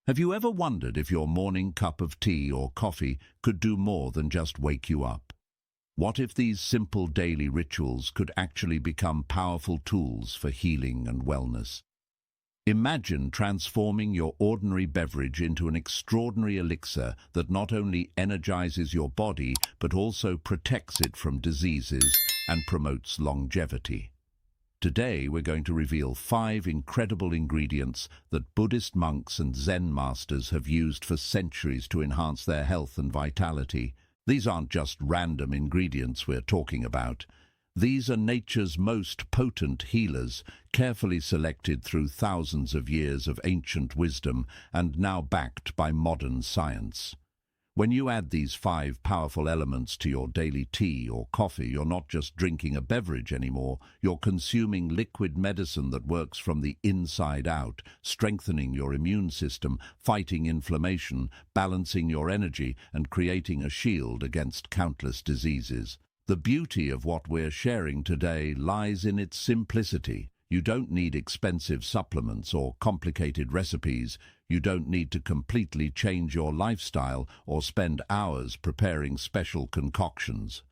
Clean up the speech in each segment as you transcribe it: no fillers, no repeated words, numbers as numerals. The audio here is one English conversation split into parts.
Have you ever wondered if your morning cup of tea or coffee could do more than just wake you up? What if these simple daily rituals could actually become powerful tools for healing and wellness? Imagine transforming your ordinary beverage into an extraordinary elixir that not only energizes your body but also protects it from diseases and promotes longevity. Today, we're going to reveal 5 incredible ingredients that Buddhist monks and Zen masters have used for centuries to enhance their health and vitality. These aren't just random ingredients we're talking about. These are nature's most potent healers, carefully selected through thousands of years of ancient wisdom and now backed by modern science. When you add these 5 powerful elements to your daily tea or coffee, you're not just drinking a beverage anymore, you're consuming liquid medicine that works from the inside out, strengthening your immune system, fighting inflammation, balancing your energy, and creating a shield against countless diseases. The beauty of what we're sharing today lies in its simplicity. You don't need expensive supplements or complicated recipes. You don't need to completely change your lifestyle or spend hours preparing special concoctions.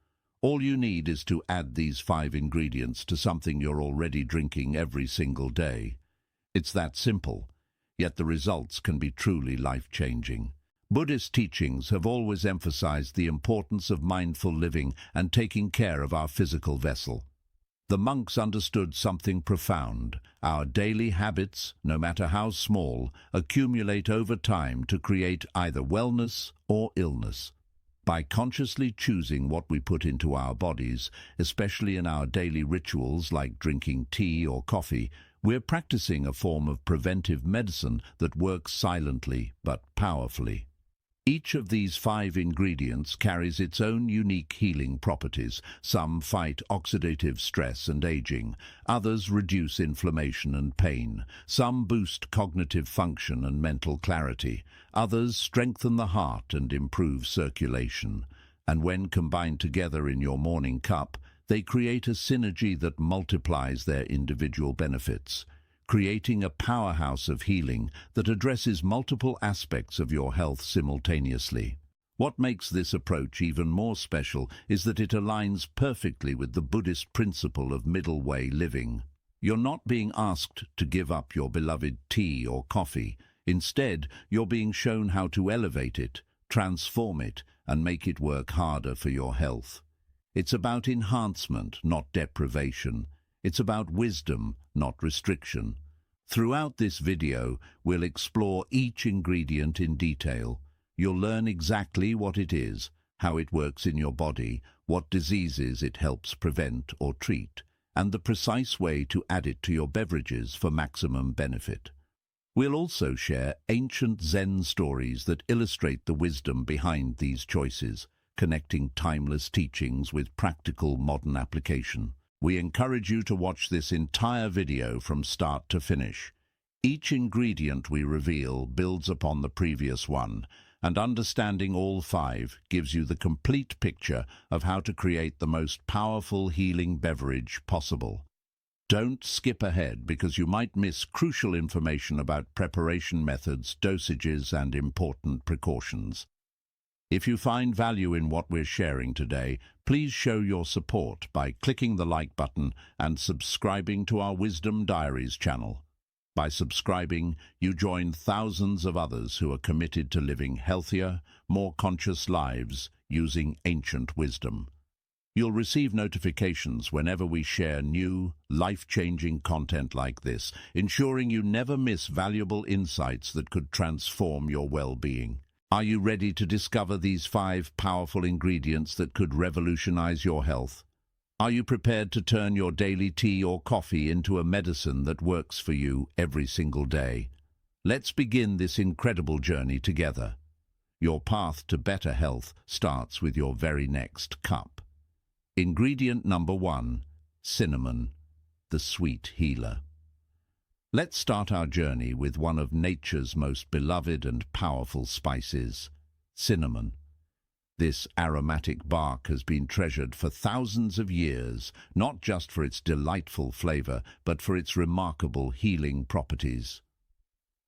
All you need is to add these 5 ingredients to something you're already drinking every single day. It's that simple, yet the results can be truly life-changing. Buddhist teachings have always emphasized the importance of mindful living and taking care of our physical vessel. The monks understood something profound. Our daily habits, no matter how small, accumulate over time to create either wellness or illness. By consciously choosing what we put into our bodies, especially in our daily rituals like drinking tea or coffee, we're practicing a form of preventive medicine that works silently but powerfully. Each of these 5 ingredients carries its own unique healing properties. Some fight oxidative stress and aging. Others reduce inflammation and pain. Some boost cognitive function and mental clarity. Others strengthen the heart and improve circulation. And when combined together in your morning cup, they create a synergy that multiplies their individual benefits, creating a powerhouse of healing that addresses multiple aspects of your health simultaneously. What makes this approach even more special is that it aligns perfectly with the Buddhist principle of middle way living. You're not being asked to give up your beloved tea or coffee. Instead, you're being shown how to elevate it, transform it, and make it work harder for your health. It's about enhancement, not deprivation. It's about wisdom, not restriction. Throughout this video, we'll explore each ingredient in detail. You'll learn exactly what it is, how it works in your body, what diseases it helps prevent or treat, and the precise way to add it to your beverages for maximum benefit. We'll also share ancient Zen stories that illustrate the wisdom behind these choices, connecting timeless teachings with practical modern application. We encourage you to watch this entire video from start to finish. Each ingredient we reveal builds upon the previous one, and understanding all 5 gives you the complete picture of how to create the most powerful healing beverage possible. Don't skip ahead because you might miss crucial information about preparation methods, dosages, and important precautions. If you find value in what we're sharing today, please show your support by clicking the like button and subscribing to our Wisdom Diaries channel. By subscribing, you join thousands of others who are committed to living healthier, more conscious lives using ancient wisdom. You'll receive notifications whenever we share new, life-changing content like this, ensuring you never miss valuable insights that could transform your well-being. Are you ready to discover these 5 powerful ingredients that could revolutionize your health? Are you prepared to turn your daily tea or coffee into a medicine that works for you every single day? Let's begin this incredible journey together. Your path to better health starts with your very next cup. Ingredient number 1, cinnamon, the sweet healer. Let's start our journey with one of nature's most beloved and powerful spices, cinnamon. This aromatic bark has been treasured for thousands of years, not just for its delightful flavor, but for its remarkable healing properties.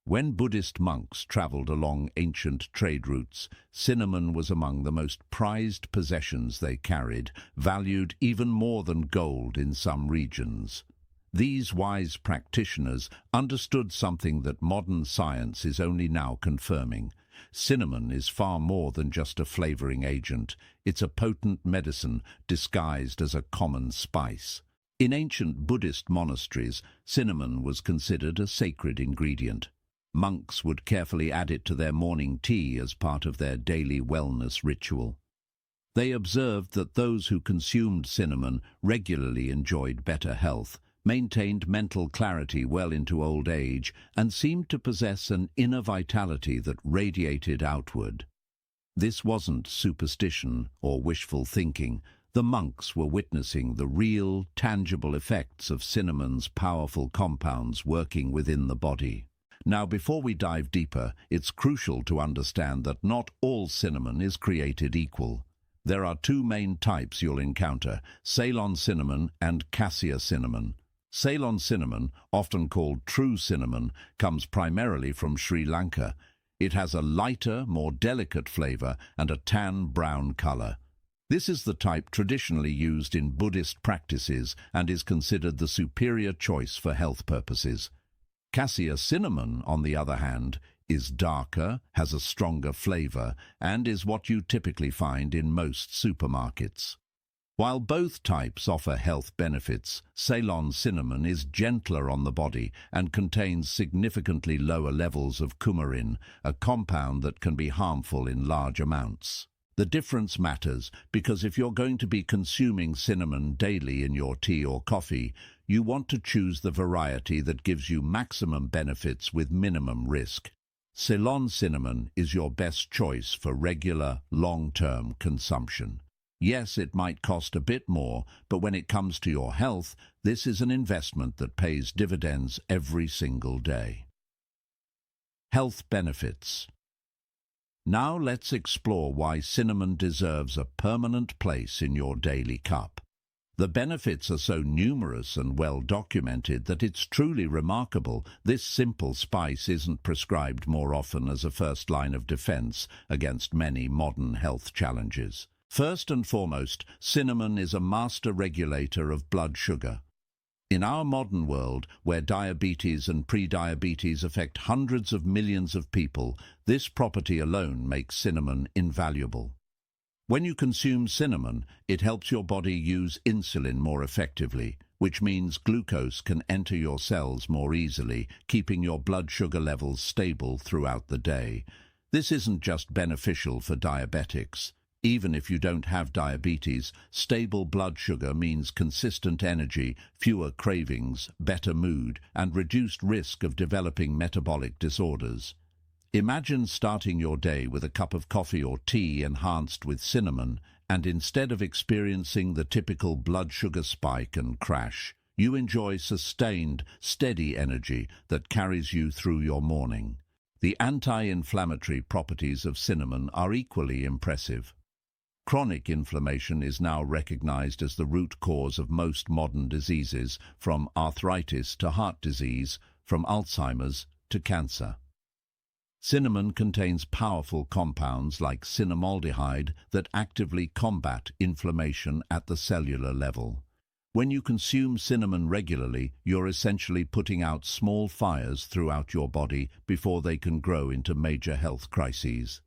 When Buddhist monks traveled along ancient trade routes, cinnamon was among the most prized possessions they carried, valued even more than gold in some regions. These wise practitioners understood something that modern science is only now confirming. Cinnamon is far more than just a flavoring agent. It's a potent medicine disguised as a common spice. In ancient Buddhist monasteries, cinnamon was considered a sacred ingredient. Monks would carefully add it to their morning tea as part of their daily wellness ritual. They observed that those who consumed cinnamon regularly enjoyed better health, maintained mental clarity well into old age, and seemed to possess an inner vitality that radiated outward. This wasn't superstition or wishful thinking. The monks were witnessing the real, tangible effects of cinnamon's powerful compounds working within the body. Now, before we dive deeper, it's crucial to understand that not all cinnamon is created equal. There are two main types you'll encounter: Ceylon cinnamon and cassia cinnamon. Ceylon cinnamon, often called true cinnamon, comes primarily from Sri Lanka. It has a lighter, more delicate flavor and a tan-brown color. This is the type traditionally used in Buddhist practices and is considered the superior choice for health purposes. Cassia cinnamon, on the other hand, is darker, has a stronger flavor, and is what you typically find in most supermarkets. While both types offer health benefits, Ceylon cinnamon is gentler on the body and contains significantly lower levels of coumarin, a compound that can be harmful in large amounts. The difference matters because if you're going to be consuming cinnamon daily in your tea or coffee, you want to choose the variety that gives you maximum benefits with minimum risk. Ceylon cinnamon is your best choice for regular, long-term consumption. Yes, it might cost a bit more, but when it comes to your health, this is an investment that pays dividends every single day. Health benefits. Now let's explore why cinnamon deserves a permanent place in your daily cup. The benefits are so numerous and well documented that it's truly remarkable this simple spice isn't prescribed more often as a first line of defense against many modern health challenges. First and foremost, cinnamon is a master regulator of blood sugar. In our modern world, where diabetes and prediabetes affect hundreds of millions of people, this property alone makes cinnamon invaluable. When you consume cinnamon, it helps your body use insulin more effectively, which means glucose can enter your cells more easily, keeping your blood sugar levels stable throughout the day. This isn't just beneficial for diabetics. Even if you don't have diabetes, stable blood sugar means consistent energy, fewer cravings, better mood, and reduced risk of developing metabolic disorders. Imagine starting your day with a cup of coffee or tea enhanced with cinnamon, and instead of experiencing the typical blood sugar spike and crash, you enjoy sustained, steady energy that carries you through your morning. The anti-inflammatory properties of cinnamon are equally impressive. Chronic inflammation is now recognized as the root cause of most modern diseases, from arthritis to heart disease, from Alzheimer's to cancer. Cinnamon contains powerful compounds like cinnamaldehyde that actively combat inflammation at the cellular level. When you consume cinnamon regularly, you're essentially putting out small fires throughout your body before they can grow into major health crises.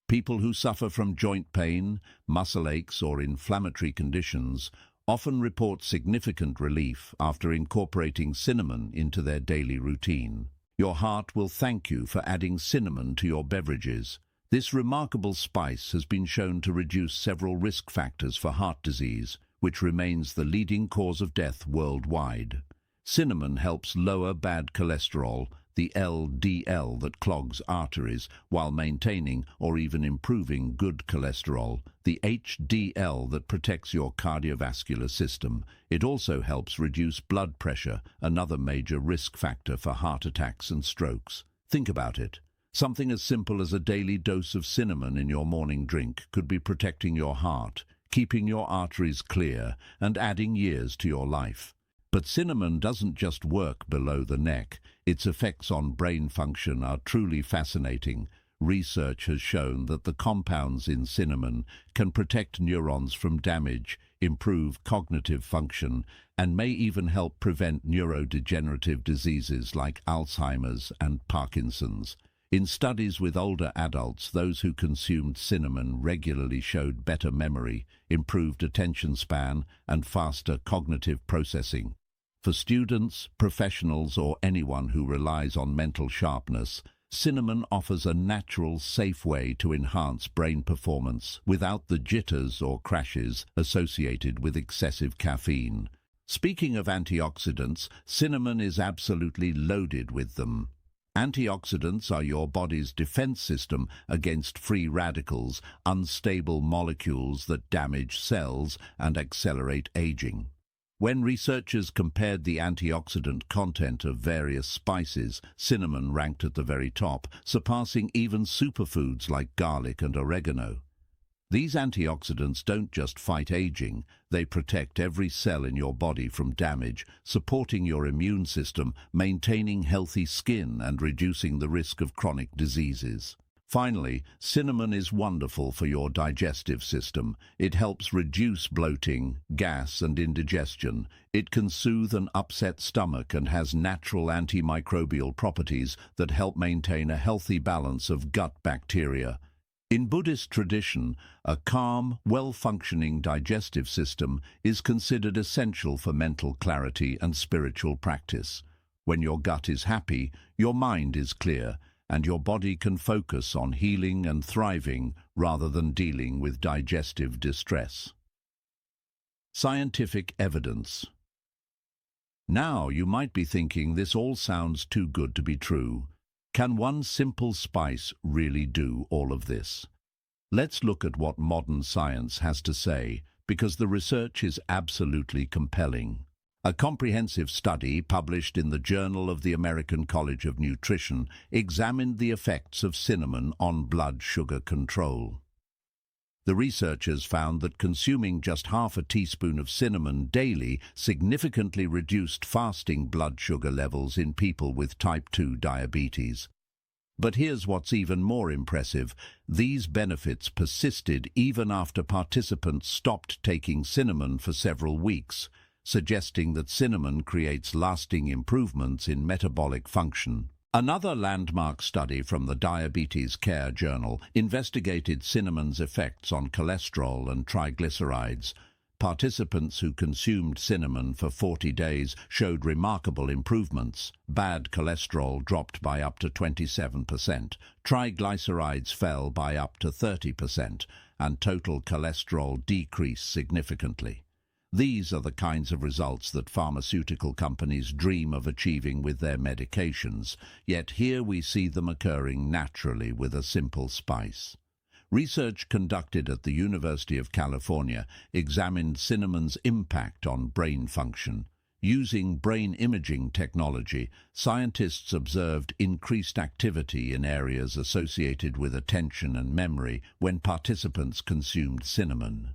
People who suffer from joint pain, muscle aches, or inflammatory conditions often report significant relief after incorporating cinnamon into their daily routine. Your heart will thank you for adding cinnamon to your beverages. This remarkable spice has been shown to reduce several risk factors for heart disease, which remains the leading cause of death worldwide. Cinnamon helps lower bad cholesterol, the LDL that clogs arteries, while maintaining or even improving good cholesterol, the HDL that protects your cardiovascular system. It also helps reduce blood pressure, another major risk factor for heart attacks and strokes. Think about it. Something as simple as a daily dose of cinnamon in your morning drink could be protecting your heart, keeping your arteries clear, and adding years to your life. But cinnamon doesn't just work below the neck. Its effects on brain function are truly fascinating. Research has shown that the compounds in cinnamon can protect neurons from damage, improve cognitive function, and may even help prevent neurodegenerative diseases like Alzheimer's and Parkinson's. In studies with older adults, those who consumed cinnamon regularly showed better memory, improved attention span, and faster cognitive processing. For students, professionals, or anyone who relies on mental sharpness, cinnamon offers a natural, safe way to enhance brain performance without the jitters or crashes associated with excessive caffeine. Speaking of antioxidants, cinnamon is absolutely loaded with them. Antioxidants are your body's defense system against free radicals, unstable molecules that damage cells and accelerate aging. When researchers compared the antioxidant content of various spices, cinnamon ranked at the very top, surpassing even superfoods like garlic and oregano. These antioxidants don't just fight aging, they protect every cell in your body from damage, supporting your immune system, maintaining healthy skin, and reducing the risk of chronic diseases. Finally, cinnamon is wonderful for your digestive system. It helps reduce bloating, gas, and indigestion. It can soothe an upset stomach and has natural antimicrobial properties that help maintain a healthy balance of gut bacteria. In Buddhist tradition, a calm, well-functioning digestive system is considered essential for mental clarity and spiritual practice. When your gut is happy, your mind is clear, and your body can focus on healing and thriving rather than dealing with digestive distress. Scientific evidence. Now you might be thinking this all sounds too good to be true. Can one simple spice really do all of this? Let's look at what modern science has to say, because the research is absolutely compelling. A comprehensive study published in the Journal of the American College of Nutrition examined the effects of cinnamon on blood sugar control. The researchers found that consuming just half a teaspoon of cinnamon daily significantly reduced fasting blood sugar levels in people with type 2 diabetes. But here's what's even more impressive. These benefits persisted even after participants stopped taking cinnamon for several weeks, suggesting that cinnamon creates lasting improvements in metabolic function. Another landmark study from the Diabetes Care Journal investigated cinnamon's effects on cholesterol and triglycerides. Participants who consumed cinnamon for 40 days showed remarkable improvements. Bad cholesterol dropped by up to 27%, triglycerides fell by up to 30%, and total cholesterol decreased significantly. These are the kinds of results that pharmaceutical companies dream of achieving with their medications, yet here we see them occurring naturally with a simple spice. Research conducted at the University of California examined cinnamon's impact on brain function. Using brain imaging technology, scientists observed increased activity in areas associated with attention and memory when participants consumed cinnamon.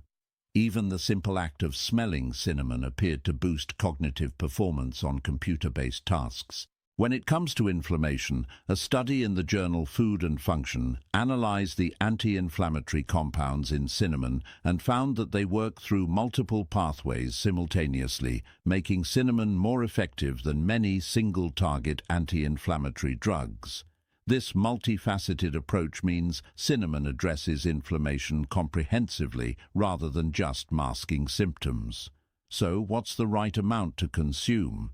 Even the simple act of smelling cinnamon appeared to boost cognitive performance on computer-based tasks. When it comes to inflammation, a study in the journal Food and Function analyzed the anti-inflammatory compounds in cinnamon and found that they work through multiple pathways simultaneously, making cinnamon more effective than many single-target anti-inflammatory drugs. This multifaceted approach means cinnamon addresses inflammation comprehensively rather than just masking symptoms. So, what's the right amount to consume?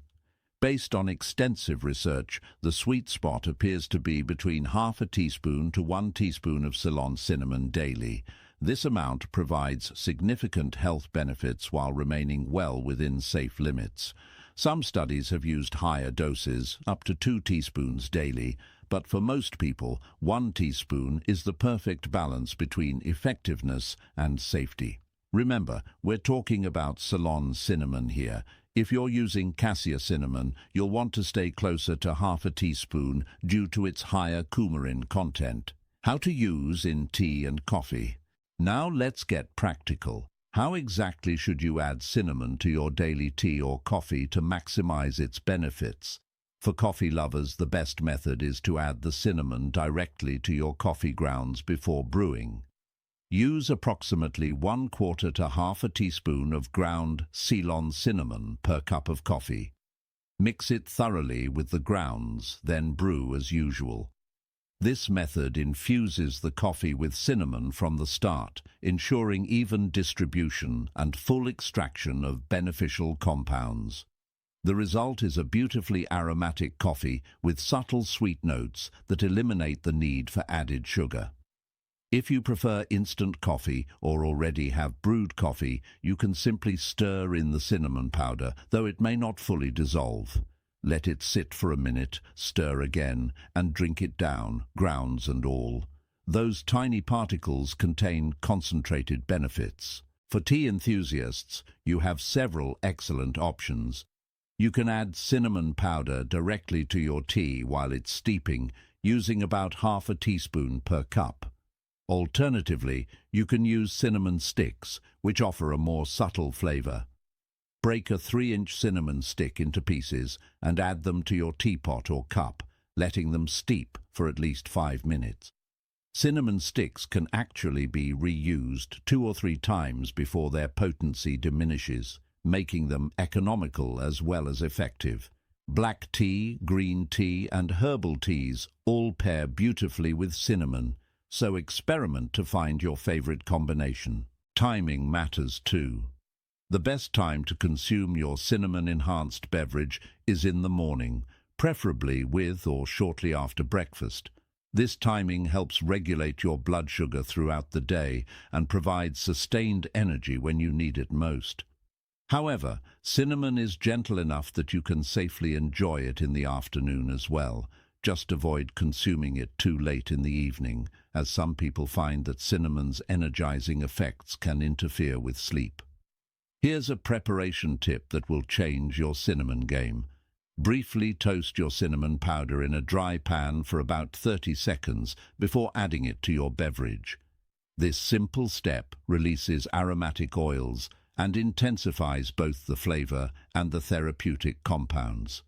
Based on extensive research, the sweet spot appears to be between half a teaspoon to 1 teaspoon of Ceylon cinnamon daily. This amount provides significant health benefits while remaining well within safe limits. Some studies have used higher doses, up to 2 teaspoons daily, but for most people, 1 teaspoon is the perfect balance between effectiveness and safety. Remember, we're talking about Ceylon cinnamon here. If you're using cassia cinnamon, you'll want to stay closer to half a teaspoon due to its higher coumarin content. How to use in tea and coffee. Now let's get practical. How exactly should you add cinnamon to your daily tea or coffee to maximize its benefits? For coffee lovers, the best method is to add the cinnamon directly to your coffee grounds before brewing. Use approximately 1/4 to half a teaspoon of ground Ceylon cinnamon per cup of coffee. Mix it thoroughly with the grounds, then brew as usual. This method infuses the coffee with cinnamon from the start, ensuring even distribution and full extraction of beneficial compounds. The result is a beautifully aromatic coffee with subtle sweet notes that eliminate the need for added sugar. If you prefer instant coffee or already have brewed coffee, you can simply stir in the cinnamon powder, though it may not fully dissolve. Let it sit for a minute, stir again, and drink it down, grounds and all. Those tiny particles contain concentrated benefits. For tea enthusiasts, you have several excellent options. You can add cinnamon powder directly to your tea while it's steeping, using about half a teaspoon per cup. Alternatively, you can use cinnamon sticks, which offer a more subtle flavor. Break a 3-inch cinnamon stick into pieces and add them to your teapot or cup, letting them steep for at least 5 minutes. Cinnamon sticks can actually be reused 2 or 3 times before their potency diminishes, making them economical as well as effective. Black tea, green tea, and herbal teas all pair beautifully with cinnamon, so experiment to find your favorite combination. Timing matters too. The best time to consume your cinnamon-enhanced beverage is in the morning, preferably with or shortly after breakfast. This timing helps regulate your blood sugar throughout the day and provides sustained energy when you need it most. However, cinnamon is gentle enough that you can safely enjoy it in the afternoon as well. Just avoid consuming it too late in the evening, as some people find that cinnamon's energizing effects can interfere with sleep. Here's a preparation tip that will change your cinnamon game. Briefly toast your cinnamon powder in a dry pan for about 30 seconds before adding it to your beverage. This simple step releases aromatic oils and intensifies both the flavor and the therapeutic compounds.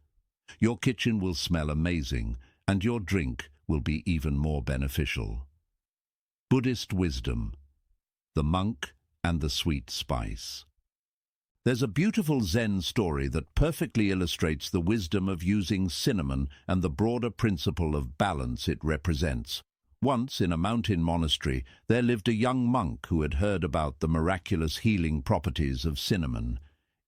Your kitchen will smell amazing, and your drink will be even more beneficial. Buddhist wisdom: the monk and the sweet spice. There's a beautiful Zen story that perfectly illustrates the wisdom of using cinnamon and the broader principle of balance it represents. Once, in a mountain monastery, there lived a young monk who had heard about the miraculous healing properties of cinnamon.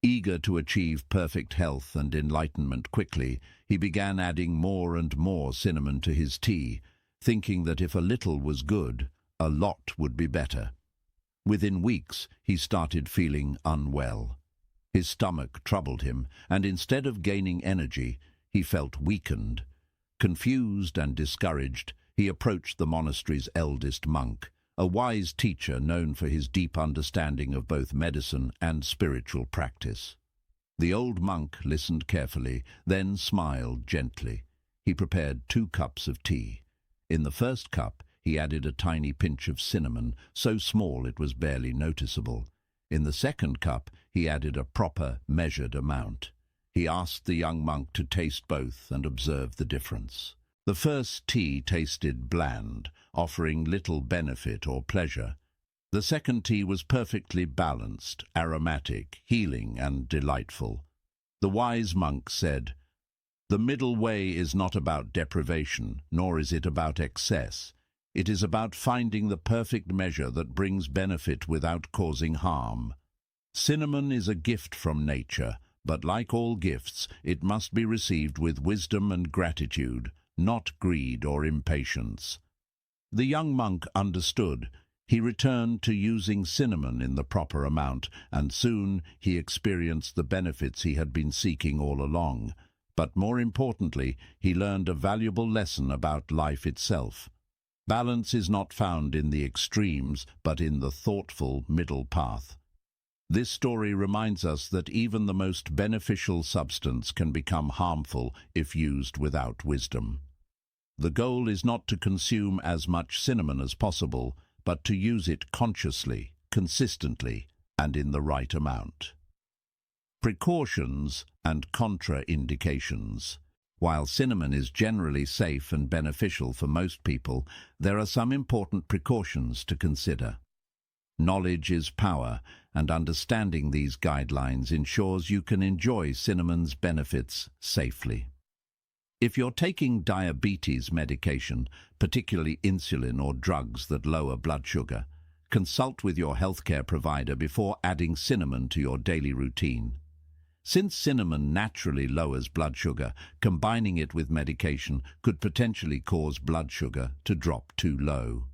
Eager to achieve perfect health and enlightenment quickly, he began adding more and more cinnamon to his tea, thinking that if a little was good, a lot would be better. Within weeks, he started feeling unwell. His stomach troubled him, and instead of gaining energy, he felt weakened. Confused and discouraged, he approached the monastery's eldest monk, a wise teacher known for his deep understanding of both medicine and spiritual practice. The old monk listened carefully, then smiled gently. He prepared 2 cups of tea. In the first cup, he added a tiny pinch of cinnamon, so small it was barely noticeable. In the second cup, he added a proper, measured amount. He asked the young monk to taste both and observe the difference. The first tea tasted bland, offering little benefit or pleasure. The second tea was perfectly balanced, aromatic, healing, and delightful. The wise monk said, "The middle way is not about deprivation, nor is it about excess. It is about finding the perfect measure that brings benefit without causing harm. Cinnamon is a gift from nature, but like all gifts, it must be received with wisdom and gratitude, not greed or impatience." The young monk understood. He returned to using cinnamon in the proper amount, and soon he experienced the benefits he had been seeking all along. But more importantly, he learned a valuable lesson about life itself. Balance is not found in the extremes, but in the thoughtful middle path. This story reminds us that even the most beneficial substance can become harmful if used without wisdom. The goal is not to consume as much cinnamon as possible, but to use it consciously, consistently, and in the right amount. Precautions and contraindications. While cinnamon is generally safe and beneficial for most people, there are some important precautions to consider. Knowledge is power, and understanding these guidelines ensures you can enjoy cinnamon's benefits safely. If you're taking diabetes medication, particularly insulin or drugs that lower blood sugar, consult with your healthcare provider before adding cinnamon to your daily routine. Since cinnamon naturally lowers blood sugar, combining it with medication could potentially cause blood sugar to drop too low.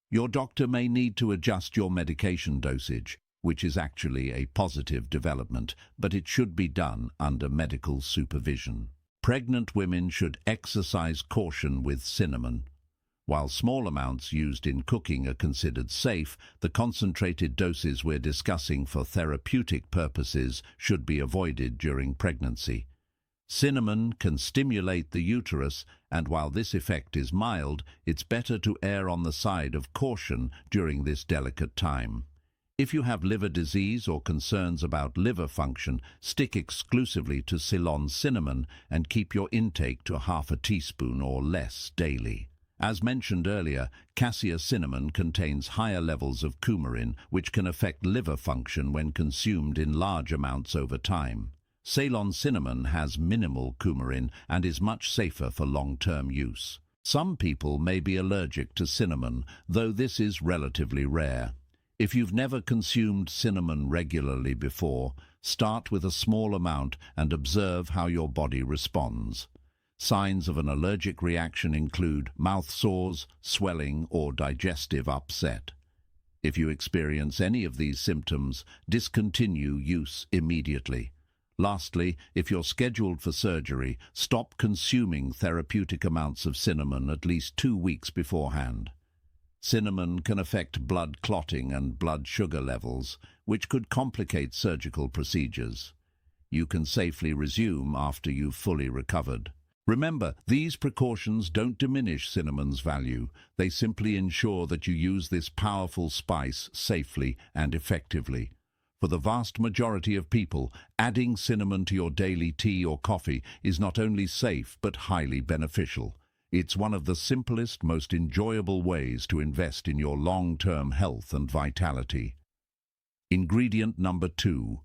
Your doctor may need to adjust your medication dosage, which is actually a positive development, but it should be done under medical supervision. Pregnant women should exercise caution with cinnamon. While small amounts used in cooking are considered safe, the concentrated doses we're discussing for therapeutic purposes should be avoided during pregnancy. Cinnamon can stimulate the uterus, and while this effect is mild, it's better to err on the side of caution during this delicate time. If you have liver disease or concerns about liver function, stick exclusively to Ceylon cinnamon and keep your intake to half a teaspoon or less daily. As mentioned earlier, cassia cinnamon contains higher levels of coumarin, which can affect liver function when consumed in large amounts over time. Ceylon cinnamon has minimal coumarin and is much safer for long-term use. Some people may be allergic to cinnamon, though this is relatively rare. If you've never consumed cinnamon regularly before, start with a small amount and observe how your body responds. Signs of an allergic reaction include mouth sores, swelling, or digestive upset. If you experience any of these symptoms, discontinue use immediately. Lastly, if you're scheduled for surgery, stop consuming therapeutic amounts of cinnamon at least 2 weeks beforehand. Cinnamon can affect blood clotting and blood sugar levels, which could complicate surgical procedures. You can safely resume after you've fully recovered. Remember, these precautions don't diminish cinnamon's value. They simply ensure that you use this powerful spice safely and effectively. For the vast majority of people, adding cinnamon to your daily tea or coffee is not only safe but highly beneficial. It's one of the simplest, most enjoyable ways to invest in your long-term health and vitality. Ingredient number 2,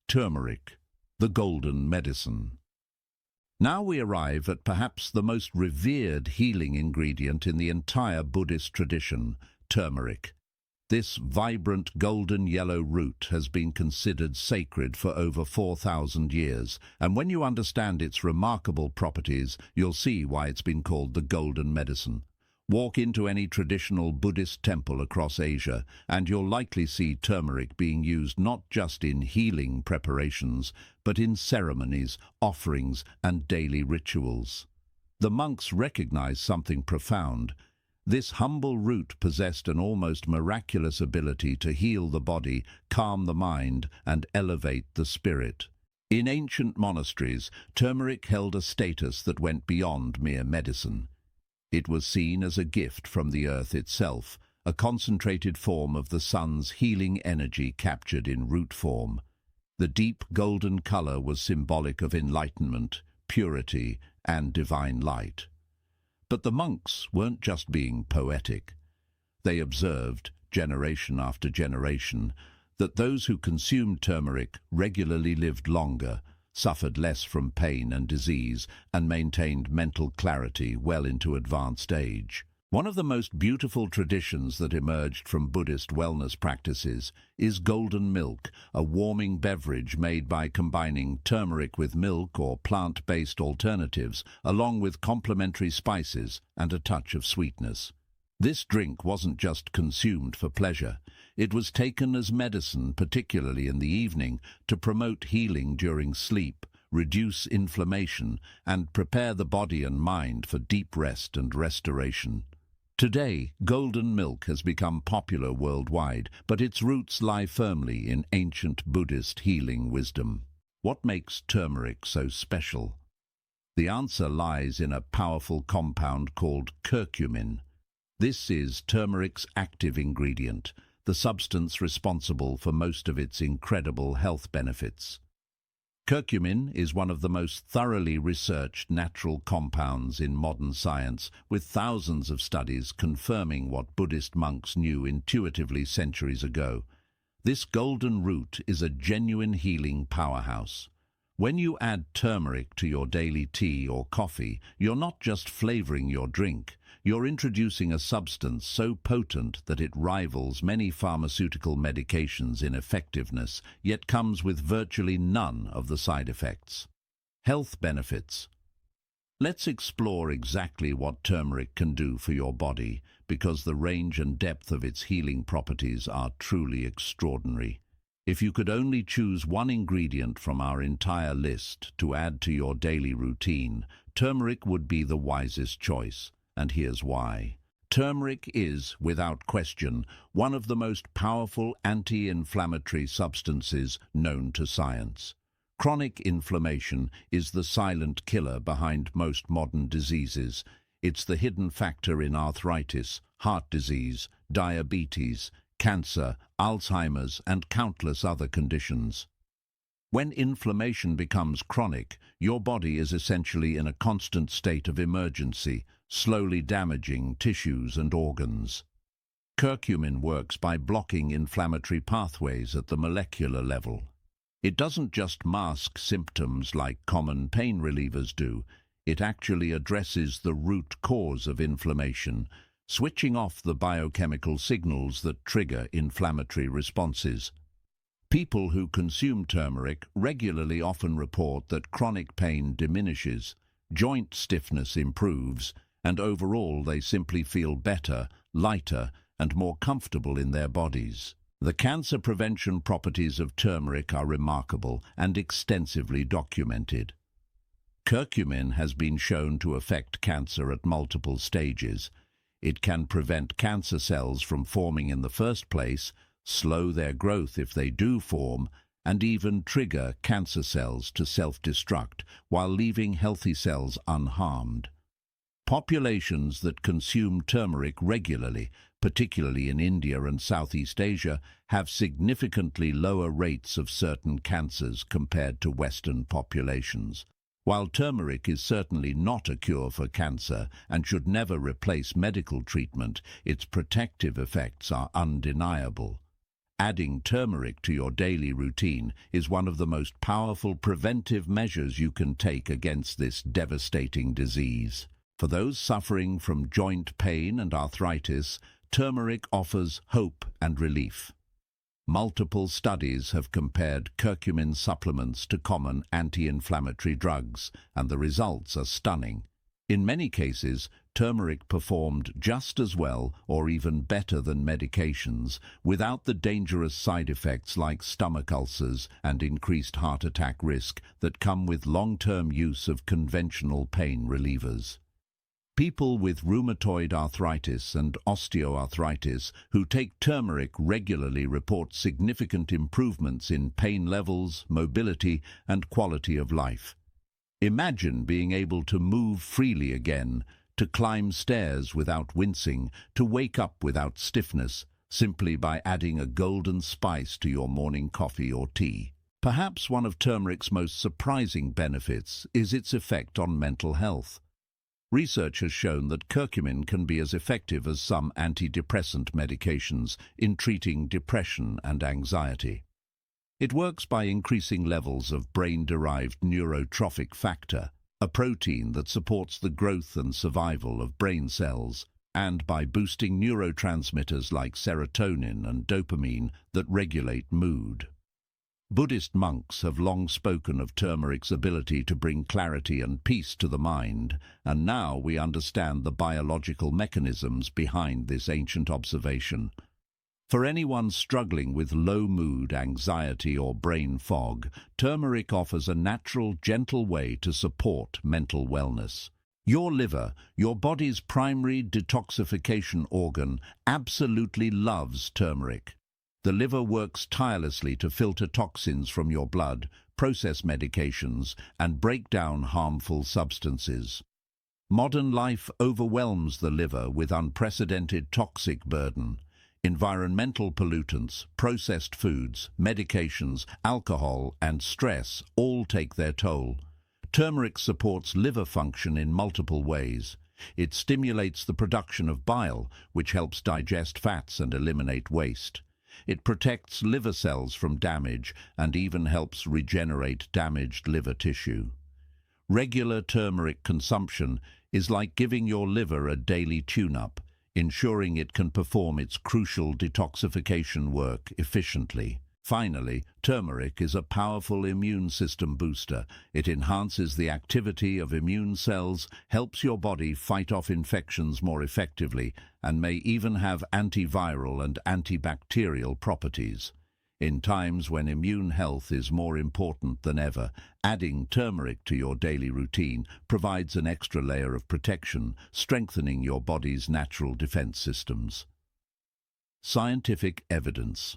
turmeric, the golden medicine. Now we arrive at perhaps the most revered healing ingredient in the entire Buddhist tradition, turmeric. This vibrant golden yellow root has been considered sacred for over 4,000 years, and when you understand its remarkable properties, you'll see why it's been called the golden medicine. Walk into any traditional Buddhist temple across Asia, and you'll likely see turmeric being used not just in healing preparations, but in ceremonies, offerings, and daily rituals. The monks recognized something profound. This humble root possessed an almost miraculous ability to heal the body, calm the mind, and elevate the spirit. In ancient monasteries, turmeric held a status that went beyond mere medicine. It was seen as a gift from the earth itself, a concentrated form of the sun's healing energy captured in root form. The deep golden color was symbolic of enlightenment, purity, and divine light. But the monks weren't just being poetic. They observed, generation after generation, that those who consumed turmeric regularly lived longer, suffered less from pain and disease, and maintained mental clarity well into advanced age. One of the most beautiful traditions that emerged from Buddhist wellness practices is golden milk, a warming beverage made by combining turmeric with milk or plant-based alternatives, along with complementary spices and a touch of sweetness. This drink wasn't just consumed for pleasure. It was taken as medicine, particularly in the evening, to promote healing during sleep, reduce inflammation, and prepare the body and mind for deep rest and restoration. Today, golden milk has become popular worldwide, but its roots lie firmly in ancient Buddhist healing wisdom. What makes turmeric so special? The answer lies in a powerful compound called curcumin. This is turmeric's active ingredient, the substance responsible for most of its incredible health benefits. Curcumin is one of the most thoroughly researched natural compounds in modern science, with thousands of studies confirming what Buddhist monks knew intuitively centuries ago. This golden root is a genuine healing powerhouse. When you add turmeric to your daily tea or coffee, you're not just flavoring your drink, you're introducing a substance so potent that it rivals many pharmaceutical medications in effectiveness, yet comes with virtually none of the side effects. Health benefits. Let's explore exactly what turmeric can do for your body, because the range and depth of its healing properties are truly extraordinary. If you could only choose one ingredient from our entire list to add to your daily routine, turmeric would be the wisest choice, and here's why. Turmeric is, without question, one of the most powerful anti-inflammatory substances known to science. Chronic inflammation is the silent killer behind most modern diseases. It's the hidden factor in arthritis, heart disease, diabetes, cancer, Alzheimer's, and countless other conditions. When inflammation becomes chronic, your body is essentially in a constant state of emergency, slowly damaging tissues and organs. Curcumin works by blocking inflammatory pathways at the molecular level. It doesn't just mask symptoms like common pain relievers do, it actually addresses the root cause of inflammation, switching off the biochemical signals that trigger inflammatory responses. People who consume turmeric regularly often report that chronic pain diminishes, joint stiffness improves, and overall they simply feel better, lighter, and more comfortable in their bodies. The cancer prevention properties of turmeric are remarkable and extensively documented. Curcumin has been shown to affect cancer at multiple stages. It can prevent cancer cells from forming in the first place, slow their growth if they do form, and even trigger cancer cells to self-destruct while leaving healthy cells unharmed. Populations that consume turmeric regularly, particularly in India and Southeast Asia, have significantly lower rates of certain cancers compared to Western populations. While turmeric is certainly not a cure for cancer and should never replace medical treatment, its protective effects are undeniable. Adding turmeric to your daily routine is one of the most powerful preventive measures you can take against this devastating disease. For those suffering from joint pain and arthritis, turmeric offers hope and relief. Multiple studies have compared curcumin supplements to common anti-inflammatory drugs, and the results are stunning. In many cases, turmeric performed just as well or even better than medications, without the dangerous side effects like stomach ulcers and increased heart attack risk that come with long-term use of conventional pain relievers. People with rheumatoid arthritis and osteoarthritis who take turmeric regularly report significant improvements in pain levels, mobility, and quality of life. Imagine being able to move freely again, to climb stairs without wincing, to wake up without stiffness, simply by adding a golden spice to your morning coffee or tea. Perhaps one of turmeric's most surprising benefits is its effect on mental health. Research has shown that curcumin can be as effective as some antidepressant medications in treating depression and anxiety. It works by increasing levels of brain-derived neurotrophic factor, a protein that supports the growth and survival of brain cells, and by boosting neurotransmitters like serotonin and dopamine that regulate mood. Buddhist monks have long spoken of turmeric's ability to bring clarity and peace to the mind, and now we understand the biological mechanisms behind this ancient observation. For anyone struggling with low mood, anxiety, or brain fog, turmeric offers a natural, gentle way to support mental wellness. Your liver, your body's primary detoxification organ, absolutely loves turmeric. The liver works tirelessly to filter toxins from your blood, process medications, and break down harmful substances. Modern life overwhelms the liver with unprecedented toxic burden. Environmental pollutants, processed foods, medications, alcohol, and stress all take their toll. Turmeric supports liver function in multiple ways. It stimulates the production of bile, which helps digest fats and eliminate waste. It protects liver cells from damage and even helps regenerate damaged liver tissue. Regular turmeric consumption is like giving your liver a daily tune-up, ensuring it can perform its crucial detoxification work efficiently. Finally, turmeric is a powerful immune system booster. It enhances the activity of immune cells, helps your body fight off infections more effectively, and may even have antiviral and antibacterial properties. In times when immune health is more important than ever, adding turmeric to your daily routine provides an extra layer of protection, strengthening your body's natural defense systems. Scientific evidence.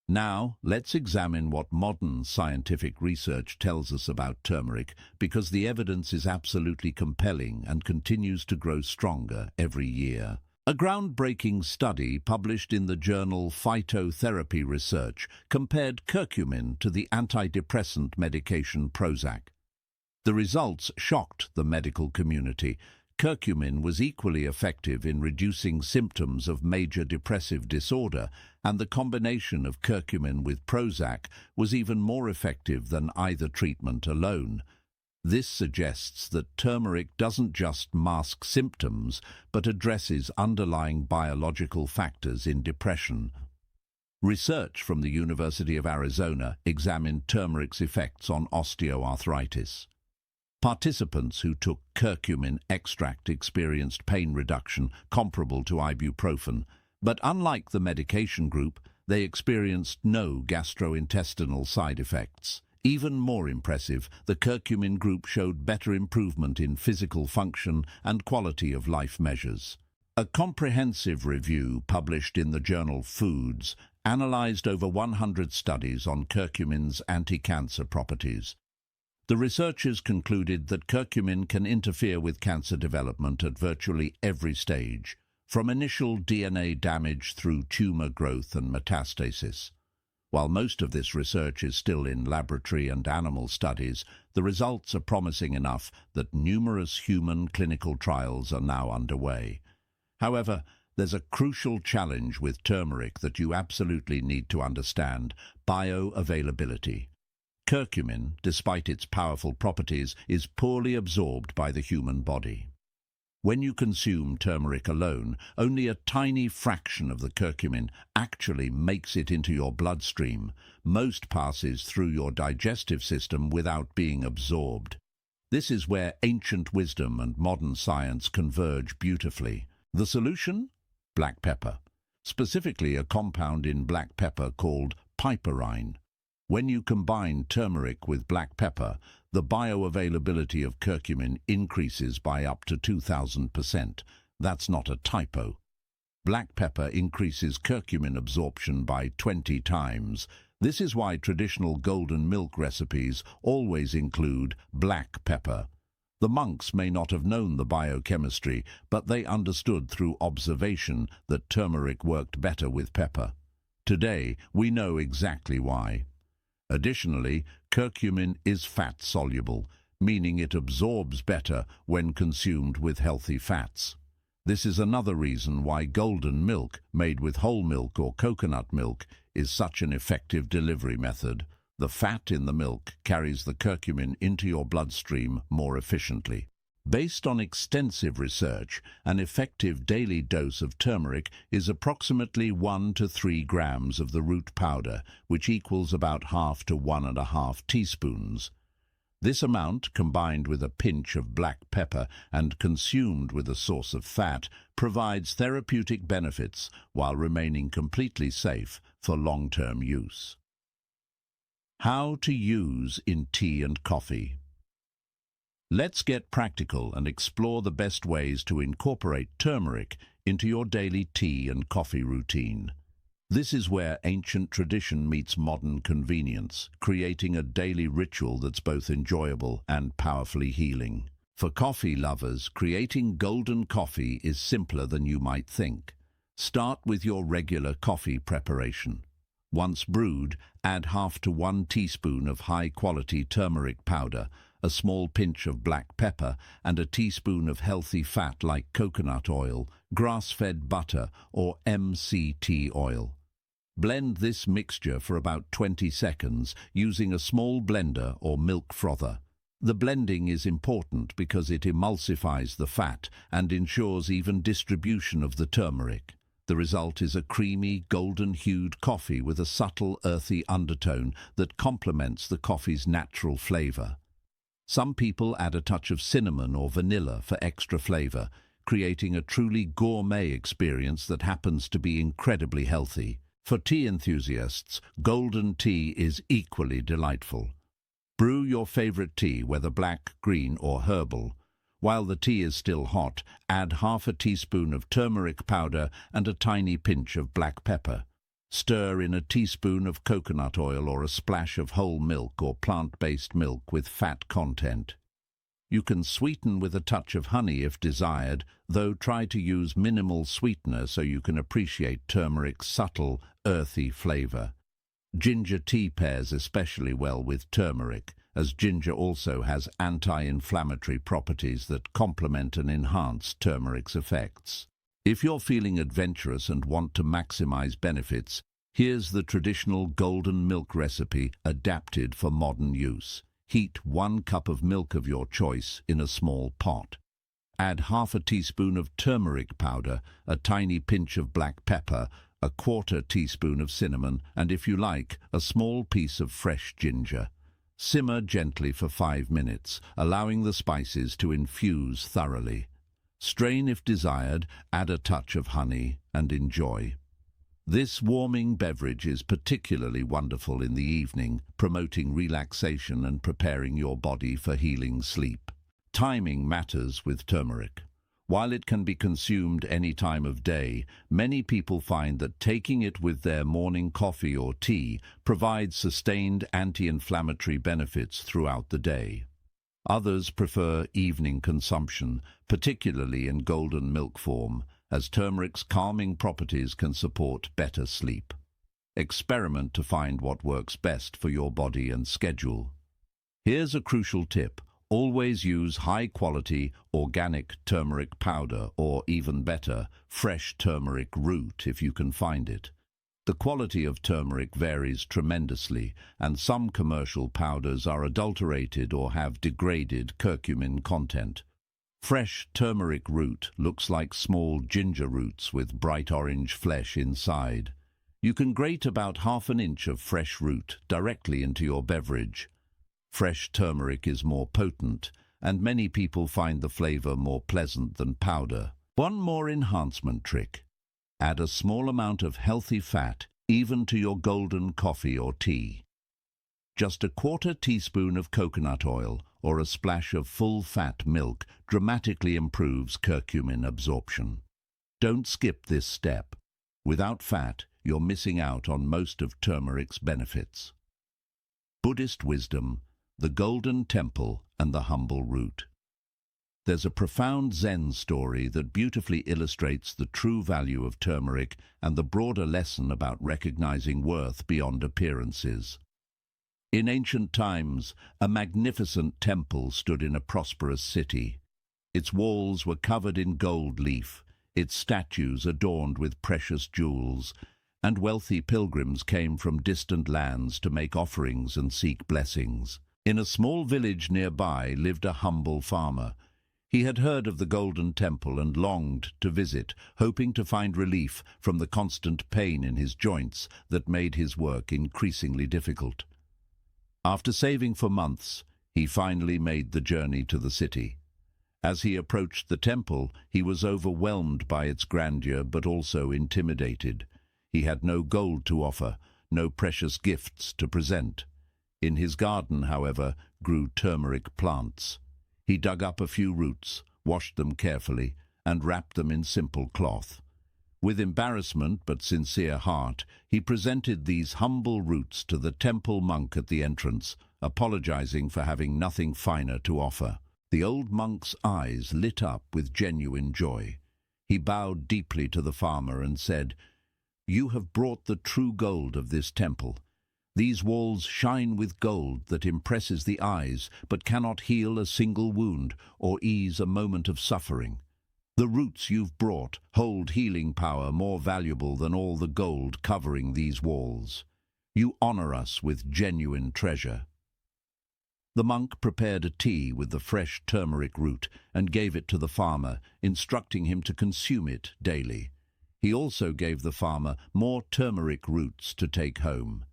Now, let's examine what modern scientific research tells us about turmeric, because the evidence is absolutely compelling and continues to grow stronger every year. A groundbreaking study published in the journal Phytotherapy Research compared curcumin to the antidepressant medication Prozac. The results shocked the medical community. Curcumin was equally effective in reducing symptoms of major depressive disorder, and the combination of curcumin with Prozac was even more effective than either treatment alone. This suggests that turmeric doesn't just mask symptoms, but addresses underlying biological factors in depression. Research from the University of Arizona examined turmeric's effects on osteoarthritis. Participants who took curcumin extract experienced pain reduction comparable to ibuprofen, but unlike the medication group, they experienced no gastrointestinal side effects. Even more impressive, the curcumin group showed better improvement in physical function and quality of life measures. A comprehensive review published in the journal Foods analyzed over 100 studies on curcumin's anti-cancer properties. The researchers concluded that curcumin can interfere with cancer development at virtually every stage, from initial DNA damage through tumor growth and metastasis. While most of this research is still in laboratory and animal studies, the results are promising enough that numerous human clinical trials are now underway. However, there's a crucial challenge with turmeric that you absolutely need to understand: bioavailability. Curcumin, despite its powerful properties, is poorly absorbed by the human body. When you consume turmeric alone, only a tiny fraction of the curcumin actually makes it into your bloodstream. Most passes through your digestive system without being absorbed. This is where ancient wisdom and modern science converge beautifully. The solution? Black pepper. Specifically a compound in black pepper called piperine. When you combine turmeric with black pepper, the bioavailability of curcumin increases by up to 2,000%. That's not a typo. Black pepper increases curcumin absorption by 20 times. This is why traditional golden milk recipes always include black pepper. The monks may not have known the biochemistry, but they understood through observation that turmeric worked better with pepper. Today, we know exactly why. Additionally, curcumin is fat-soluble, meaning it absorbs better when consumed with healthy fats. This is another reason why golden milk, made with whole milk or coconut milk, is such an effective delivery method. The fat in the milk carries the curcumin into your bloodstream more efficiently. Based on extensive research, an effective daily dose of turmeric is approximately 1 to 3 grams of the root powder, which equals about 1/2 to 1.5 teaspoons. This amount, combined with a pinch of black pepper and consumed with a source of fat, provides therapeutic benefits while remaining completely safe for long-term use. How to use in tea and coffee. Let's get practical and explore the best ways to incorporate turmeric into your daily tea and coffee routine. This is where ancient tradition meets modern convenience, creating a daily ritual that's both enjoyable and powerfully healing. For coffee lovers, creating golden coffee is simpler than you might think. Start with your regular coffee preparation. Once brewed, add half to 1 teaspoon of high-quality turmeric powder, a small pinch of black pepper, and a teaspoon of healthy fat like coconut oil, grass-fed butter, or MCT oil. Blend this mixture for about 20 seconds using a small blender or milk frother. The blending is important because it emulsifies the fat and ensures even distribution of the turmeric. The result is a creamy, golden-hued coffee with a subtle, earthy undertone that complements the coffee's natural flavor. Some people add a touch of cinnamon or vanilla for extra flavor, creating a truly gourmet experience that happens to be incredibly healthy. For tea enthusiasts, golden tea is equally delightful. Brew your favorite tea, whether black, green, or herbal. While the tea is still hot, add half a teaspoon of turmeric powder and a tiny pinch of black pepper. Stir in a teaspoon of coconut oil or a splash of whole milk or plant-based milk with fat content. You can sweeten with a touch of honey if desired, though try to use minimal sweetener so you can appreciate turmeric's subtle, earthy flavor. Ginger tea pairs especially well with turmeric, as ginger also has anti-inflammatory properties that complement and enhance turmeric's effects. If you're feeling adventurous and want to maximize benefits, here's the traditional golden milk recipe adapted for modern use. Heat 1 cup of milk of your choice in a small pot. Add half a teaspoon of turmeric powder, a tiny pinch of black pepper, a 1/4 teaspoon of cinnamon, and if you like, a small piece of fresh ginger. Simmer gently for 5 minutes, allowing the spices to infuse thoroughly. Strain if desired, add a touch of honey, and enjoy. This warming beverage is particularly wonderful in the evening, promoting relaxation and preparing your body for healing sleep. Timing matters with turmeric. While it can be consumed any time of day, many people find that taking it with their morning coffee or tea provides sustained anti-inflammatory benefits throughout the day. Others prefer evening consumption, particularly in golden milk form, as turmeric's calming properties can support better sleep. Experiment to find what works best for your body and schedule. Here's a crucial tip. Always use high-quality, organic turmeric powder or, even better, fresh turmeric root if you can find it. The quality of turmeric varies tremendously, and some commercial powders are adulterated or have degraded curcumin content. Fresh turmeric root looks like small ginger roots with bright orange flesh inside. You can grate about ½ an inch of fresh root directly into your beverage. Fresh turmeric is more potent, and many people find the flavor more pleasant than powder. One more enhancement trick. Add a small amount of healthy fat, even to your golden coffee or tea. Just a 1/4 teaspoon of coconut oil or a splash of full-fat milk dramatically improves curcumin absorption. Don't skip this step. Without fat, you're missing out on most of turmeric's benefits. Buddhist wisdom, the golden temple and the humble root. There's a profound Zen story that beautifully illustrates the true value of turmeric and the broader lesson about recognizing worth beyond appearances. In ancient times, a magnificent temple stood in a prosperous city. Its walls were covered in gold leaf, its statues adorned with precious jewels, and wealthy pilgrims came from distant lands to make offerings and seek blessings. In a small village nearby lived a humble farmer. He had heard of the Golden Temple and longed to visit, hoping to find relief from the constant pain in his joints that made his work increasingly difficult. After saving for months, he finally made the journey to the city. As he approached the temple, he was overwhelmed by its grandeur but also intimidated. He had no gold to offer, no precious gifts to present. In his garden, however, grew turmeric plants. He dug up a few roots, washed them carefully, and wrapped them in simple cloth. With embarrassment but sincere heart, he presented these humble roots to the temple monk at the entrance, apologizing for having nothing finer to offer. The old monk's eyes lit up with genuine joy. He bowed deeply to the farmer and said, "You have brought the true gold of this temple. These walls shine with gold that impresses the eyes, but cannot heal a single wound or ease a moment of suffering. The roots you've brought hold healing power more valuable than all the gold covering these walls. You honor us with genuine treasure." The monk prepared a tea with the fresh turmeric root and gave it to the farmer, instructing him to consume it daily. He also gave the farmer more turmeric roots to take home.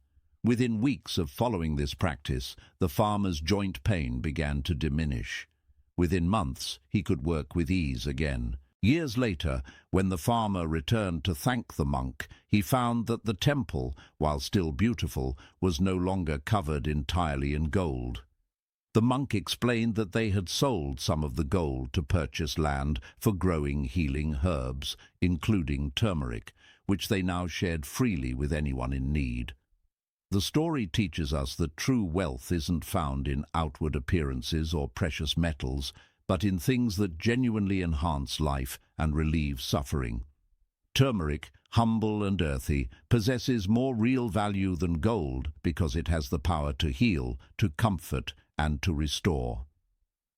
Within weeks of following this practice, the farmer's joint pain began to diminish. Within months, he could work with ease again. Years later, when the farmer returned to thank the monk, he found that the temple, while still beautiful, was no longer covered entirely in gold. The monk explained that they had sold some of the gold to purchase land for growing healing herbs, including turmeric, which they now shared freely with anyone in need. The story teaches us that true wealth isn't found in outward appearances or precious metals, but in things that genuinely enhance life and relieve suffering. Turmeric, humble and earthy, possesses more real value than gold because it has the power to heal, to comfort, and to restore.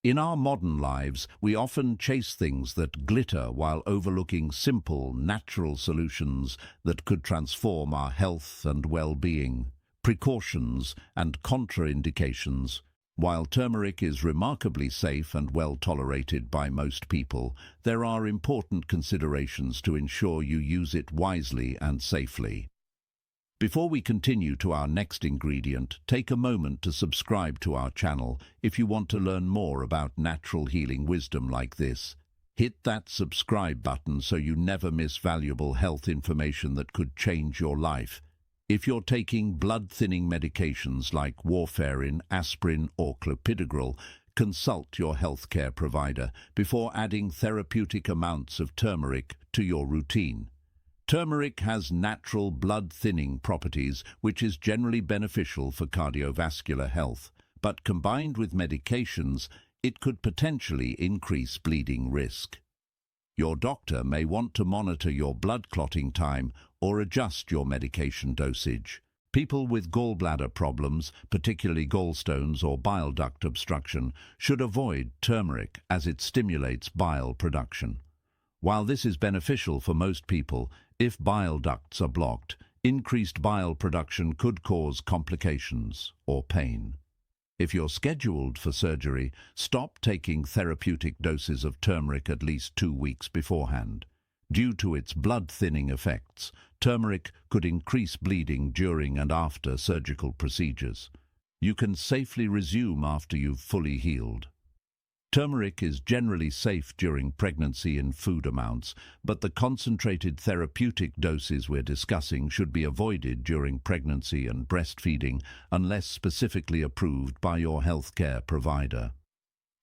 In our modern lives, we often chase things that glitter while overlooking simple, natural solutions that could transform our health and well-being. Precautions and contraindications. While turmeric is remarkably safe and well tolerated by most people, there are important considerations to ensure you use it wisely and safely. Before we continue to our next ingredient, take a moment to subscribe to our channel if you want to learn more about natural healing wisdom like this. Hit that subscribe button so you never miss valuable health information that could change your life. If you're taking blood-thinning medications like warfarin, aspirin, or clopidogrel, consult your healthcare provider before adding therapeutic amounts of turmeric to your routine. Turmeric has natural blood-thinning properties, which is generally beneficial for cardiovascular health, but combined with medications, it could potentially increase bleeding risk. Your doctor may want to monitor your blood clotting time or adjust your medication dosage. People with gallbladder problems, particularly gallstones or bile duct obstruction, should avoid turmeric as it stimulates bile production. While this is beneficial for most people, if bile ducts are blocked, increased bile production could cause complications or pain. If you're scheduled for surgery, stop taking therapeutic doses of turmeric at least 2 weeks beforehand. Due to its blood-thinning effects, turmeric could increase bleeding during and after surgical procedures. You can safely resume after you've fully healed. Turmeric is generally safe during pregnancy in food amounts, but the concentrated therapeutic doses we're discussing should be avoided during pregnancy and breastfeeding unless specifically approved by your healthcare provider.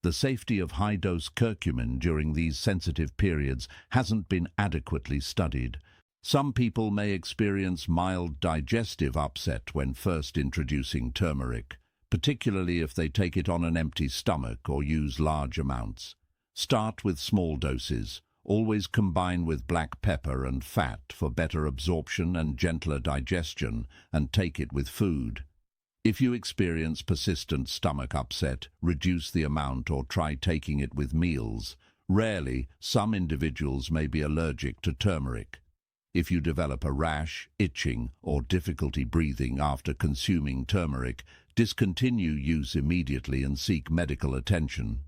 The safety of high-dose curcumin during these sensitive periods hasn't been adequately studied. Some people may experience mild digestive upset when first introducing turmeric, particularly if they take it on an empty stomach or use large amounts. Start with small doses. Always combine with black pepper and fat for better absorption and gentler digestion, and take it with food. If you experience persistent stomach upset, reduce the amount or try taking it with meals. Rarely, some individuals may be allergic to turmeric. If you develop a rash, itching, or difficulty breathing after consuming turmeric, discontinue use immediately and seek medical attention.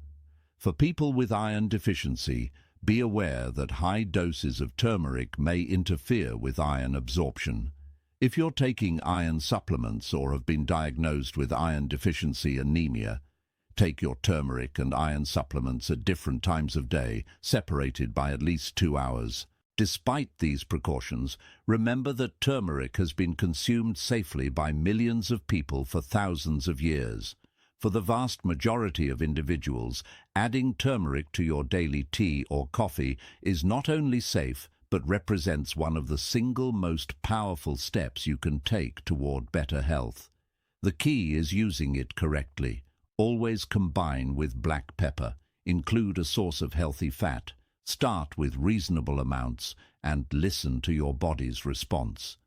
For people with iron deficiency, be aware that high doses of turmeric may interfere with iron absorption. If you're taking iron supplements or have been diagnosed with iron deficiency anemia, take your turmeric and iron supplements at different times of day, separated by at least 2 hours. Despite these precautions, remember that turmeric has been consumed safely by millions of people for thousands of years. For the vast majority of individuals, adding turmeric to your daily tea or coffee is not only safe, but represents one of the single most powerful steps you can take toward better health. The key is using it correctly. Always combine with black pepper. Include a source of healthy fat, Start with reasonable amounts and listen to your body's response.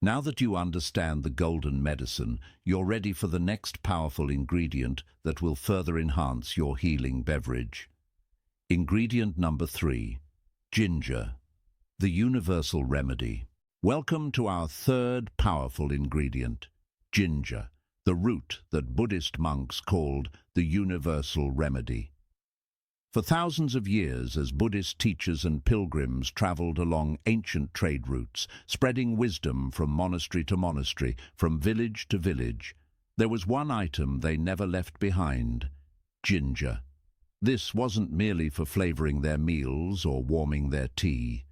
Now that you understand the golden medicine, you're ready for the next powerful ingredient that will further enhance your healing beverage. Ingredient number 3, ginger, the universal remedy. Welcome to our third powerful ingredient, ginger, the root that Buddhist monks called the universal remedy. For thousands of years, as Buddhist teachers and pilgrims traveled along ancient trade routes, spreading wisdom from monastery to monastery, from village to village, there was one item they never left behind: ginger. This wasn't merely for flavoring their meals or warming their tea.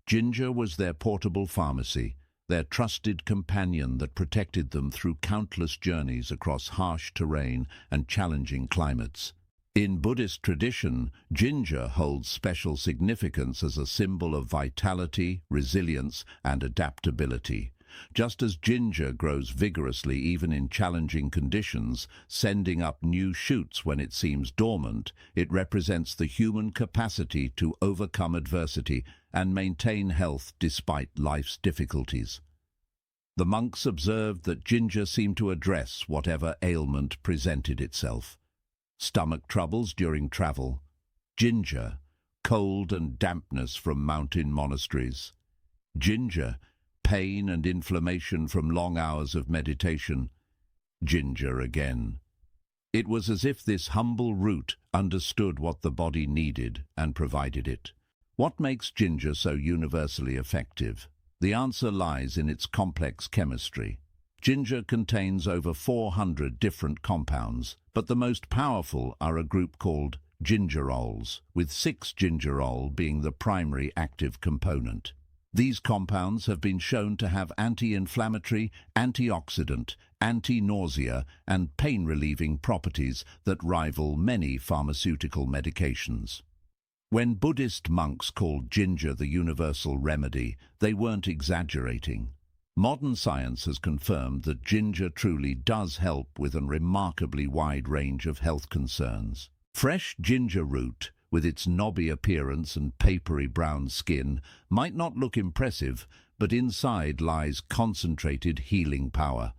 Ginger was their portable pharmacy, their trusted companion that protected them through countless journeys across harsh terrain and challenging climates. In Buddhist tradition, ginger holds special significance as a symbol of vitality, resilience, and adaptability. Just as ginger grows vigorously even in challenging conditions, sending up new shoots when it seems dormant, it represents the human capacity to overcome adversity and maintain health despite life's difficulties. The monks observed that ginger seemed to address whatever ailment presented itself. Stomach troubles during travel, ginger; cold and dampness from mountain monasteries, ginger; pain and inflammation from long hours of meditation, ginger again. It was as if this humble root understood what the body needed and provided it. What makes ginger so universally effective? The answer lies in its complex chemistry. Ginger contains over 400 different compounds, but the most powerful are a group called gingerols, with 6-gingerol being the primary active component. These compounds have been shown to have anti-inflammatory, antioxidant, anti-nausea, and pain-relieving properties that rival many pharmaceutical medications. When Buddhist monks called ginger the universal remedy, they weren't exaggerating. Modern science has confirmed that ginger truly does help with a remarkably wide range of health concerns. Fresh ginger root, with its knobby appearance and papery brown skin, might not look impressive, but inside lies concentrated healing power.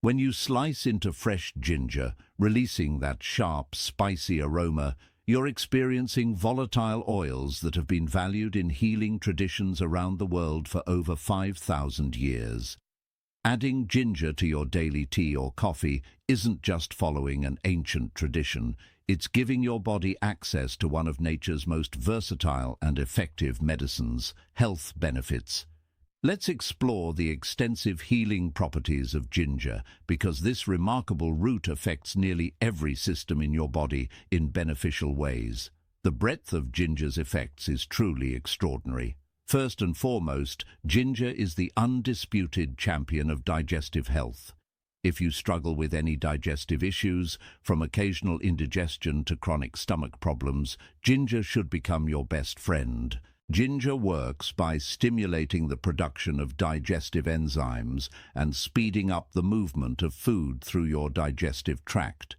When you slice into fresh ginger, releasing that sharp, spicy aroma, you're experiencing volatile oils that have been valued in healing traditions around the world for over 5,000 years. Adding ginger to your daily tea or coffee isn't just following an ancient tradition, it's giving your body access to one of nature's most versatile and effective medicines, health benefits. Let's explore the extensive healing properties of ginger, because this remarkable root affects nearly every system in your body in beneficial ways. The breadth of ginger's effects is truly extraordinary. First and foremost, ginger is the undisputed champion of digestive health. If you struggle with any digestive issues, from occasional indigestion to chronic stomach problems, ginger should become your best friend. Ginger works by stimulating the production of digestive enzymes and speeding up the movement of food through your digestive tract.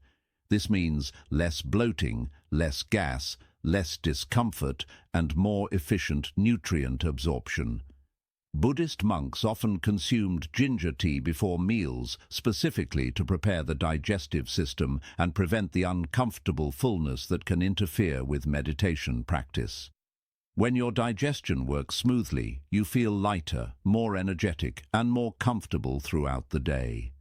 This means less bloating, less gas, less discomfort, and more efficient nutrient absorption. Buddhist monks often consumed ginger tea before meals, specifically to prepare the digestive system and prevent the uncomfortable fullness that can interfere with meditation practice. When your digestion works smoothly, you feel lighter, more energetic, and more comfortable throughout the day.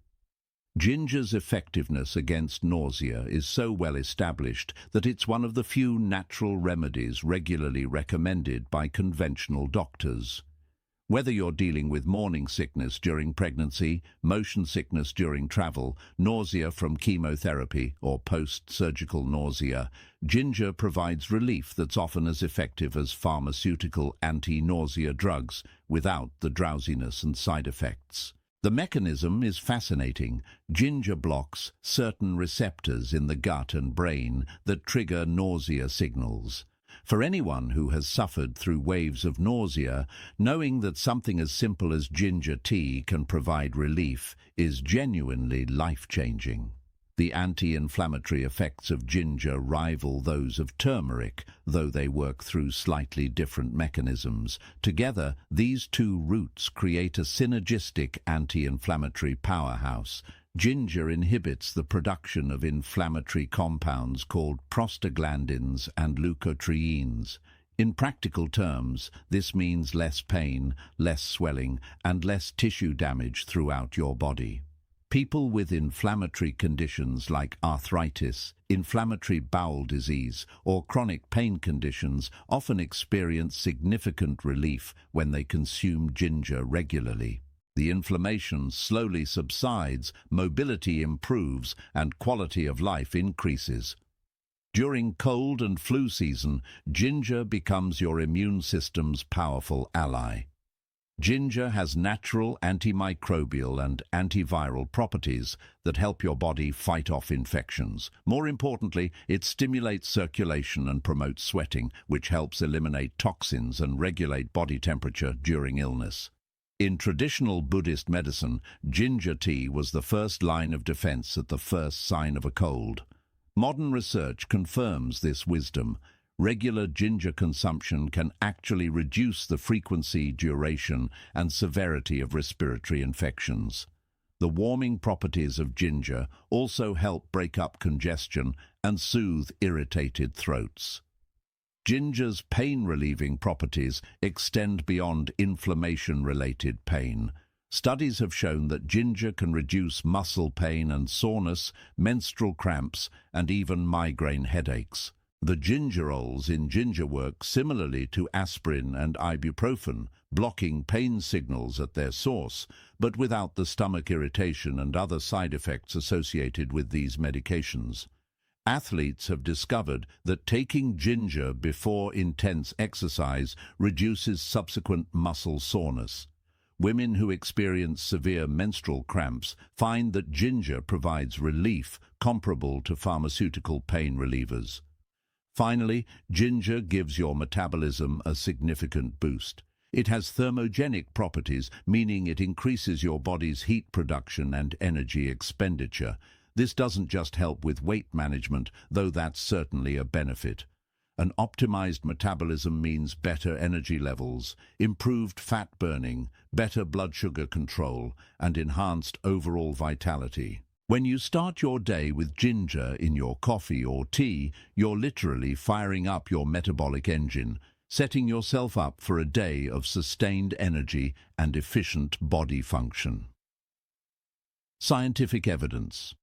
Ginger's effectiveness against nausea is so well established that it's one of the few natural remedies regularly recommended by conventional doctors. Whether you're dealing with morning sickness during pregnancy, motion sickness during travel, nausea from chemotherapy, or post-surgical nausea, ginger provides relief that's often as effective as pharmaceutical anti-nausea drugs, without the drowsiness and side effects. The mechanism is fascinating. Ginger blocks certain receptors in the gut and brain that trigger nausea signals. For anyone who has suffered through waves of nausea, knowing that something as simple as ginger tea can provide relief is genuinely life-changing. The anti-inflammatory effects of ginger rival those of turmeric, though they work through slightly different mechanisms. Together, these two roots create a synergistic anti-inflammatory powerhouse. Ginger inhibits the production of inflammatory compounds called prostaglandins and leukotrienes. In practical terms, this means less pain, less swelling, and less tissue damage throughout your body. People with inflammatory conditions like arthritis, inflammatory bowel disease, or chronic pain conditions often experience significant relief when they consume ginger regularly. The inflammation slowly subsides, mobility improves, and quality of life increases. During cold and flu season, ginger becomes your immune system's powerful ally. Ginger has natural antimicrobial and antiviral properties that help your body fight off infections. More importantly, it stimulates circulation and promotes sweating, which helps eliminate toxins and regulate body temperature during illness. In traditional Buddhist medicine, ginger tea was the first line of defense at the first sign of a cold. Modern research confirms this wisdom. Regular ginger consumption can actually reduce the frequency, duration, and severity of respiratory infections. The warming properties of ginger also help break up congestion and soothe irritated throats. Ginger's pain-relieving properties extend beyond inflammation-related pain. Studies have shown that ginger can reduce muscle pain and soreness, menstrual cramps, and even migraine headaches. The gingerols in ginger work similarly to aspirin and ibuprofen, blocking pain signals at their source, but without the stomach irritation and other side effects associated with these medications. Athletes have discovered that taking ginger before intense exercise reduces subsequent muscle soreness. Women who experience severe menstrual cramps find that ginger provides relief comparable to pharmaceutical pain relievers. Finally, ginger gives your metabolism a significant boost. It has thermogenic properties, meaning it increases your body's heat production and energy expenditure. This doesn't just help with weight management, though that's certainly a benefit. An optimized metabolism means better energy levels, improved fat burning, better blood sugar control, and enhanced overall vitality. When you start your day with ginger in your coffee or tea, you're literally firing up your metabolic engine, setting yourself up for a day of sustained energy and efficient body function. Scientific evidence.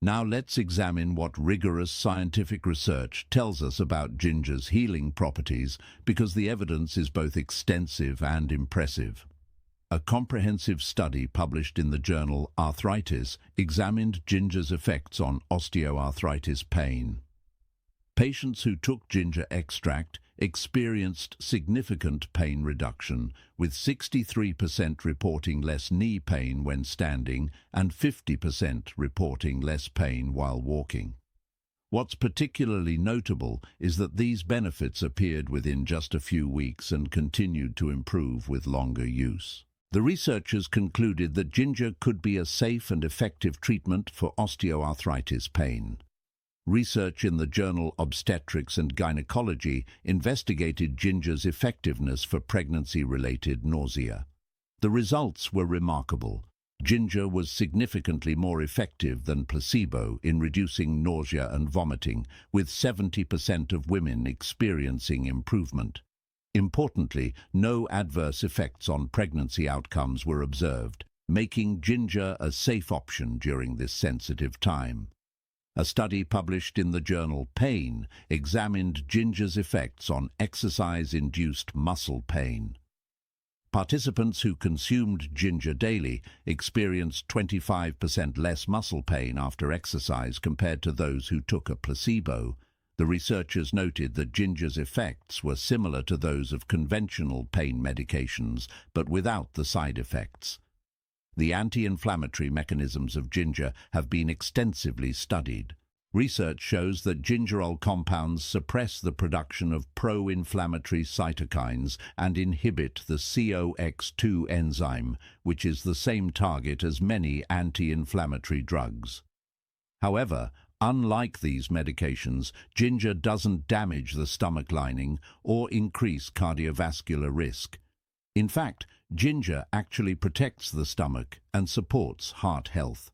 Now let's examine what rigorous scientific research tells us about ginger's healing properties, because the evidence is both extensive and impressive. A comprehensive study published in the journal Arthritis examined ginger's effects on osteoarthritis pain. Patients who took ginger extract experienced significant pain reduction, with 63% reporting less knee pain when standing and 50% reporting less pain while walking. What's particularly notable is that these benefits appeared within just a few weeks and continued to improve with longer use. The researchers concluded that ginger could be a safe and effective treatment for osteoarthritis pain. Research in the journal Obstetrics and Gynecology investigated ginger's effectiveness for pregnancy-related nausea. The results were remarkable. Ginger was significantly more effective than placebo in reducing nausea and vomiting, with 70% of women experiencing improvement. Importantly, no adverse effects on pregnancy outcomes were observed, making ginger a safe option during this sensitive time. A study published in the journal Pain examined ginger's effects on exercise-induced muscle pain. Participants who consumed ginger daily experienced 25% less muscle pain after exercise compared to those who took a placebo. The researchers noted that ginger's effects were similar to those of conventional pain medications, but without the side effects. The anti-inflammatory mechanisms of ginger have been extensively studied. Research shows that gingerol compounds suppress the production of pro-inflammatory cytokines and inhibit the COX-2 enzyme, which is the same target as many anti-inflammatory drugs. However, unlike these medications, ginger doesn't damage the stomach lining or increase cardiovascular risk. In fact, ginger actually protects the stomach and supports heart health.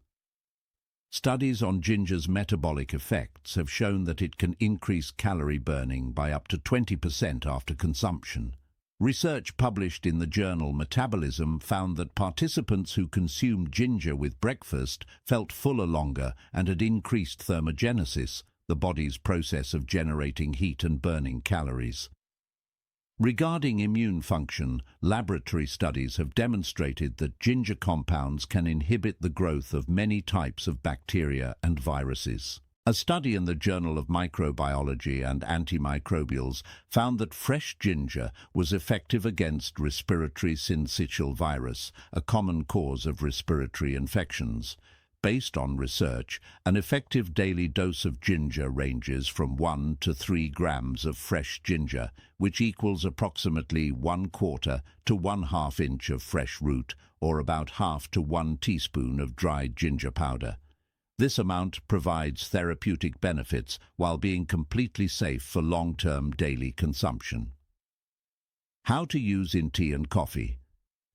Studies on ginger's metabolic effects have shown that it can increase calorie burning by up to 20% after consumption. Research published in the journal Metabolism found that participants who consumed ginger with breakfast felt fuller longer and had increased thermogenesis, the body's process of generating heat and burning calories. Regarding immune function, laboratory studies have demonstrated that ginger compounds can inhibit the growth of many types of bacteria and viruses. A study in the Journal of Microbiology and Antimicrobials found that fresh ginger was effective against respiratory syncytial virus, a common cause of respiratory infections. Based on research, an effective daily dose of ginger ranges from 1 to 3 grams of fresh ginger, which equals approximately 1/4 to 1/2 inch of fresh root, or about half to 1 teaspoon of dried ginger powder. This amount provides therapeutic benefits while being completely safe for long-term daily consumption. How to use in tea and coffee.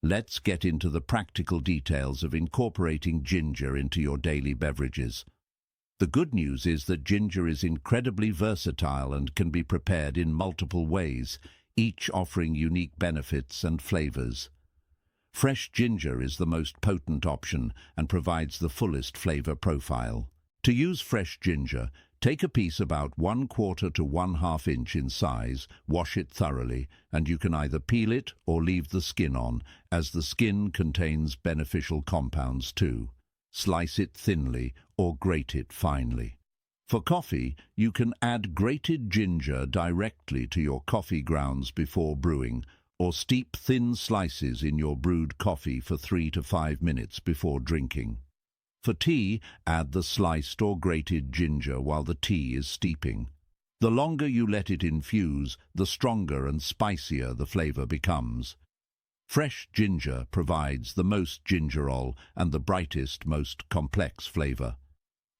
Let's get into the practical details of incorporating ginger into your daily beverages. The good news is that ginger is incredibly versatile and can be prepared in multiple ways, each offering unique benefits and flavors. Fresh ginger is the most potent option and provides the fullest flavor profile. To use fresh ginger, take a piece about 1/4 to 1/2 inch in size, wash it thoroughly, and you can either peel it or leave the skin on, as the skin contains beneficial compounds too. Slice it thinly or grate it finely. For coffee, you can add grated ginger directly to your coffee grounds before brewing, or steep thin slices in your brewed coffee for 3 to 5 minutes before drinking. For tea, add the sliced or grated ginger while the tea is steeping. The longer you let it infuse, the stronger and spicier the flavor becomes. Fresh ginger provides the most gingerol and the brightest, most complex flavor.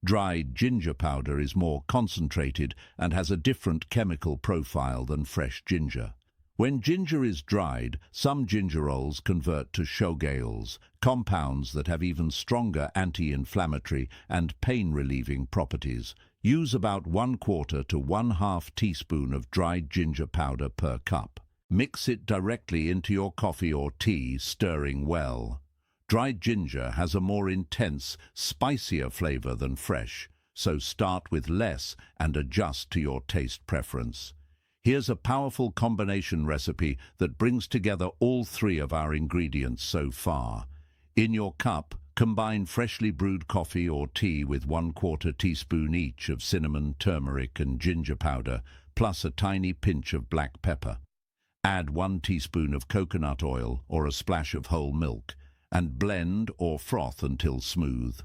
Dried ginger powder is more concentrated and has a different chemical profile than fresh ginger. When ginger is dried, some gingerols convert to shogaols, compounds that have even stronger anti-inflammatory and pain-relieving properties. Use about 1/4 to 1/2 teaspoon of dried ginger powder per cup. Mix it directly into your coffee or tea, stirring well. Dried ginger has a more intense, spicier flavor than fresh, so start with less and adjust to your taste preference. Here's a powerful combination recipe that brings together all three of our ingredients so far. In your cup, combine freshly brewed coffee or tea with 1/4 teaspoon each of cinnamon, turmeric, and ginger powder, plus a tiny pinch of black pepper. Add 1 teaspoon of coconut oil or a splash of whole milk, and blend or froth until smooth.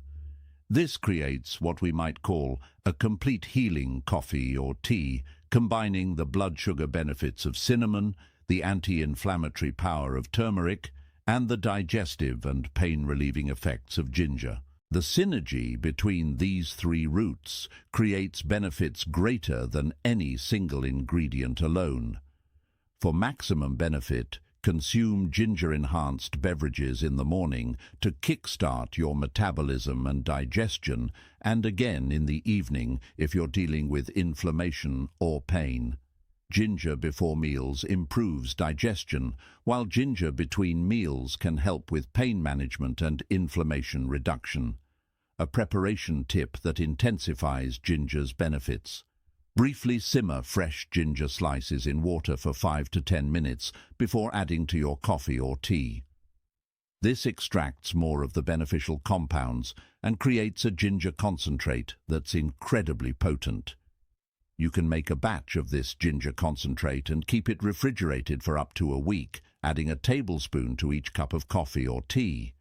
This creates what we might call a complete healing coffee or tea, combining the blood sugar benefits of cinnamon, the anti-inflammatory power of turmeric, and the digestive and pain-relieving effects of ginger. The synergy between these three roots creates benefits greater than any single ingredient alone. For maximum benefit, consume ginger-enhanced beverages in the morning to kickstart your metabolism and digestion, and again in the evening if you're dealing with inflammation or pain. Ginger before meals improves digestion, while ginger between meals can help with pain management and inflammation reduction. A preparation tip that intensifies ginger's benefits. Briefly simmer fresh ginger slices in water for 5 to 10 minutes before adding to your coffee or tea. This extracts more of the beneficial compounds and creates a ginger concentrate that's incredibly potent. You can make a batch of this ginger concentrate and keep it refrigerated for up to a week, adding a tablespoon to each cup of coffee or tea.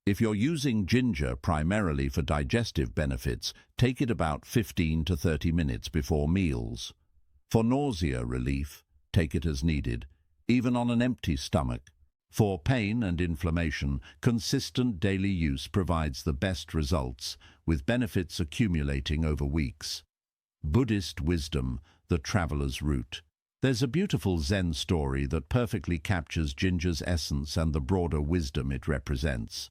If you're using ginger primarily for digestive benefits, take it about 15 to 30 minutes before meals. For nausea relief, take it as needed, even on an empty stomach. For pain and inflammation, consistent daily use provides the best results, with benefits accumulating over weeks. Buddhist wisdom, the traveler's route. There's a beautiful Zen story that perfectly captures ginger's essence and the broader wisdom it represents.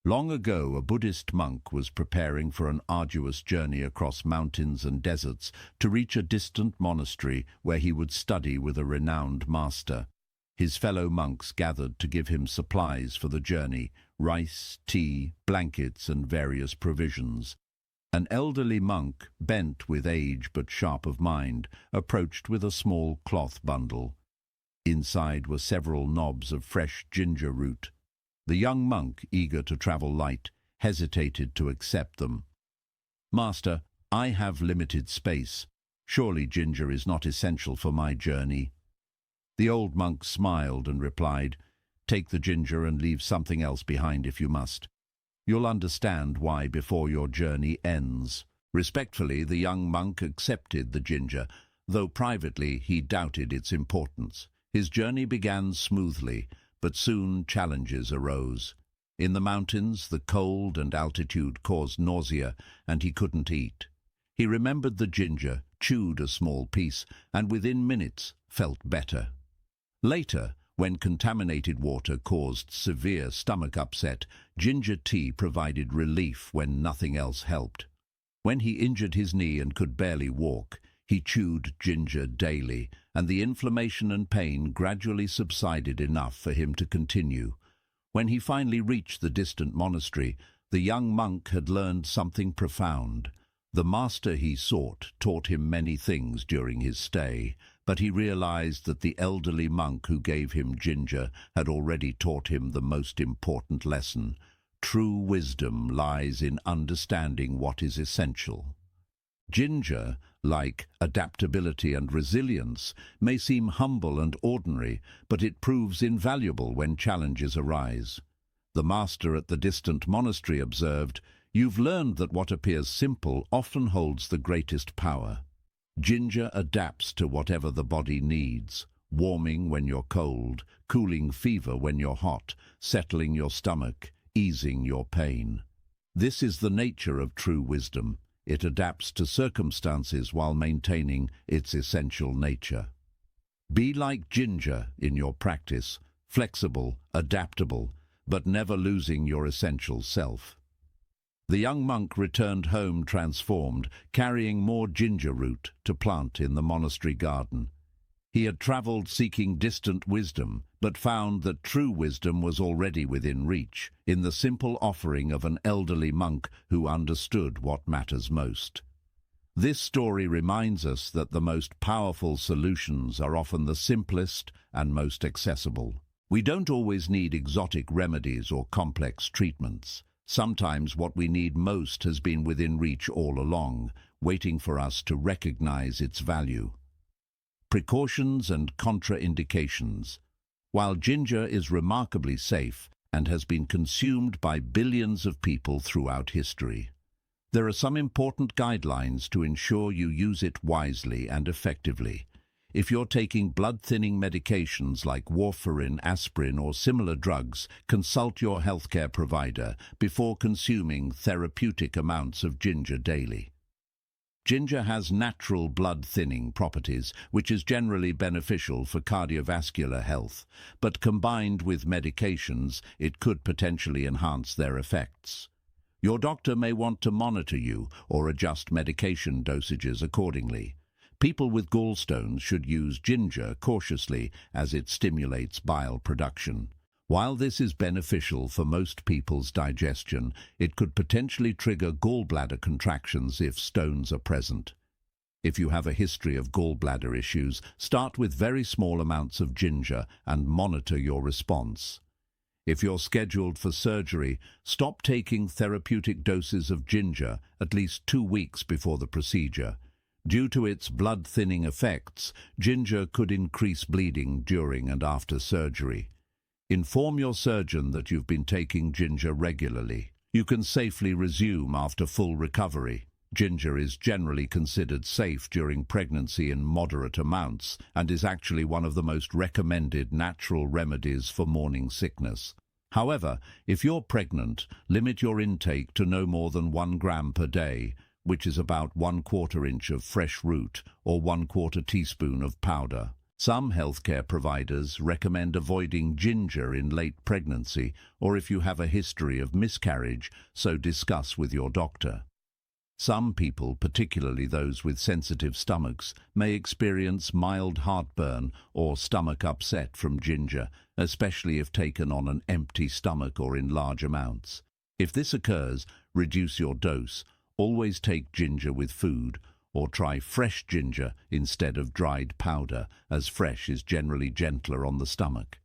Long ago, a Buddhist monk was preparing for an arduous journey across mountains and deserts to reach a distant monastery where he would study with a renowned master. His fellow monks gathered to give him supplies for the journey: rice, tea, blankets, and various provisions. An elderly monk, bent with age but sharp of mind, approached with a small cloth bundle. Inside were several knobs of fresh ginger root. The young monk, eager to travel light, hesitated to accept them. "Master, I have limited space. Surely ginger is not essential for my journey." The old monk smiled and replied, "Take the ginger and leave something else behind if you must. You'll understand why before your journey ends." Respectfully, the young monk accepted the ginger, though privately he doubted its importance. His journey began smoothly, but soon challenges arose. In the mountains, the cold and altitude caused nausea, and he couldn't eat. He remembered the ginger, chewed a small piece, and within minutes felt better. Later, when contaminated water caused severe stomach upset, ginger tea provided relief when nothing else helped. When he injured his knee and could barely walk, he chewed ginger daily, and the inflammation and pain gradually subsided enough for him to continue. When he finally reached the distant monastery, the young monk had learned something profound. The master he sought taught him many things during his stay, but he realized that the elderly monk who gave him ginger had already taught him the most important lesson. True wisdom lies in understanding what is essential. Ginger, like adaptability and resilience, may seem humble and ordinary, but it proves invaluable when challenges arise. The master at the distant monastery observed, "You've learned that what appears simple often holds the greatest power. Ginger adapts to whatever the body needs, warming when you're cold, cooling fever when you're hot, settling your stomach, easing your pain. This is the nature of true wisdom. It adapts to circumstances while maintaining its essential nature." Be like ginger in your practice, flexible, adaptable, but never losing your essential self. The young monk returned home transformed, carrying more ginger root to plant in the monastery garden. He had traveled seeking distant wisdom, but found that true wisdom was already within reach, in the simple offering of an elderly monk who understood what matters most. This story reminds us that the most powerful solutions are often the simplest and most accessible. We don't always need exotic remedies or complex treatments. Sometimes what we need most has been within reach all along, waiting for us to recognize its value. Precautions and contraindications. While ginger is remarkably safe and has been consumed by billions of people throughout history, there are some important guidelines to ensure you use it wisely and effectively. If you're taking blood-thinning medications like warfarin, aspirin, or similar drugs, consult your healthcare provider before consuming therapeutic amounts of ginger daily. Ginger has natural blood-thinning properties, which is generally beneficial for cardiovascular health, but combined with medications, it could potentially enhance their effects. Your doctor may want to monitor you or adjust medication dosages accordingly. People with gallstones should use ginger cautiously as it stimulates bile production. While this is beneficial for most people's digestion, it could potentially trigger gallbladder contractions if stones are present. If you have a history of gallbladder issues, start with very small amounts of ginger and monitor your response. If you're scheduled for surgery, stop taking therapeutic doses of ginger at least 2 weeks before the procedure. Due to its blood-thinning effects, ginger could increase bleeding during and after surgery. Inform your surgeon that you've been taking ginger regularly. You can safely resume after full recovery. Ginger is generally considered safe during pregnancy in moderate amounts and is actually one of the most recommended natural remedies for morning sickness. However, if you're pregnant, limit your intake to no more than 1 gram per day, which is about 1/4 inch of fresh root or 1/4 teaspoon of powder. Some healthcare providers recommend avoiding ginger in late pregnancy or if you have a history of miscarriage, so discuss with your doctor. Some people, particularly those with sensitive stomachs, may experience mild heartburn or stomach upset from ginger, especially if taken on an empty stomach or in large amounts. If this occurs, reduce your dose. Always take ginger with food, or try fresh ginger instead of dried powder, as fresh is generally gentler on the stomach.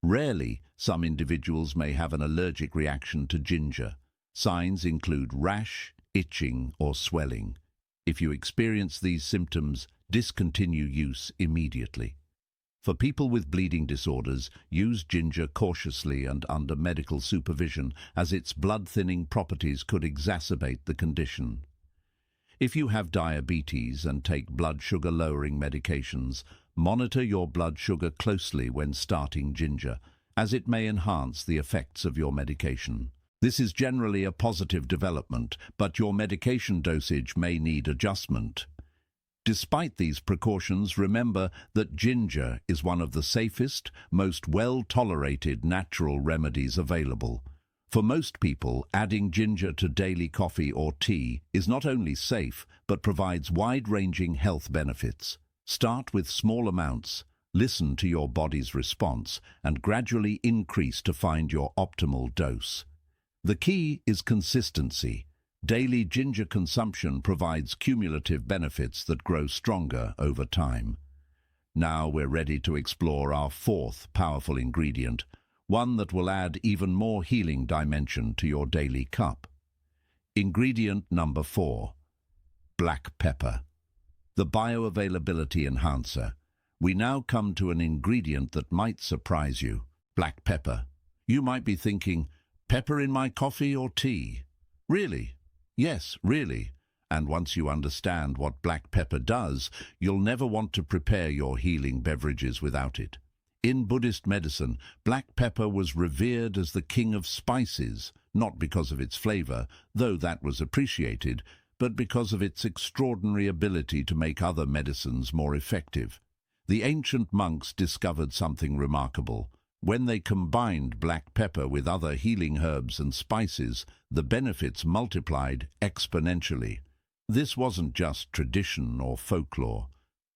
Rarely, some individuals may have an allergic reaction to ginger. Signs include rash, itching, or swelling. If you experience these symptoms, discontinue use immediately. For people with bleeding disorders, use ginger cautiously and under medical supervision, as its blood-thinning properties could exacerbate the condition. If you have diabetes and take blood sugar-lowering medications, monitor your blood sugar closely when starting ginger, as it may enhance the effects of your medication. This is generally a positive development, but your medication dosage may need adjustment. Despite these precautions, remember that ginger is one of the safest, most well-tolerated natural remedies available. For most people, adding ginger to daily coffee or tea is not only safe, but provides wide-ranging health benefits. Start with small amounts, listen to your body's response, and gradually increase to find your optimal dose. The key is consistency. Daily ginger consumption provides cumulative benefits that grow stronger over time. Now we're ready to explore our 4th powerful ingredient, one that will add even more healing dimension to your daily cup. Ingredient number 4, black pepper, the bioavailability enhancer. We now come to an ingredient that might surprise you, black pepper. You might be thinking, pepper in my coffee or tea? Really? Yes, really. And once you understand what black pepper does, you'll never want to prepare your healing beverages without it. In Buddhist medicine, black pepper was revered as the king of spices, not because of its flavor, though that was appreciated, but because of its extraordinary ability to make other medicines more effective. The ancient monks discovered something remarkable. When they combined black pepper with other healing herbs and spices, the benefits multiplied exponentially. This wasn't just tradition or folklore.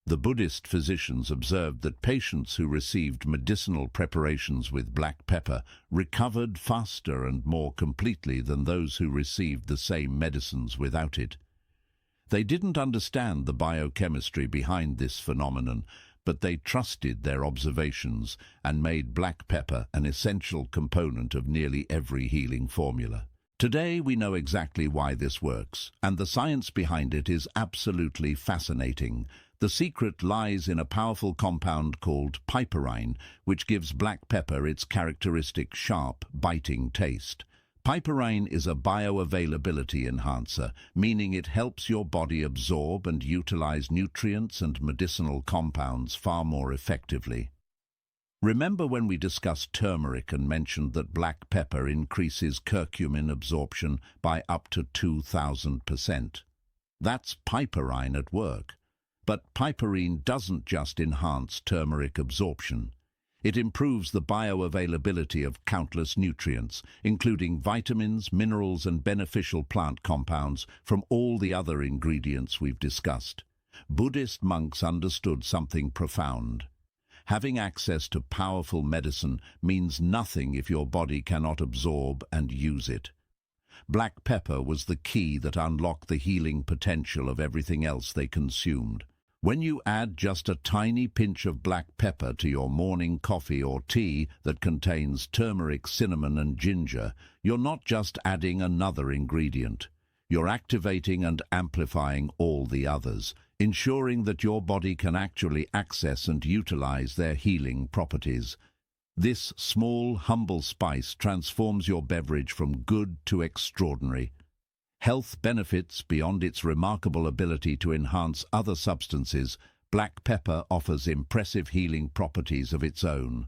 The Buddhist physicians observed that patients who received medicinal preparations with black pepper recovered faster and more completely than those who received the same medicines without it. They didn't understand the biochemistry behind this phenomenon, but they trusted their observations and made black pepper an essential component of nearly every healing formula. Today we know exactly why this works, and the science behind it is absolutely fascinating. The secret lies in a powerful compound called piperine, which gives black pepper its characteristic sharp, biting taste. Piperine is a bioavailability enhancer, meaning it helps your body absorb and utilize nutrients and medicinal compounds far more effectively. Remember when we discussed turmeric and mentioned that black pepper increases curcumin absorption by up to 2,000%? That's piperine at work. But piperine doesn't just enhance turmeric absorption. It improves the bioavailability of countless nutrients, including vitamins, minerals, and beneficial plant compounds from all the other ingredients we've discussed. Buddhist monks understood something profound. Having access to powerful medicine means nothing if your body cannot absorb and use it. Black pepper was the key that unlocked the healing potential of everything else they consumed. When you add just a tiny pinch of black pepper to your morning coffee or tea that contains turmeric, cinnamon, and ginger, you're not just adding another ingredient. You're activating and amplifying all the others, ensuring that your body can actually access and utilize their healing properties. This small, humble spice transforms your beverage from good to extraordinary. health benefits beyond its remarkable ability to enhance other substances. Black pepper offers impressive healing properties of its own.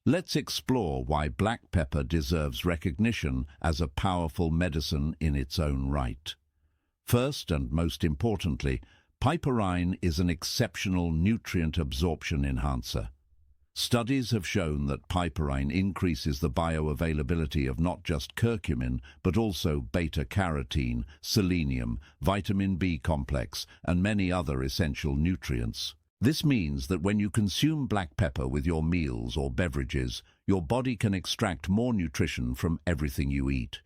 Let's explore why black pepper deserves recognition as a powerful medicine in its own right. First and most importantly, piperine is an exceptional nutrient absorption enhancer. Studies have shown that piperine increases the bioavailability of not just curcumin, but also beta-carotene, selenium, vitamin B complex, and many other essential nutrients. This means that when you consume black pepper with your meals or beverages, your body can extract more nutrition from everything you eat.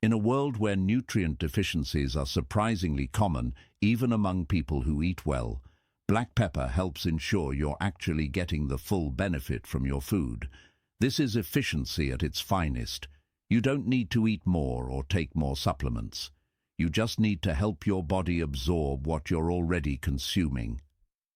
In a world where nutrient deficiencies are surprisingly common, even among people who eat well, black pepper helps ensure you're actually getting the full benefit from your food. This is efficiency at its finest. You don't need to eat more or take more supplements. You just need to help your body absorb what you're already consuming.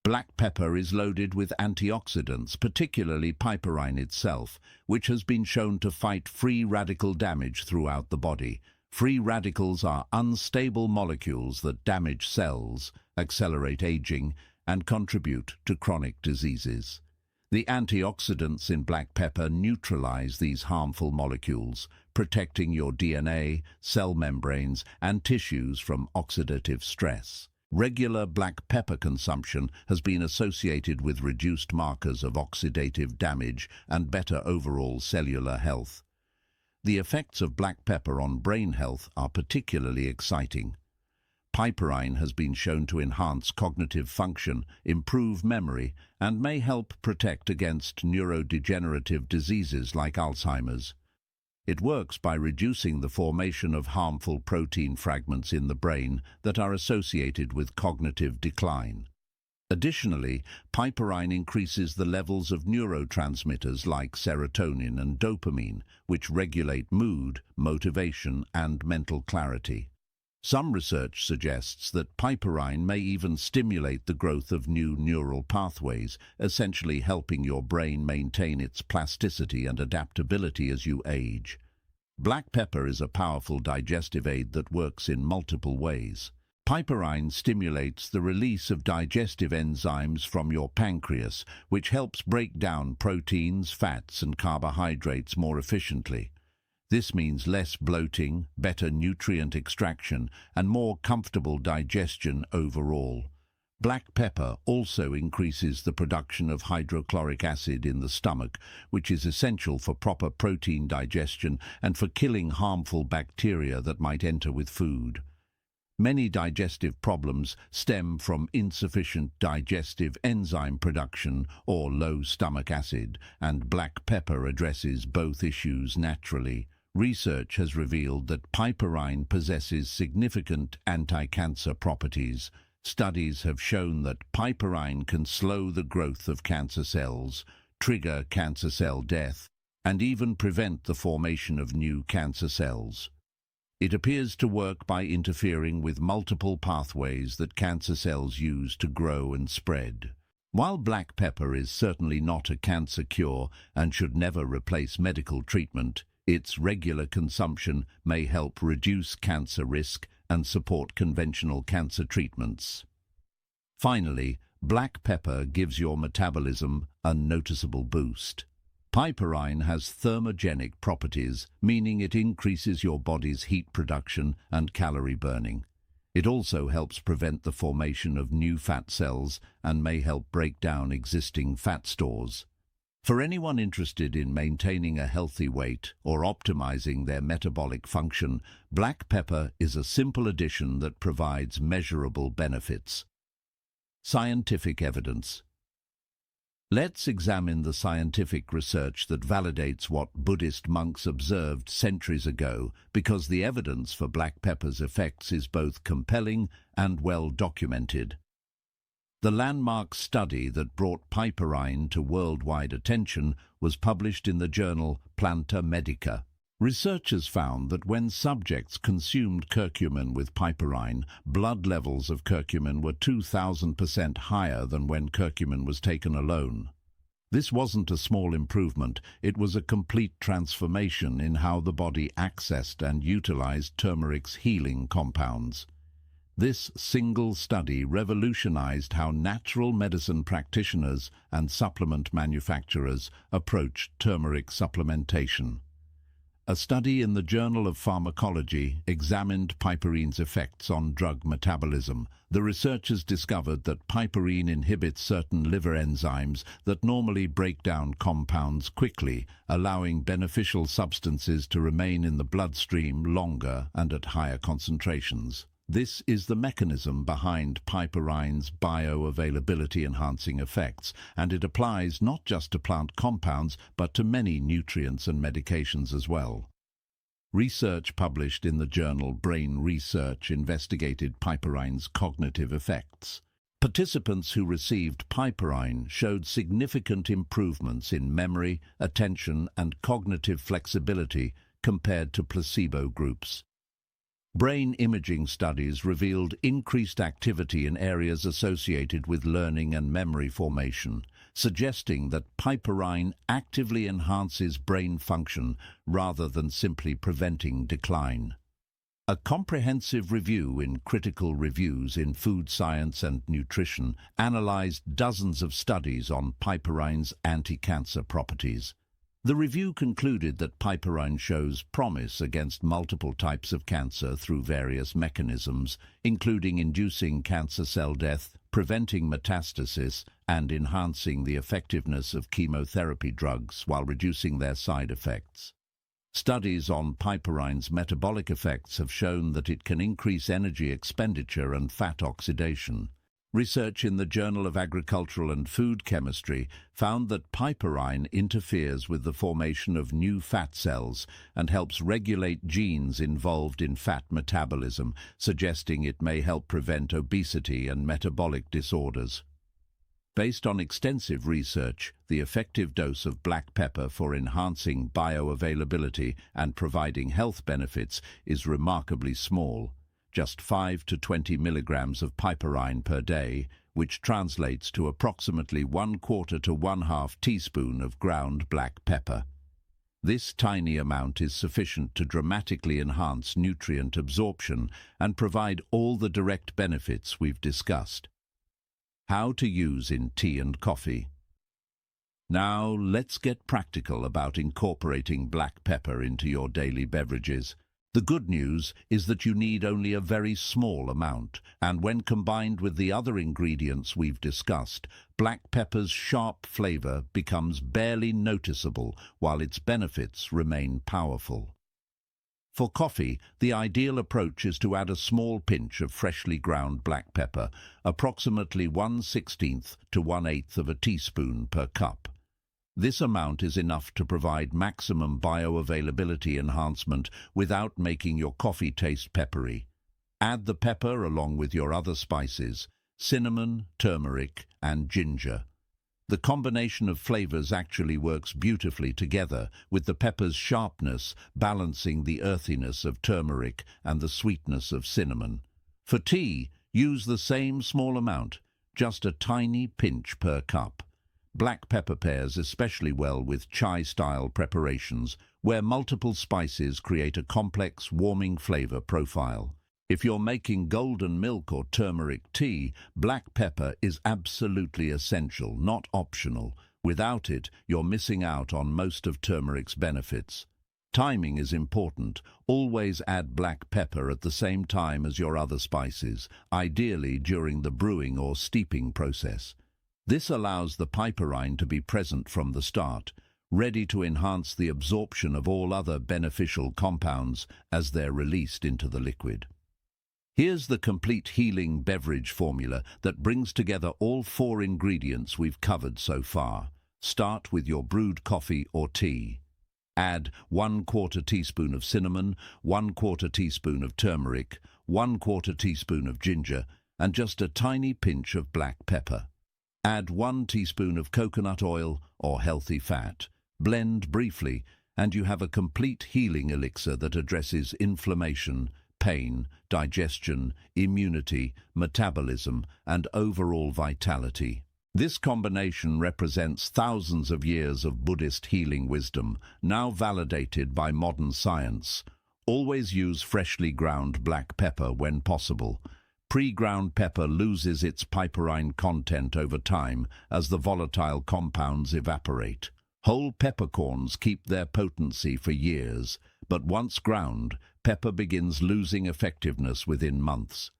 Black pepper is loaded with antioxidants, particularly piperine itself, which has been shown to fight free radical damage throughout the body. Free radicals are unstable molecules that damage cells, accelerate aging, and contribute to chronic diseases. The antioxidants in black pepper neutralize these harmful molecules, protecting your DNA, cell membranes, and tissues from oxidative stress. Regular black pepper consumption has been associated with reduced markers of oxidative damage and better overall cellular health. The effects of black pepper on brain health are particularly exciting. Piperine has been shown to enhance cognitive function, improve memory, and may help protect against neurodegenerative diseases like Alzheimer's. It works by reducing the formation of harmful protein fragments in the brain that are associated with cognitive decline. Additionally, piperine increases the levels of neurotransmitters like serotonin and dopamine, which regulate mood, motivation, and mental clarity. Some research suggests that piperine may even stimulate the growth of new neural pathways, essentially helping your brain maintain its plasticity and adaptability as you age. Black pepper is a powerful digestive aid that works in multiple ways. Piperine stimulates the release of digestive enzymes from your pancreas, which helps break down proteins, fats, and carbohydrates more efficiently. This means less bloating, better nutrient extraction, and more comfortable digestion overall. Black pepper also increases the production of hydrochloric acid in the stomach, which is essential for proper protein digestion and for killing harmful bacteria that might enter with food. Many digestive problems stem from insufficient digestive enzyme production or low stomach acid, and black pepper addresses both issues naturally. Research has revealed that piperine possesses significant anti-cancer properties. Studies have shown that piperine can slow the growth of cancer cells, trigger cancer cell death, and even prevent the formation of new cancer cells. It appears to work by interfering with multiple pathways that cancer cells use to grow and spread. While black pepper is certainly not a cancer cure and should never replace medical treatment, its regular consumption may help reduce cancer risk and support conventional cancer treatments. Finally, black pepper gives your metabolism a noticeable boost. Piperine has thermogenic properties, meaning it increases your body's heat production and calorie burning. It also helps prevent the formation of new fat cells and may help break down existing fat stores. For anyone interested in maintaining a healthy weight or optimizing their metabolic function, black pepper is a simple addition that provides measurable benefits. Scientific evidence. Let's examine the scientific research that validates what Buddhist monks observed centuries ago, because the evidence for black pepper's effects is both compelling and well documented. The landmark study that brought piperine to worldwide attention was published in the journal Planta Medica. Researchers found that when subjects consumed curcumin with piperine, blood levels of curcumin were 2,000% higher than when curcumin was taken alone. This wasn't a small improvement, it was a complete transformation in how the body accessed and utilized turmeric's healing compounds. This single study revolutionized how natural medicine practitioners and supplement manufacturers approached turmeric supplementation. A study in the Journal of Pharmacology examined piperine's effects on drug metabolism. The researchers discovered that piperine inhibits certain liver enzymes that normally break down compounds quickly, allowing beneficial substances to remain in the bloodstream longer and at higher concentrations. This is the mechanism behind piperine's bioavailability-enhancing effects, and it applies not just to plant compounds, but to many nutrients and medications as well. Research published in the journal Brain Research investigated piperine's cognitive effects. Participants who received piperine showed significant improvements in memory, attention, and cognitive flexibility compared to placebo groups. Brain imaging studies revealed increased activity in areas associated with learning and memory formation, suggesting that piperine actively enhances brain function rather than simply preventing decline. A comprehensive review in Critical Reviews in Food Science and Nutrition analyzed dozens of studies on piperine's anti-cancer properties. The review concluded that piperine shows promise against multiple types of cancer through various mechanisms, including inducing cancer cell death, preventing metastasis, and enhancing the effectiveness of chemotherapy drugs while reducing their side effects. Studies on piperine's metabolic effects have shown that it can increase energy expenditure and fat oxidation. Research in the Journal of Agricultural and Food Chemistry found that piperine interferes with the formation of new fat cells and helps regulate genes involved in fat metabolism, suggesting it may help prevent obesity and metabolic disorders. Based on extensive research, the effective dose of black pepper for enhancing bioavailability and providing health benefits is remarkably small. Just 5 to 20 milligrams of piperine per day, which translates to approximately 1/4 to 1/2 teaspoon of ground black pepper. This tiny amount is sufficient to dramatically enhance nutrient absorption and provide all the direct benefits we've discussed. How to use in tea and coffee. Now let's get practical about incorporating black pepper into your daily beverages. The good news is that you need only a very small amount, and when combined with the other ingredients we've discussed, black pepper's sharp flavor becomes barely noticeable while its benefits remain powerful. For coffee, the ideal approach is to add a small pinch of freshly ground black pepper, approximately 1/16 to 1/8 of a teaspoon per cup. This amount is enough to provide maximum bioavailability enhancement without making your coffee taste peppery. Add the pepper along with your other spices, cinnamon, turmeric, and ginger. The combination of flavors actually works beautifully together, with the pepper's sharpness balancing the earthiness of turmeric and the sweetness of cinnamon. For tea, use the same small amount, just a tiny pinch per cup. Black pepper pairs especially well with chai-style preparations, where multiple spices create a complex, warming flavor profile. If you're making golden milk or turmeric tea, black pepper is absolutely essential, not optional. Without it, you're missing out on most of turmeric's benefits. Timing is important. Always add black pepper at the same time as your other spices, ideally during the brewing or steeping process. This allows the piperine to be present from the start, ready to enhance the absorption of all other beneficial compounds as they're released into the liquid. Here's the complete healing beverage formula that brings together all 4 ingredients we've covered so far. Start with your brewed coffee or tea. Add 1/4 teaspoon of cinnamon, 1/4 teaspoon of turmeric, 1/4 teaspoon of ginger, and just a tiny pinch of black pepper. Add 1 teaspoon of coconut oil or healthy fat. Blend briefly, and you have a complete healing elixir that addresses inflammation, pain, digestion, immunity, metabolism, and overall vitality. This combination represents thousands of years of Buddhist healing wisdom, now validated by modern science. Always use freshly ground black pepper when possible. Pre-ground pepper loses its piperine content over time as the volatile compounds evaporate. Whole peppercorns keep their potency for years, but once ground, pepper begins losing effectiveness within months.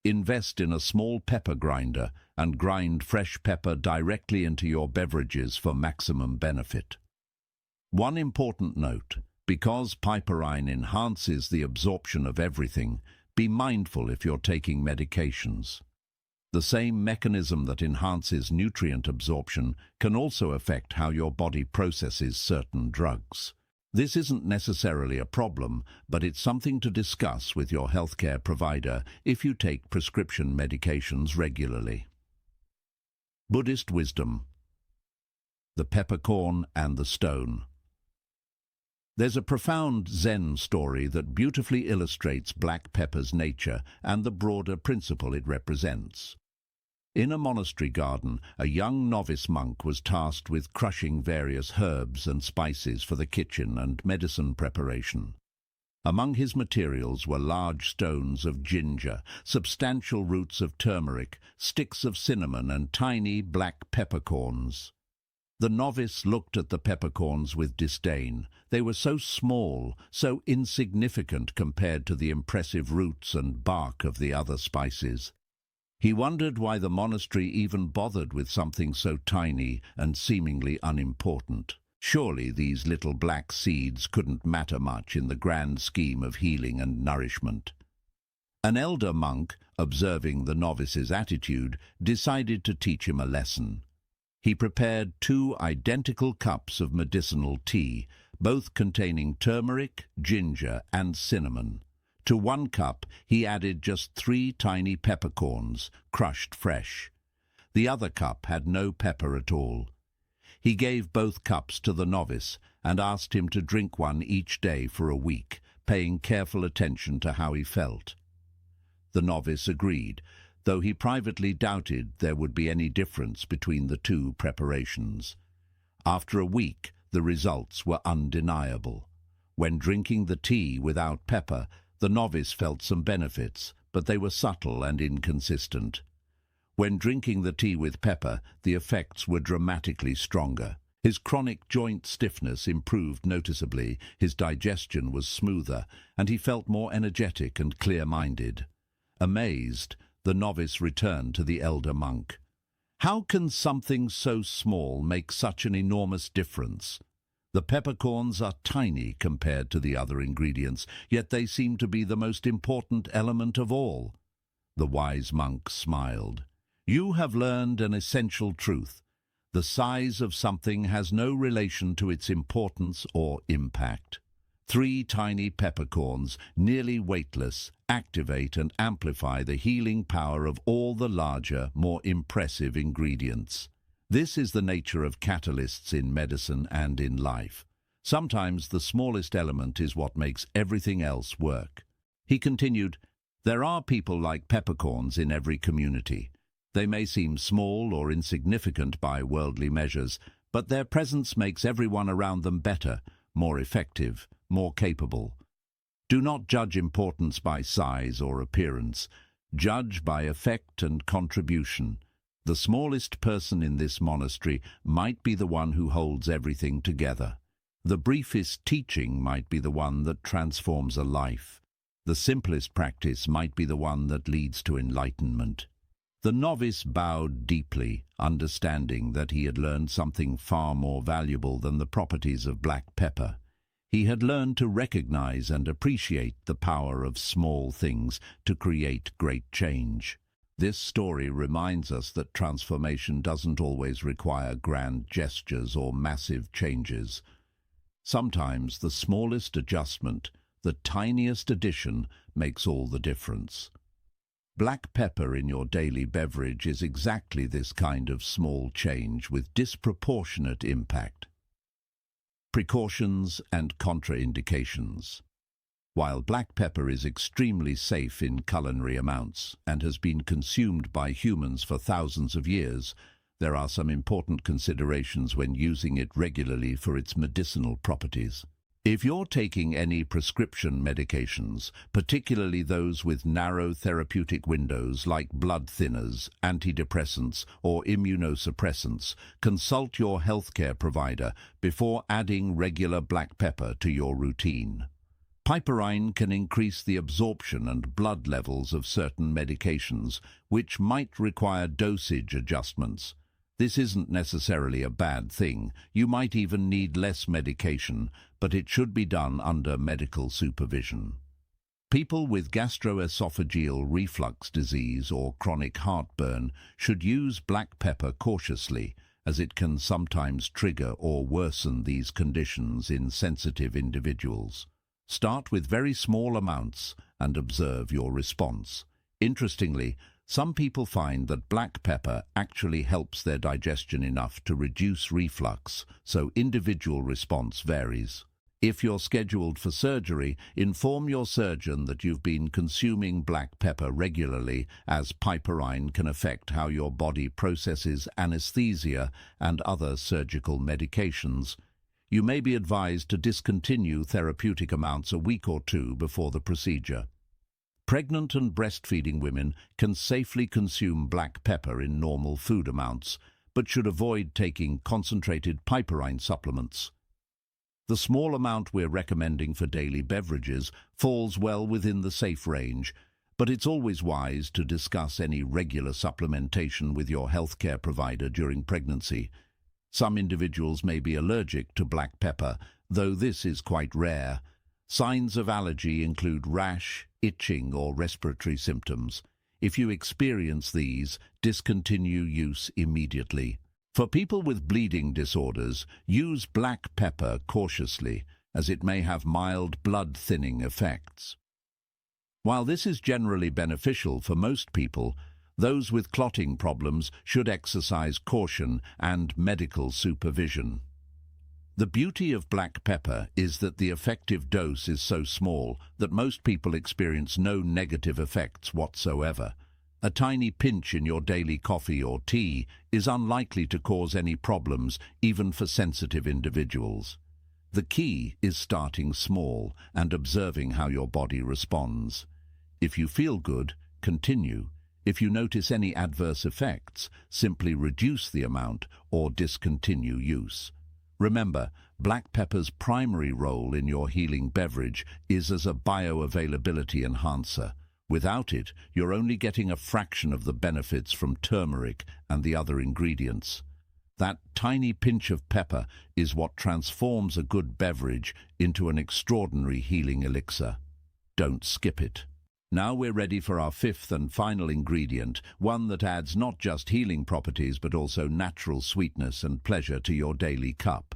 Invest in a small pepper grinder and grind fresh pepper directly into your beverages for maximum benefit. One important note: because piperine enhances the absorption of everything, be mindful if you're taking medications. The same mechanism that enhances nutrient absorption can also affect how your body processes certain drugs. This isn't necessarily a problem, but it's something to discuss with your healthcare provider if you take prescription medications regularly. Buddhist wisdom: the peppercorn and the stone. There's a profound Zen story that beautifully illustrates black pepper's nature and the broader principle it represents. In a monastery garden, a young novice monk was tasked with crushing various herbs and spices for the kitchen and medicine preparation. Among his materials were large stones of ginger, substantial roots of turmeric, sticks of cinnamon, and tiny black peppercorns. The novice looked at the peppercorns with disdain. They were so small, so insignificant compared to the impressive roots and bark of the other spices. He wondered why the monastery even bothered with something so tiny and seemingly unimportant. Surely these little black seeds couldn't matter much in the grand scheme of healing and nourishment. An elder monk, observing the novice's attitude, decided to teach him a lesson. He prepared 2 identical cups of medicinal tea, both containing turmeric, ginger, and cinnamon. To 1 cup, he added just 3 tiny peppercorns, crushed fresh. The other cup had no pepper at all. He gave both cups to the novice and asked him to drink one each day for a week, paying careful attention to how he felt. The novice agreed, though he privately doubted there would be any difference between the 2 preparations. After a week, the results were undeniable. When drinking the tea without pepper, the novice felt some benefits, but they were subtle and inconsistent. When drinking the tea with pepper, the effects were dramatically stronger. His chronic joint stiffness improved noticeably, his digestion was smoother, and he felt more energetic and clear-minded. Amazed, the novice returned to the elder monk. "How can something so small make such an enormous difference? The peppercorns are tiny compared to the other ingredients, yet they seem to be the most important element of all." The wise monk smiled. "You have learned an essential truth. The size of something has no relation to its importance or impact. 3 tiny peppercorns, nearly weightless, activate and amplify the healing power of all the larger, more impressive ingredients. This is the nature of catalysts in medicine and in life. Sometimes the smallest element is what makes everything else work." He continued, "There are people like peppercorns in every community. They may seem small or insignificant by worldly measures, but their presence makes everyone around them better, more effective, more capable. Do not judge importance by size or appearance. Judge by effect and contribution. The smallest person in this monastery might be the one who holds everything together. The briefest teaching might be the one that transforms a life. The simplest practice might be the one that leads to enlightenment." The novice bowed deeply, understanding that he had learned something far more valuable than the properties of black pepper. He had learned to recognize and appreciate the power of small things to create great change. This story reminds us that transformation doesn't always require grand gestures or massive changes. Sometimes the smallest adjustment, the tiniest addition, makes all the difference. Black pepper in your daily beverage is exactly this kind of small change with disproportionate impact. Precautions and contraindications. While black pepper is extremely safe in culinary amounts and has been consumed by humans for thousands of years, There are some important considerations when using it regularly for its medicinal properties. If you're taking any prescription medications, particularly those with narrow therapeutic windows like blood thinners, antidepressants, or immunosuppressants, consult your healthcare provider before adding regular black pepper to your routine. Piperine can increase the absorption and blood levels of certain medications, which might require dosage adjustments. This isn't necessarily a bad thing. You might even need less medication, but it should be done under medical supervision. People with gastroesophageal reflux disease or chronic heartburn should use black pepper cautiously, as it can sometimes trigger or worsen these conditions in sensitive individuals. Start with very small amounts and observe your response. Interestingly, some people find that black pepper actually helps their digestion enough to reduce reflux, so individual response varies. If you're scheduled for surgery, inform your surgeon that you've been consuming black pepper regularly, as piperine can affect how your body processes anesthesia and other surgical medications. You may be advised to discontinue therapeutic amounts a week or two before the procedure. Pregnant and breastfeeding women can safely consume black pepper in normal food amounts, but should avoid taking concentrated piperine supplements. The small amount we're recommending for daily beverages falls well within the safe range, but it's always wise to discuss any regular supplementation with your healthcare provider during pregnancy. Some individuals may be allergic to black pepper, though this is quite rare. Signs of allergy include rash, itching, or respiratory symptoms. If you experience these, discontinue use immediately. For people with bleeding disorders, use black pepper cautiously, as it may have mild blood-thinning effects. While this is generally beneficial for most people, those with clotting problems should exercise caution and medical supervision. The beauty of black pepper is that the effective dose is so small that most people experience no negative effects whatsoever. A tiny pinch in your daily coffee or tea is unlikely to cause any problems, even for sensitive individuals. The key is starting small and observing how your body responds. If you feel good, continue. If you notice any adverse effects, simply reduce the amount or discontinue use. Remember, black pepper's primary role in your healing beverage is as a bioavailability enhancer. Without it, you're only getting a fraction of the benefits from turmeric and the other ingredients. That tiny pinch of pepper is what transforms a good beverage into an extraordinary healing elixir. Don't skip it. Now we're ready for our fifth and final ingredient, one that adds not just healing properties but also natural sweetness and pleasure to your daily cup.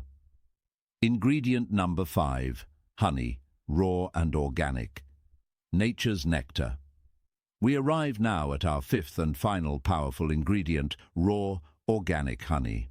Ingredient number 5, honey, raw and organic. Nature's nectar. We arrive now at our fifth and final powerful ingredient, raw, organic honey.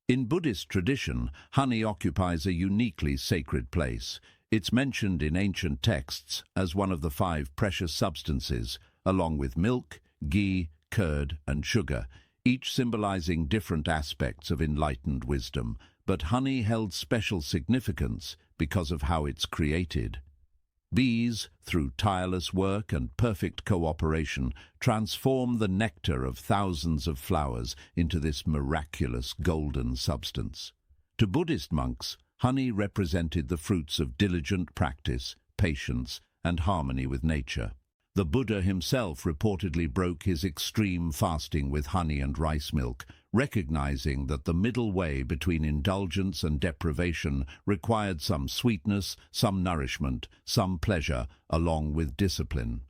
In Buddhist tradition, honey occupies a uniquely sacred place. It's mentioned in ancient texts as one of the 5 precious substances, along with milk, ghee, curd, and sugar, each symbolizing different aspects of enlightened wisdom. But honey held special significance because of how it's created. Bees, through tireless work and perfect cooperation, transform the nectar of thousands of flowers into this miraculous golden substance. To Buddhist monks, honey represented the fruits of diligent practice, patience, and harmony with nature. The Buddha himself reportedly broke his extreme fasting with honey and rice milk, recognizing that the middle way between indulgence and deprivation required some sweetness, some nourishment, some pleasure, along with discipline.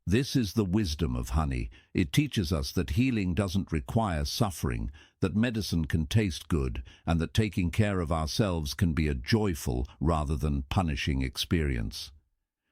This is the wisdom of honey. It teaches us that healing doesn't require suffering, that medicine can taste good, and that taking care of ourselves can be a joyful rather than punishing experience.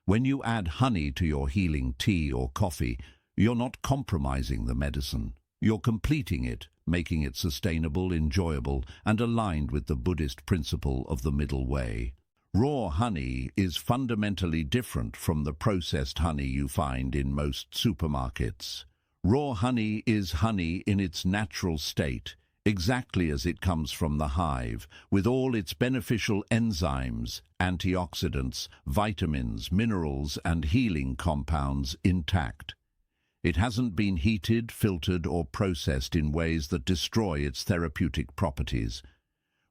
When you add honey to your healing tea or coffee, you're not compromising the medicine. You're completing it, making it sustainable, enjoyable, and aligned with the Buddhist principle of the middle way. Raw honey is fundamentally different from the processed honey you find in most supermarkets. Raw honey is honey in its natural state. exactly as it comes from the hive, with all its beneficial enzymes, antioxidants, vitamins, minerals, and healing compounds intact. It hasn't been heated, filtered, or processed in ways that destroy its therapeutic properties.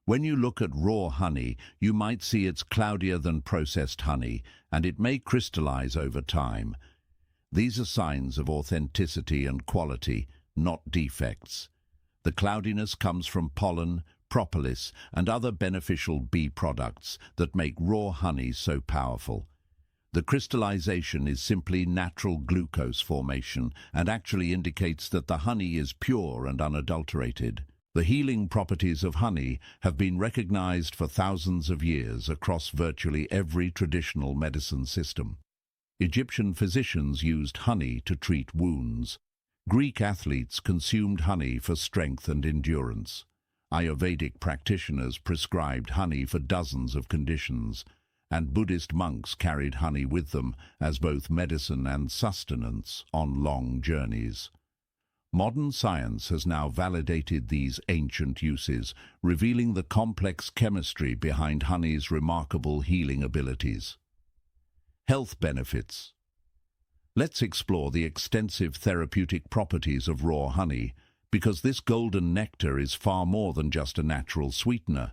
When you look at raw honey, you might see it's cloudier than processed honey, and it may crystallize over time. These are signs of authenticity and quality, not defects. The cloudiness comes from pollen, propolis, and other beneficial bee products that make raw honey so powerful. The crystallization is simply natural glucose formation and actually indicates that the honey is pure and unadulterated. The healing properties of honey have been recognized for thousands of years across virtually every traditional medicine system. Egyptian physicians used honey to treat wounds. Greek athletes consumed honey for strength and endurance. Ayurvedic practitioners prescribed honey for dozens of conditions, and Buddhist monks carried honey with them as both medicine and sustenance on long journeys. Modern science has now validated these ancient uses, revealing the complex chemistry behind honey's remarkable healing abilities. Health benefits. Let's explore the extensive therapeutic properties of raw honey, because this golden nectar is far more than just a natural sweetener.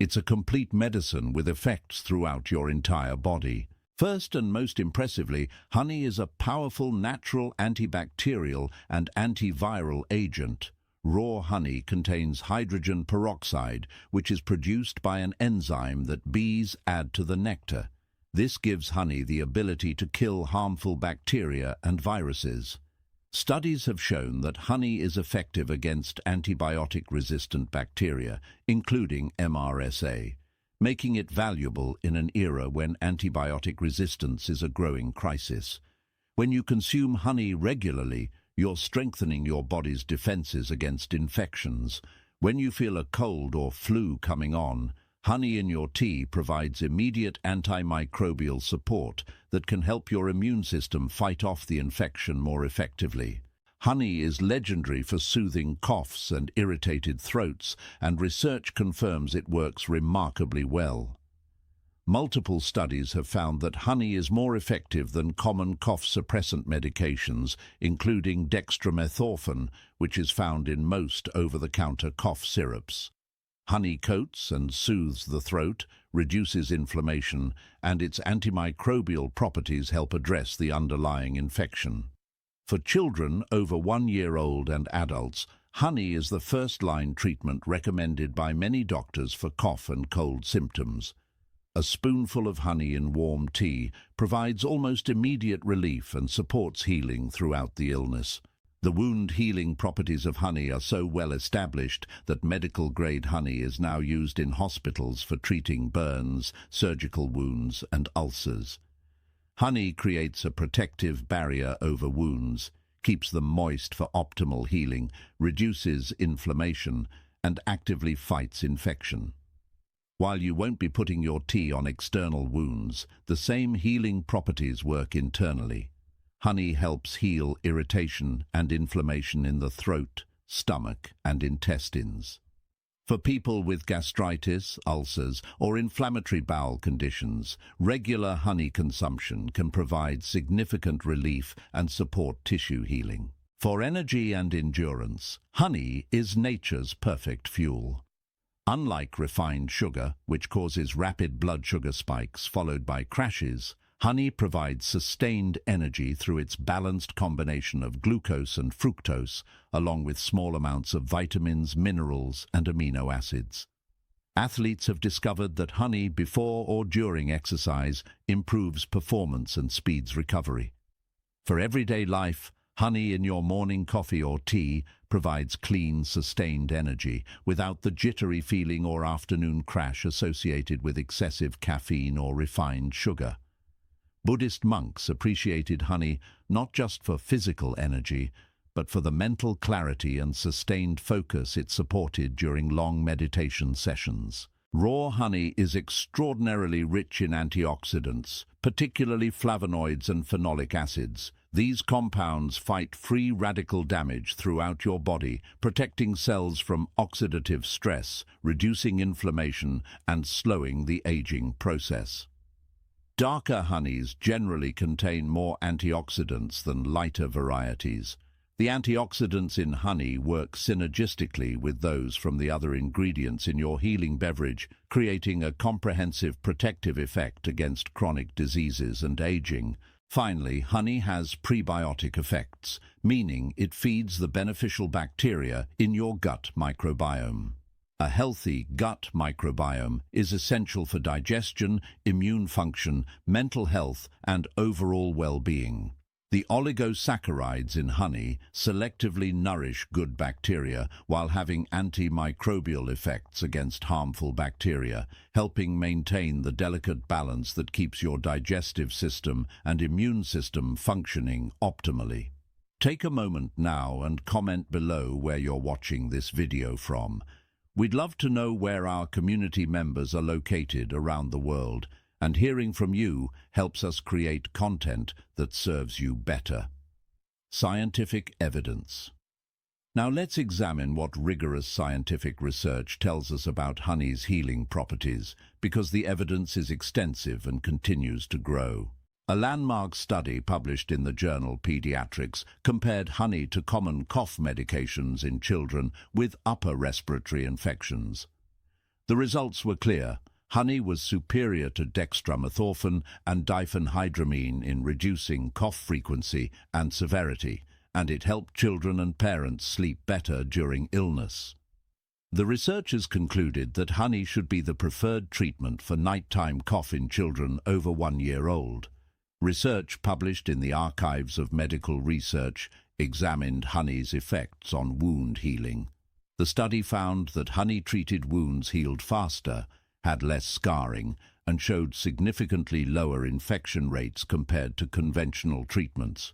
It's a complete medicine with effects throughout your entire body. First and most impressively, honey is a powerful natural antibacterial and antiviral agent. Raw honey contains hydrogen peroxide, which is produced by an enzyme that bees add to the nectar. This gives honey the ability to kill harmful bacteria and viruses. Studies have shown that honey is effective against antibiotic-resistant bacteria, including MRSA, making it valuable in an era when antibiotic resistance is a growing crisis. When you consume honey regularly, you're strengthening your body's defenses against infections. When you feel a cold or flu coming on, honey in your tea provides immediate antimicrobial support that can help your immune system fight off the infection more effectively. Honey is legendary for soothing coughs and irritated throats, and research confirms it works remarkably well. Multiple studies have found that honey is more effective than common cough suppressant medications, including dextromethorphan, which is found in most over-the-counter cough syrups. Honey coats and soothes the throat, reduces inflammation, and its antimicrobial properties help address the underlying infection. For children over 1 year old and adults, honey is the first-line treatment recommended by many doctors for cough and cold symptoms. A spoonful of honey in warm tea provides almost immediate relief and supports healing throughout the illness. The wound-healing properties of honey are so well established that medical-grade honey is now used in hospitals for treating burns, surgical wounds, and ulcers. Honey creates a protective barrier over wounds, keeps them moist for optimal healing, reduces inflammation, and actively fights infection. While you won't be putting your tea on external wounds, the same healing properties work internally. Honey helps heal irritation and inflammation in the throat, stomach, and intestines. For people with gastritis, ulcers, or inflammatory bowel conditions, regular honey consumption can provide significant relief and support tissue healing. For energy and endurance, honey is nature's perfect fuel. Unlike refined sugar, which causes rapid blood sugar spikes followed by crashes, honey provides sustained energy through its balanced combination of glucose and fructose, along with small amounts of vitamins, minerals, and amino acids. Athletes have discovered that honey before or during exercise improves performance and speeds recovery. For everyday life, honey in your morning coffee or tea provides clean, sustained energy without the jittery feeling or afternoon crash associated with excessive caffeine or refined sugar. Buddhist monks appreciated honey not just for physical energy, but for the mental clarity and sustained focus it supported during long meditation sessions. Raw honey is extraordinarily rich in antioxidants, particularly flavonoids and phenolic acids, These compounds fight free radical damage throughout your body, protecting cells from oxidative stress, reducing inflammation, and slowing the aging process. Darker honeys generally contain more antioxidants than lighter varieties. The antioxidants in honey work synergistically with those from the other ingredients in your healing beverage, creating a comprehensive protective effect against chronic diseases and aging. Finally, honey has prebiotic effects, meaning it feeds the beneficial bacteria in your gut microbiome. A healthy gut microbiome is essential for digestion, immune function, mental health, and overall well-being. The oligosaccharides in honey selectively nourish good bacteria while having antimicrobial effects against harmful bacteria, helping maintain the delicate balance that keeps your digestive system and immune system functioning optimally. Take a moment now and comment below where you're watching this video from. We'd love to know where our community members are located around the world, and hearing from you helps us create content that serves you better. Scientific evidence. Now let's examine what rigorous scientific research tells us about honey's healing properties, because the evidence is extensive and continues to grow. A landmark study published in the journal Pediatrics compared honey to common cough medications in children with upper respiratory infections. The results were clear. Honey was superior to dextromethorphan and diphenhydramine in reducing cough frequency and severity, and it helped children and parents sleep better during illness. The researchers concluded that honey should be the preferred treatment for nighttime cough in children over 1 year old. Research published in the Archives of Medical Research examined honey's effects on wound healing. The study found that honey-treated wounds healed faster, had less scarring, and showed significantly lower infection rates compared to conventional treatments.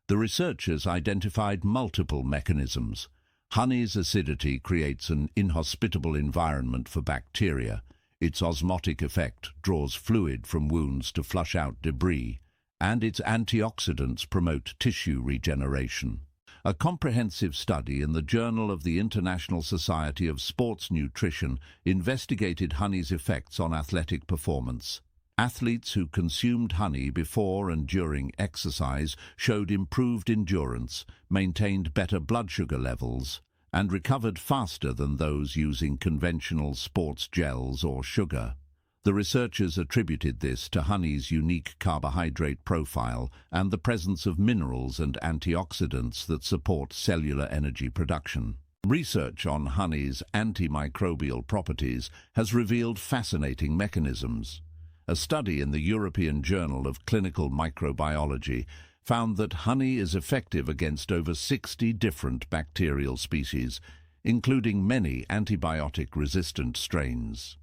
The researchers identified multiple mechanisms. Honey's acidity creates an inhospitable environment for bacteria. Its osmotic effect draws fluid from wounds to flush out debris, and its antioxidants promote tissue regeneration. A comprehensive study in the Journal of the International Society of Sports Nutrition investigated honey's effects on athletic performance. Athletes who consumed honey before and during exercise showed improved endurance, maintained better blood sugar levels, and recovered faster than those using conventional sports gels or sugar. The researchers attributed this to honey's unique carbohydrate profile and the presence of minerals and antioxidants that support cellular energy production. Research on honey's antimicrobial properties has revealed fascinating mechanisms. A study in the European Journal of Clinical Microbiology found that honey is effective against over 60 different bacterial species, including many antibiotic-resistant strains.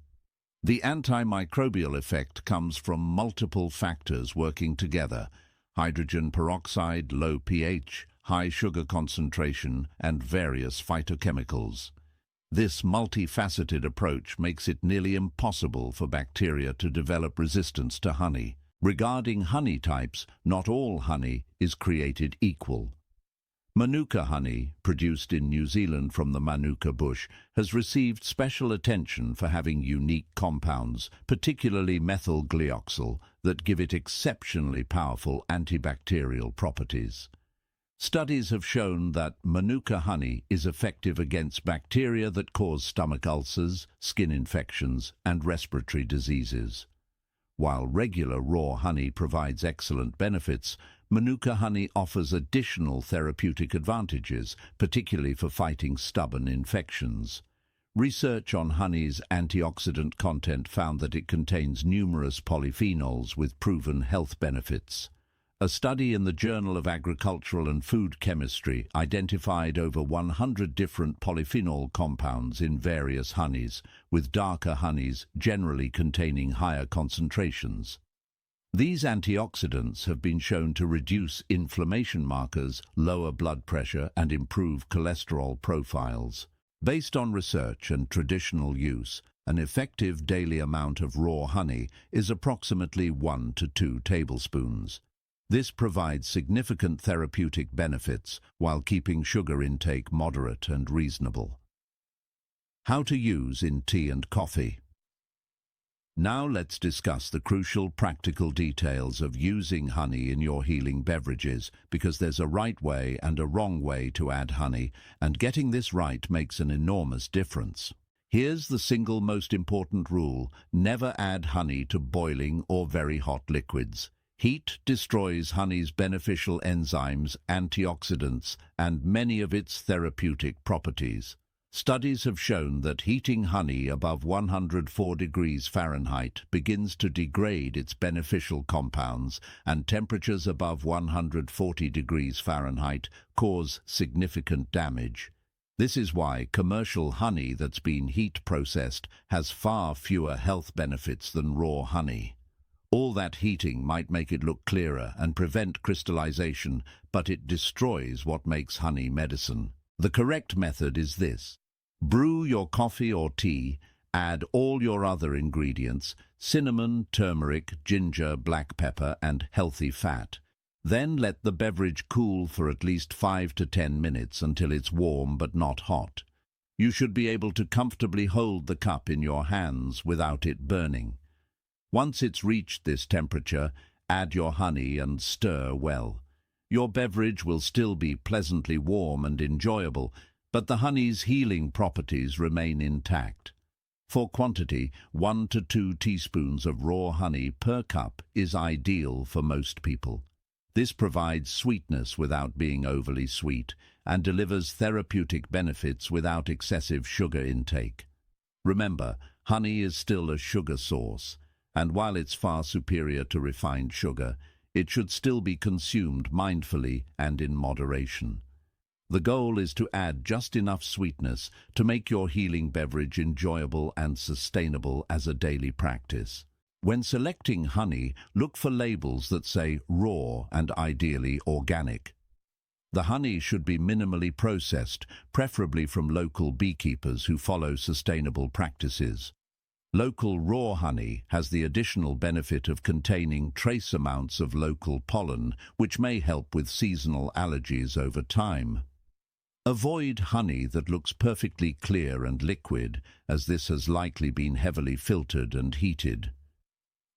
The antimicrobial effect comes from multiple factors working together: hydrogen peroxide, low pH, high sugar concentration, and various phytochemicals. This multifaceted approach makes it nearly impossible for bacteria to develop resistance to honey. Regarding honey types, not all honey is created equal. Manuka honey, produced in New Zealand from the Manuka bush, has received special attention for having unique compounds, particularly methyl glyoxal, that give it exceptionally powerful antibacterial properties. Studies have shown that Manuka honey is effective against bacteria that cause stomach ulcers, skin infections, and respiratory diseases. While regular raw honey provides excellent benefits, Manuka honey offers additional therapeutic advantages, particularly for fighting stubborn infections. Research on honey's antioxidant content found that it contains numerous polyphenols with proven health benefits. A study in the Journal of Agricultural and Food Chemistry identified over 100 different polyphenol compounds in various honeys, with darker honeys generally containing higher concentrations. These antioxidants have been shown to reduce inflammation markers, lower blood pressure, and improve cholesterol profiles. Based on research and traditional use, an effective daily amount of raw honey is approximately 1 to 2 tablespoons. This provides significant therapeutic benefits while keeping sugar intake moderate and reasonable. How to use in tea and coffee. Now let's discuss the crucial practical details of using honey in your healing beverages, because there's a right way and a wrong way to add honey, and getting this right makes an enormous difference. Here's the single most important rule: never add honey to boiling or very hot liquids. Heat destroys honey's beneficial enzymes, antioxidants, and many of its therapeutic properties. Studies have shown that heating honey above 104 degrees Fahrenheit begins to degrade its beneficial compounds, and temperatures above 140 degrees Fahrenheit cause significant damage. This is why commercial honey that's been heat processed has far fewer health benefits than raw honey. All that heating might make it look clearer and prevent crystallization, but it destroys what makes honey medicine. The correct method is this. Brew your coffee or tea, add all your other ingredients: cinnamon, turmeric, ginger, black pepper, and healthy fat. Then let the beverage cool for at least 5 to 10 minutes until it's warm but not hot. You should be able to comfortably hold the cup in your hands without it burning. Once it's reached this temperature, add your honey and stir well. Your beverage will still be pleasantly warm and enjoyable, but the honey's healing properties remain intact. For quantity, 1 to 2 teaspoons of raw honey per cup is ideal for most people. This provides sweetness without being overly sweet, and delivers therapeutic benefits without excessive sugar intake. Remember, honey is still a sugar source, and while it's far superior to refined sugar, it should still be consumed mindfully and in moderation. The goal is to add just enough sweetness to make your healing beverage enjoyable and sustainable as a daily practice. When selecting honey, look for labels that say raw and ideally organic. The honey should be minimally processed, preferably from local beekeepers who follow sustainable practices. Local raw honey has the additional benefit of containing trace amounts of local pollen, which may help with seasonal allergies over time. Avoid honey that looks perfectly clear and liquid, as this has likely been heavily filtered and heated.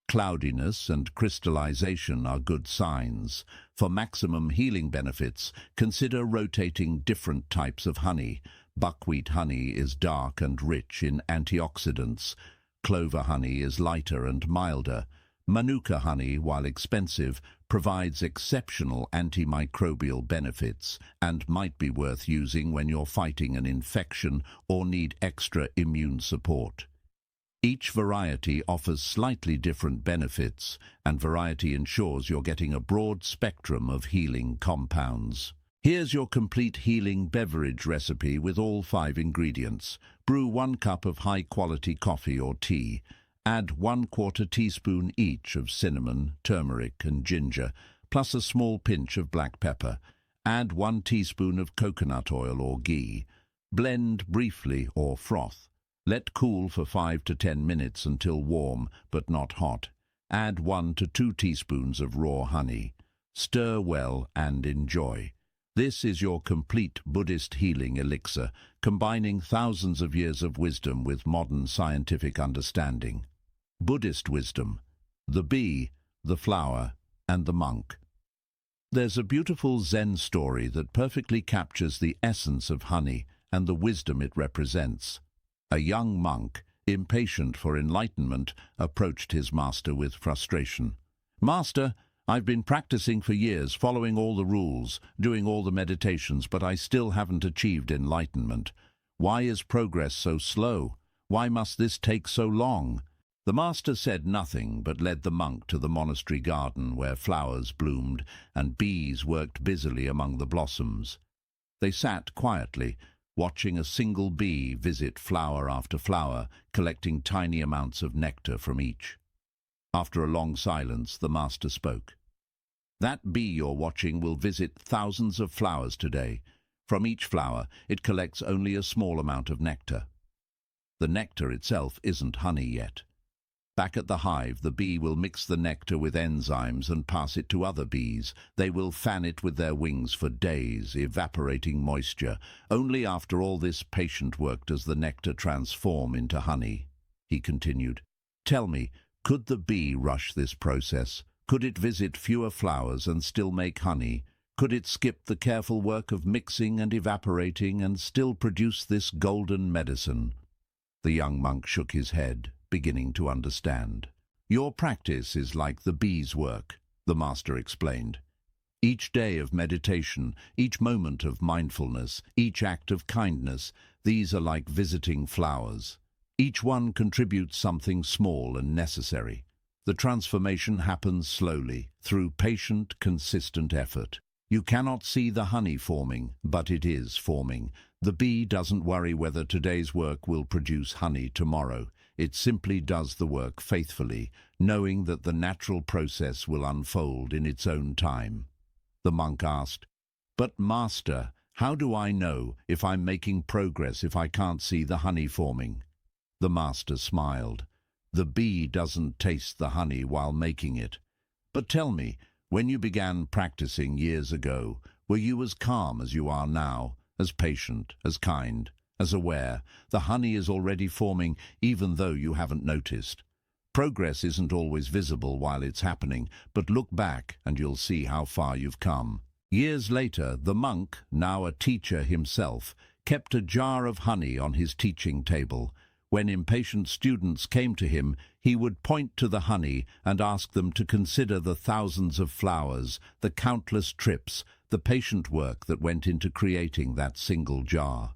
Cloudiness and crystallization are good signs. For maximum healing benefits, consider rotating different types of honey. Buckwheat honey is dark and rich in antioxidants. Clover honey is lighter and milder. Manuka honey, while expensive, provides exceptional antimicrobial benefits and might be worth using when you're fighting an infection or need extra immune support. Each variety offers slightly different benefits, and variety ensures you're getting a broad spectrum of healing compounds. Here's your complete healing beverage recipe with all 5 ingredients. Brew 1 cup of high-quality coffee or tea. Add 1/4 teaspoon each of cinnamon, turmeric, and ginger, plus a small pinch of black pepper. Add 1 teaspoon of coconut oil or ghee. Blend briefly or froth. Let cool for 5 to 10 minutes until warm, but not hot. Add 1 to 2 teaspoons of raw honey. Stir well and enjoy. This is your complete Buddhist healing elixir, combining thousands of years of wisdom with modern scientific understanding. Buddhist wisdom: the bee, the flower, and the monk. There's a beautiful Zen story that perfectly captures the essence of honey and the wisdom it represents. A young monk, impatient for enlightenment, approached his master with frustration. "Master, I've been practicing for years, following all the rules, doing all the meditations, but I still haven't achieved enlightenment. Why is progress so slow? Why must this take so long?" The master said nothing, but led the monk to the monastery garden where flowers bloomed and bees worked busily among the blossoms. They sat quietly, watching a single bee visit flower after flower, collecting tiny amounts of nectar from each. After a long silence, the master spoke. "That bee you're watching will visit thousands of flowers today. From each flower, it collects only a small amount of nectar. The nectar itself isn't honey yet. Back at the hive, the bee will mix the nectar with enzymes and pass it to other bees. They will fan it with their wings for days, evaporating moisture. Only after all this patient work does the nectar transform into honey. He continued, "Tell me, could the bee rush this process? Could it visit fewer flowers and still make honey? Could it skip the careful work of mixing and evaporating and still produce this golden medicine?" The young monk shook his head, beginning to understand. "Your practice is like the bee's work," the master explained. "Each day of meditation, each moment of mindfulness, each act of kindness, these are like visiting flowers. Each one contributes something small and necessary. The transformation happens slowly, through patient, consistent effort. You cannot see the honey forming, but it is forming. The bee doesn't worry whether today's work will produce honey tomorrow. It simply does the work faithfully, knowing that the natural process will unfold in its own time." The monk asked, "But Master, how do I know if I'm making progress if I can't see the honey forming?" The master smiled. "The bee doesn't taste the honey while making it. But tell me, when you began practicing years ago, were you as calm as you are now, as patient, as kind, as aware? The honey is already forming, even though you haven't noticed. Progress isn't always visible while it's happening, but look back and you'll see how far you've come." Years later, the monk, now a teacher himself, kept a jar of honey on his teaching table. When impatient students came to him, he would point to the honey and ask them to consider the thousands of flowers, the countless trips, the patient work that went into creating that single jar.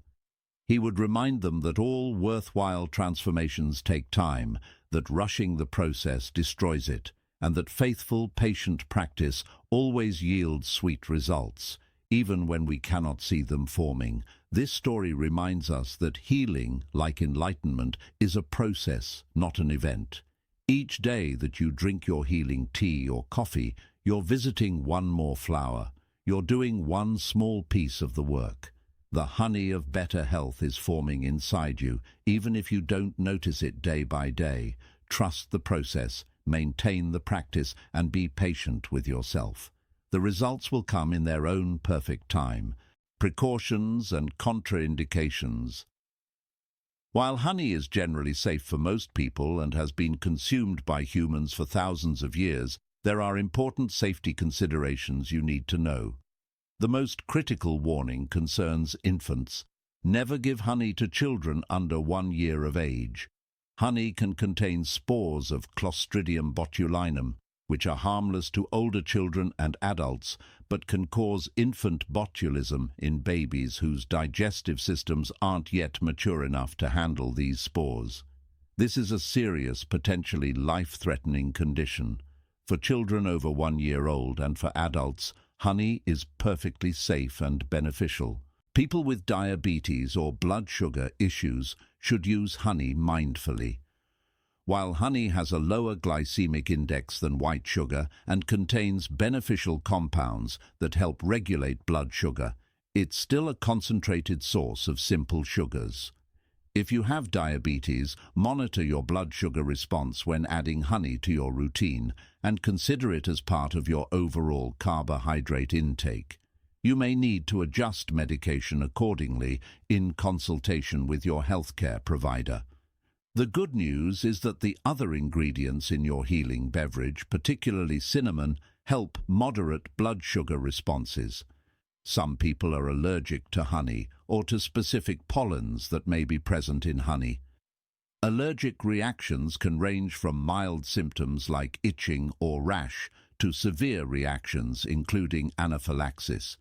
He would remind them that all worthwhile transformations take time, that rushing the process destroys it, and that faithful, patient practice always yields sweet results, even when we cannot see them forming. This story reminds us that healing, like enlightenment, is a process, not an event. Each day that you drink your healing tea or coffee, you're visiting one more flower. You're doing one small piece of the work. The honey of better health is forming inside you, even if you don't notice it day by day. Trust the process, maintain the practice, and be patient with yourself. The results will come in their own perfect time. Precautions and contraindications. While honey is generally safe for most people and has been consumed by humans for thousands of years, there are important safety considerations you need to know. The most critical warning concerns infants. Never give honey to children under 1 year of age. Honey can contain spores of Clostridium botulinum, which are harmless to older children and adults, but can cause infant botulism in babies whose digestive systems aren't yet mature enough to handle these spores. This is a serious, potentially life-threatening condition. For children over 1 year old and for adults, honey is perfectly safe and beneficial. People with diabetes or blood sugar issues should use honey mindfully. While honey has a lower glycemic index than white sugar and contains beneficial compounds that help regulate blood sugar, it's still a concentrated source of simple sugars. If you have diabetes, monitor your blood sugar response when adding honey to your routine and consider it as part of your overall carbohydrate intake. You may need to adjust medication accordingly in consultation with your healthcare provider. The good news is that the other ingredients in your healing beverage, particularly cinnamon, help moderate blood sugar responses. Some people are allergic to honey or to specific pollens that may be present in honey. Allergic reactions can range from mild symptoms like itching or rash to severe reactions including anaphylaxis.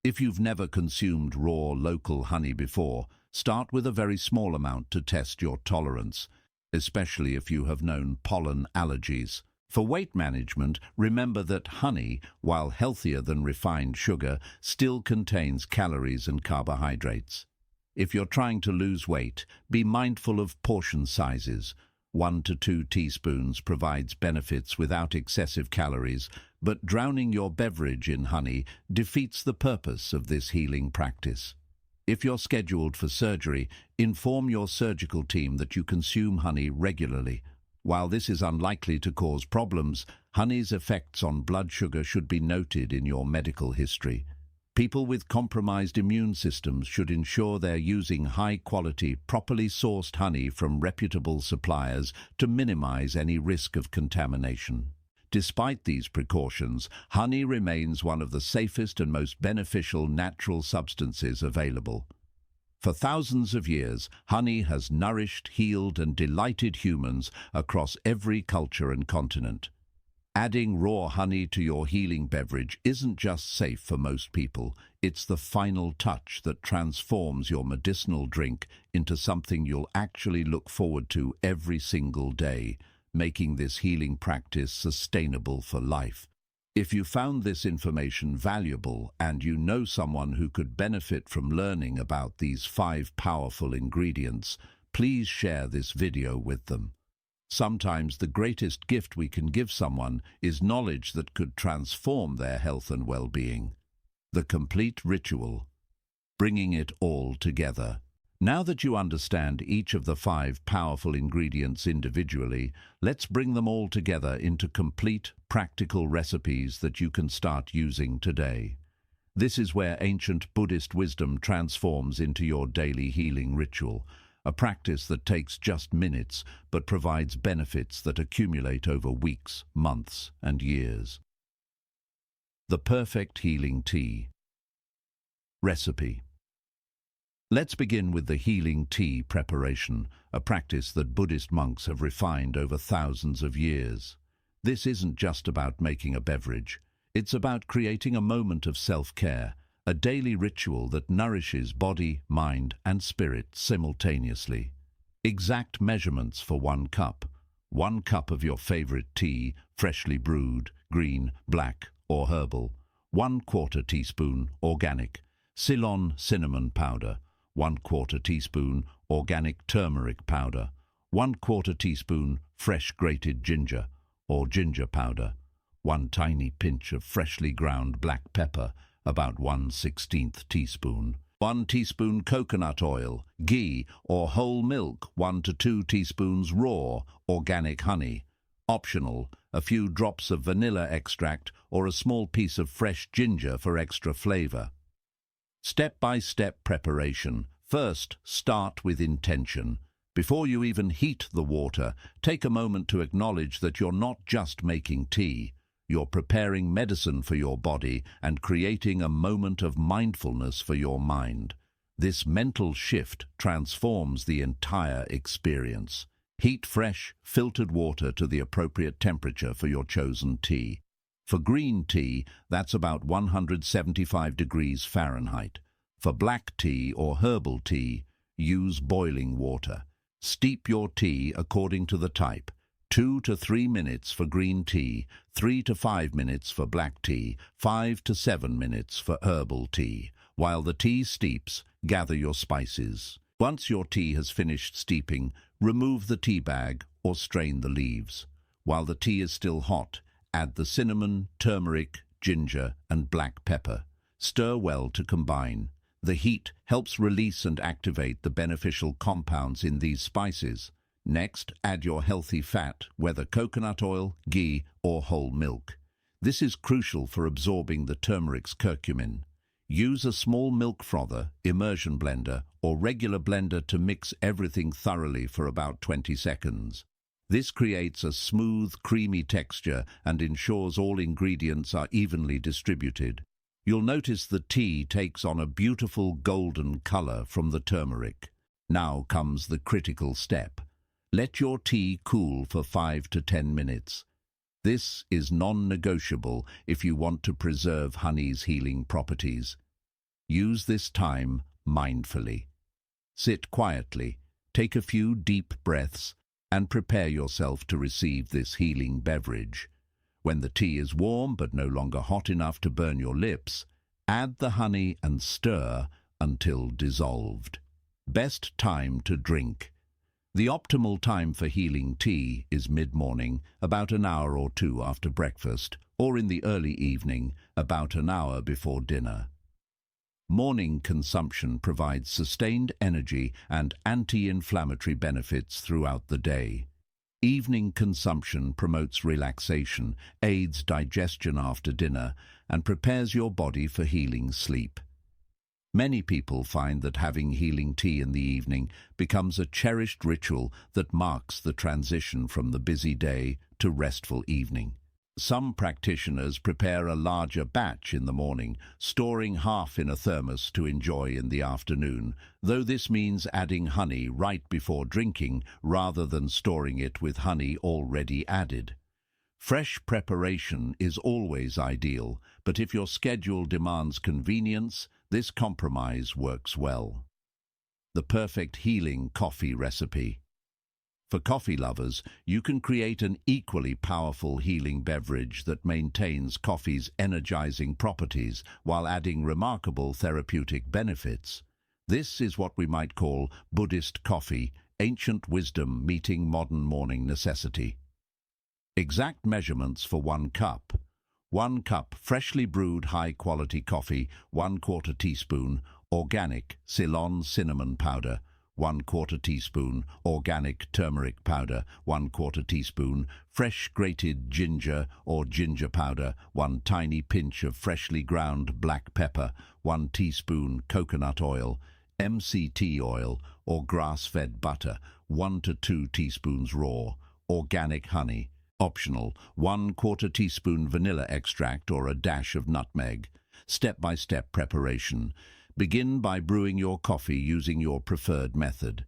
If you've never consumed raw local honey before, start with a very small amount to test your tolerance, especially if you have known pollen allergies. For weight management, remember that honey, while healthier than refined sugar, still contains calories and carbohydrates. If you're trying to lose weight, be mindful of portion sizes. 1 to 2 teaspoons provides benefits without excessive calories, but drowning your beverage in honey defeats the purpose of this healing practice. If you're scheduled for surgery, inform your surgical team that you consume honey regularly. While this is unlikely to cause problems, honey's effects on blood sugar should be noted in your medical history. People with compromised immune systems should ensure they're using high-quality, properly sourced honey from reputable suppliers to minimize any risk of contamination. Despite these precautions, honey remains one of the safest and most beneficial natural substances available. For thousands of years, honey has nourished, healed, and delighted humans across every culture and continent. Adding raw honey to your healing beverage isn't just safe for most people, it's the final touch that transforms your medicinal drink into something you'll actually look forward to every single day, making this healing practice sustainable for life. If you found this information valuable and you know someone who could benefit from learning about these 5 powerful ingredients, please share this video with them. Sometimes the greatest gift we can give someone is knowledge that could transform their health and well-being. The complete ritual, bringing it all together. Now that you understand each of the 5 powerful ingredients individually, let's bring them all together into complete, practical recipes that you can start using today. This is where ancient Buddhist wisdom transforms into your daily healing ritual, a practice that takes just minutes but provides benefits that accumulate over weeks, months, and years. The perfect healing tea. Recipe. Let's begin with the healing tea preparation, a practice that Buddhist monks have refined over thousands of years. This isn't just about making a beverage. It's about creating a moment of self-care, a daily ritual that nourishes body, mind, and spirit simultaneously. Exact measurements for 1 cup. 1 cup of your favorite tea, freshly brewed, green, black, or herbal. 1/4 teaspoon organic Ceylon cinnamon powder. 1/4 teaspoon organic turmeric powder. 1/4 teaspoon fresh grated ginger or ginger powder. 1 tiny pinch of freshly ground black pepper, about 1/16 teaspoon. 1 teaspoon coconut oil, ghee, or whole milk. 1 to 2 teaspoons raw, organic honey. Optional, a few drops of vanilla extract or a small piece of fresh ginger for extra flavor. Step-by-step preparation. First, start with intention. Before you even heat the water, take a moment to acknowledge that you're not just making tea. You're preparing medicine for your body and creating a moment of mindfulness for your mind. This mental shift transforms the entire experience. Heat fresh, filtered water to the appropriate temperature for your chosen tea. For green tea, that's about 175 degrees Fahrenheit. For black tea or herbal tea, use boiling water. Steep your tea according to the type. 2 to 3 minutes for green tea, 3 to 5 minutes for black tea, 5 to 7 minutes for herbal tea. While the tea steeps, gather your spices. Once your tea has finished steeping, remove the tea bag or strain the leaves. While the tea is still hot, add the cinnamon, turmeric, ginger, and black pepper. Stir well to combine. The heat helps release and activate the beneficial compounds in these spices. Next, add your healthy fat, whether coconut oil, ghee, or whole milk. This is crucial for absorbing the turmeric's curcumin. Use a small milk frother, immersion blender, or regular blender to mix everything thoroughly for about 20 seconds. This creates a smooth, creamy texture and ensures all ingredients are evenly distributed. You'll notice the tea takes on a beautiful golden color from the turmeric. Now comes the critical step. Let your tea cool for 5 to 10 minutes. This is non-negotiable if you want to preserve honey's healing properties. Use this time mindfully. Sit quietly, take a few deep breaths, and prepare yourself to receive this healing beverage. When the tea is warm but no longer hot enough to burn your lips, add the honey and stir until dissolved. Best time to drink. The optimal time for healing tea is mid-morning, about an hour or 2 after breakfast, or in the early evening, about an hour before dinner. Morning consumption provides sustained energy and anti-inflammatory benefits throughout the day. Evening consumption promotes relaxation, aids digestion after dinner, and prepares your body for healing sleep. Many people find that having healing tea in the evening becomes a cherished ritual that marks the transition from the busy day to restful evening. Some practitioners prepare a larger batch in the morning, storing half in a thermos to enjoy in the afternoon, though this means adding honey right before drinking rather than storing it with honey already added. Fresh preparation is always ideal, but if your schedule demands convenience, this compromise works well. The perfect healing coffee recipe. For coffee lovers, you can create an equally powerful healing beverage that maintains coffee's energizing properties while adding remarkable therapeutic benefits. This is what we might call Buddhist coffee, ancient wisdom meeting modern morning necessity. Exact measurements for 1 cup. 1 cup freshly brewed high-quality coffee, 1/4 teaspoon organic Ceylon cinnamon powder, 1/4 teaspoon organic turmeric powder, 1/4 teaspoon fresh grated ginger or ginger powder, 1 tiny pinch of freshly ground black pepper, 1 teaspoon coconut oil, MCT oil or grass-fed butter, 1 to 2 teaspoons raw, organic honey, optional, 1/4 teaspoon vanilla extract or a dash of nutmeg. Step-by-step preparation. Begin by brewing your coffee using your preferred method.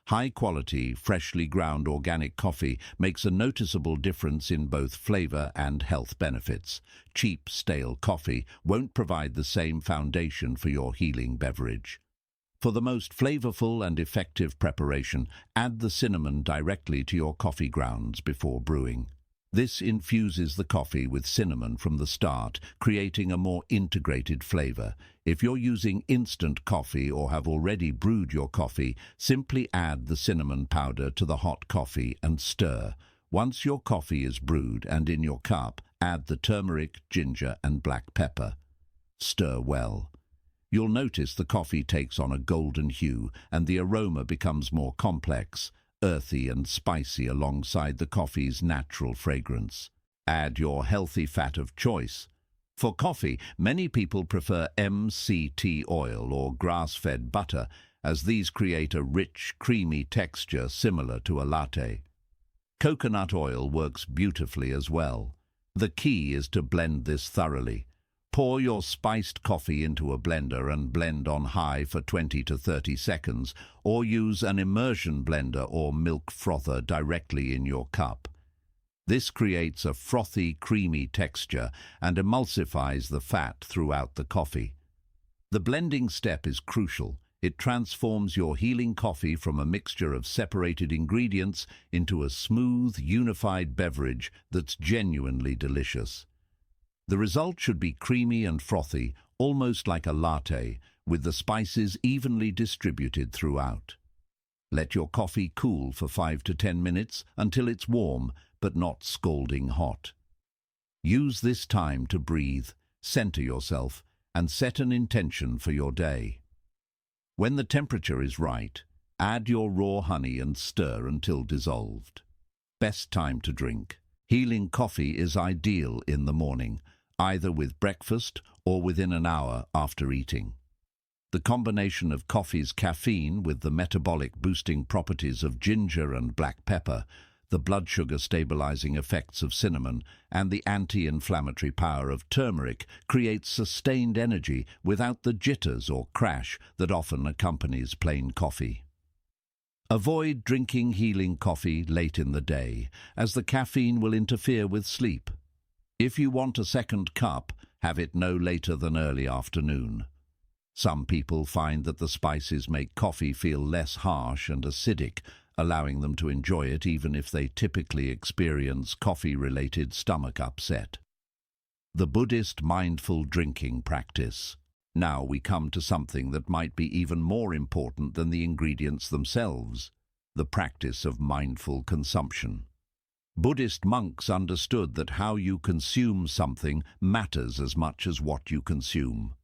High-quality, freshly ground organic coffee makes a noticeable difference in both flavor and health benefits. Cheap, stale coffee won't provide the same foundation for your healing beverage. For the most flavorful and effective preparation, add the cinnamon directly to your coffee grounds before brewing. This infuses the coffee with cinnamon from the start, creating a more integrated flavor. If you're using instant coffee or have already brewed your coffee, simply add the cinnamon powder to the hot coffee and stir. Once your coffee is brewed and in your cup, add the turmeric, ginger, and black pepper. Stir well. You'll notice the coffee takes on a golden hue and the aroma becomes more complex, earthy and spicy alongside the coffee's natural fragrance. Add your healthy fat of choice. For coffee, many people prefer MCT oil or grass-fed butter, as these create a rich, creamy texture similar to a latte. Coconut oil works beautifully as well. The key is to blend this thoroughly. Pour your spiced coffee into a blender and blend on high for 20 to 30 seconds, or use an immersion blender or milk frother directly in your cup. This creates a frothy, creamy texture and emulsifies the fat throughout the coffee. The blending step is crucial. It transforms your healing coffee from a mixture of separated ingredients into a smooth, unified beverage that's genuinely delicious. The result should be creamy and frothy, almost like a latte, with the spices evenly distributed throughout. Let your coffee cool for 5 to 10 minutes until it's warm, but not scalding hot. Use this time to breathe, center yourself, and set an intention for your day. When the temperature is right, add your raw honey and stir until dissolved. Best time to drink. Healing coffee is ideal in the morning, either with breakfast or within an hour after eating. The combination of coffee's caffeine with the metabolic boosting properties of ginger and black pepper, the blood sugar stabilizing effects of cinnamon, and the anti-inflammatory power of turmeric creates sustained energy without the jitters or crash that often accompanies plain coffee. Avoid drinking healing coffee late in the day, as the caffeine will interfere with sleep. If you want a second cup, have it no later than early afternoon. Some people find that the spices make coffee feel less harsh and acidic, allowing them to enjoy it even if they typically experience coffee-related stomach upset. The Buddhist mindful drinking practice. Now we come to something that might be even more important than the ingredients themselves, the practice of mindful consumption. Buddhist monks understood that how you consume something matters as much as what you consume.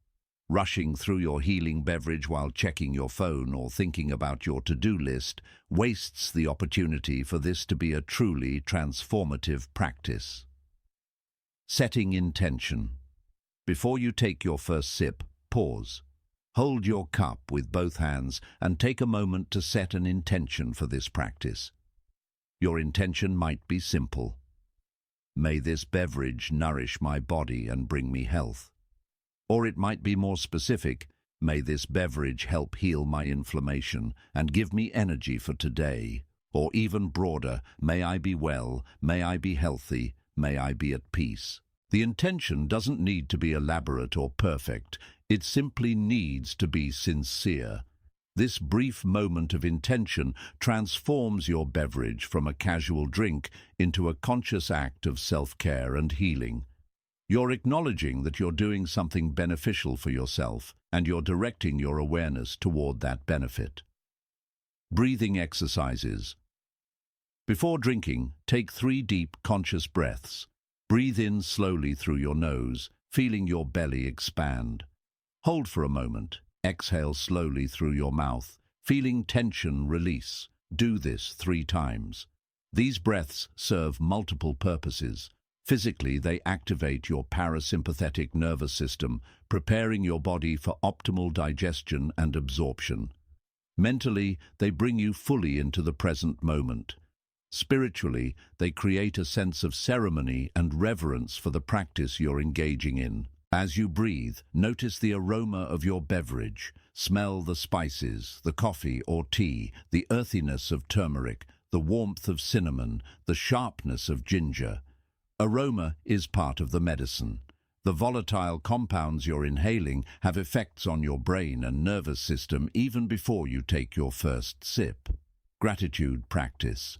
Rushing through your healing beverage while checking your phone or thinking about your to-do list wastes the opportunity for this to be a truly transformative practice. Setting intention. Before you take your first sip, pause. Hold your cup with both hands and take a moment to set an intention for this practice. Your intention might be simple. May this beverage nourish my body and bring me health. Or it might be more specific. May this beverage help heal my inflammation and give me energy for today. Or even broader, may I be well, may I be healthy, may I be at peace. The intention doesn't need to be elaborate or perfect. It simply needs to be sincere. This brief moment of intention transforms your beverage from a casual drink into a conscious act of self-care and healing. You're acknowledging that you're doing something beneficial for yourself, and you're directing your awareness toward that benefit. Breathing exercises. Before drinking, take 3 deep, conscious breaths. Breathe in slowly through your nose, feeling your belly expand. Hold for a moment. Exhale slowly through your mouth, feeling tension release. Do this 3 times. These breaths serve multiple purposes. Physically, they activate your parasympathetic nervous system, preparing your body for optimal digestion and absorption. Mentally, they bring you fully into the present moment. Spiritually, they create a sense of ceremony and reverence for the practice you're engaging in. As you breathe, notice the aroma of your beverage. Smell the spices, the coffee or tea, the earthiness of turmeric, the warmth of cinnamon, the sharpness of ginger. Aroma is part of the medicine. The volatile compounds you're inhaling have effects on your brain and nervous system even before you take your first sip. Gratitude practice.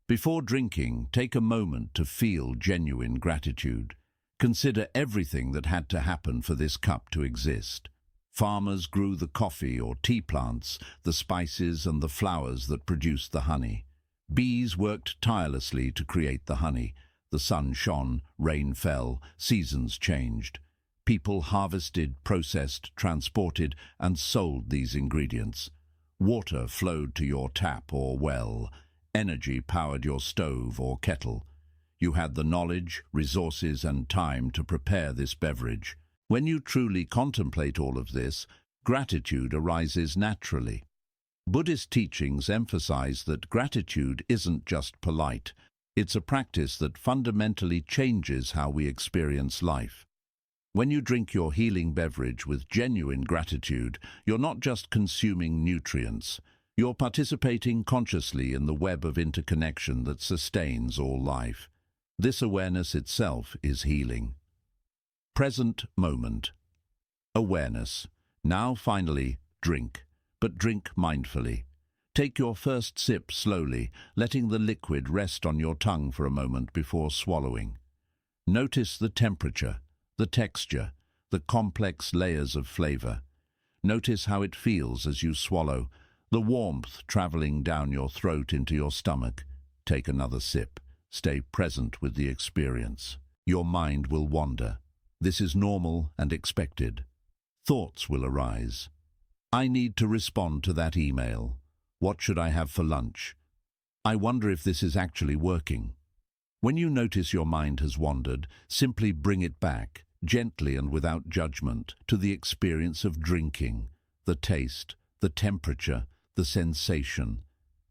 Before drinking, take a moment to feel genuine gratitude. Consider everything that had to happen for this cup to exist. Farmers grew the coffee or tea plants, the spices and the flowers that produced the honey. Bees worked tirelessly to create the honey. The sun shone, rain fell, seasons changed. People harvested, processed, transported, and sold these ingredients. Water flowed to your tap or well. Energy powered your stove or kettle. You had the knowledge, resources, and time to prepare this beverage. When you truly contemplate all of this, gratitude arises naturally. Buddhist teachings emphasize that gratitude isn't just polite. It's a practice that fundamentally changes how we experience life. When you drink your healing beverage with genuine gratitude, you're not just consuming nutrients. You're participating consciously in the web of interconnection that sustains all life. This awareness itself is healing. Present moment. Awareness. Now finally, drink, but drink mindfully. Take your first sip slowly, letting the liquid rest on your tongue for a moment before swallowing. Notice the temperature, the texture, the complex layers of flavor. Notice how it feels as you swallow, the warmth traveling down your throat into your stomach. Take another sip. Stay present with the experience. Your mind will wander. This is normal and expected. Thoughts will arise. I need to respond to that email. What should I have for lunch? I wonder if this is actually working. When you notice your mind has wandered, simply bring it back, gently and without judgment, to the experience of drinking, the taste, the temperature, the sensation.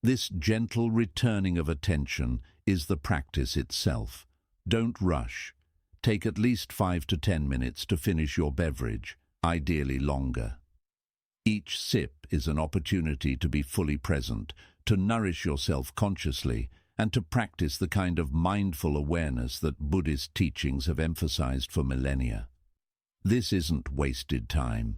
This gentle returning of attention is the practice itself. Don't rush. Take at least 5 to 10 minutes to finish your beverage, ideally longer. Each sip is an opportunity to be fully present, to nourish yourself consciously, and to practice the kind of mindful awareness that Buddhist teachings have emphasized for millennia. This isn't wasted time.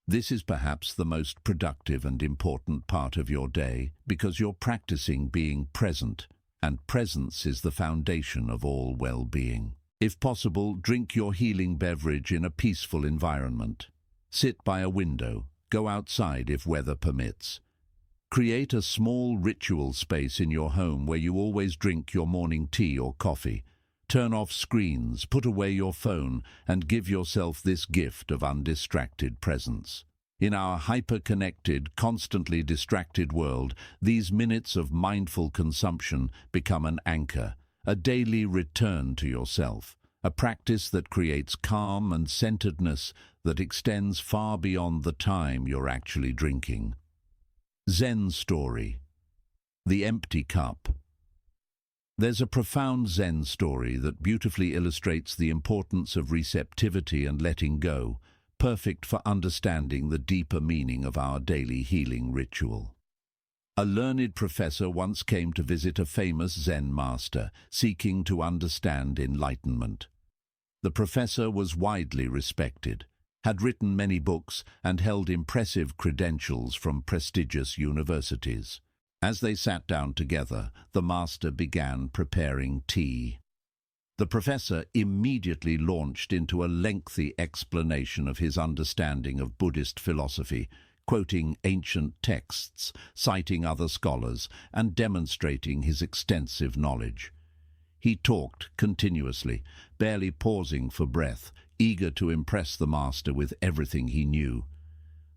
This is perhaps the most productive and important part of your day because you're practicing being present, and presence is the foundation of all well-being. If possible, drink your healing beverage in a peaceful environment. Sit by a window. Go outside if weather permits. Create a small ritual space in your home where you always drink your morning tea or coffee. Turn off screens, put away your phone, and give yourself this gift of undistracted presence. In our hyper-connected, constantly distracted world, these minutes of mindful consumption become an anchor, a daily return to yourself, a practice that creates calm and centeredness that extends far beyond the time you're actually drinking. Zen story. The empty cup. There's a profound Zen story that beautifully illustrates the importance of receptivity and letting go, perfect for understanding the deeper meaning of our daily healing ritual. A learned professor once came to visit a famous Zen master, seeking to understand enlightenment. The professor was widely respected, had written many books, and held impressive credentials from prestigious universities. As they sat down together, the master began preparing tea. The professor immediately launched into a lengthy explanation of his understanding of Buddhist philosophy, quoting ancient texts, citing other scholars, and demonstrating his extensive knowledge. He talked continuously, barely pausing for breath, eager to impress the master with everything he knew.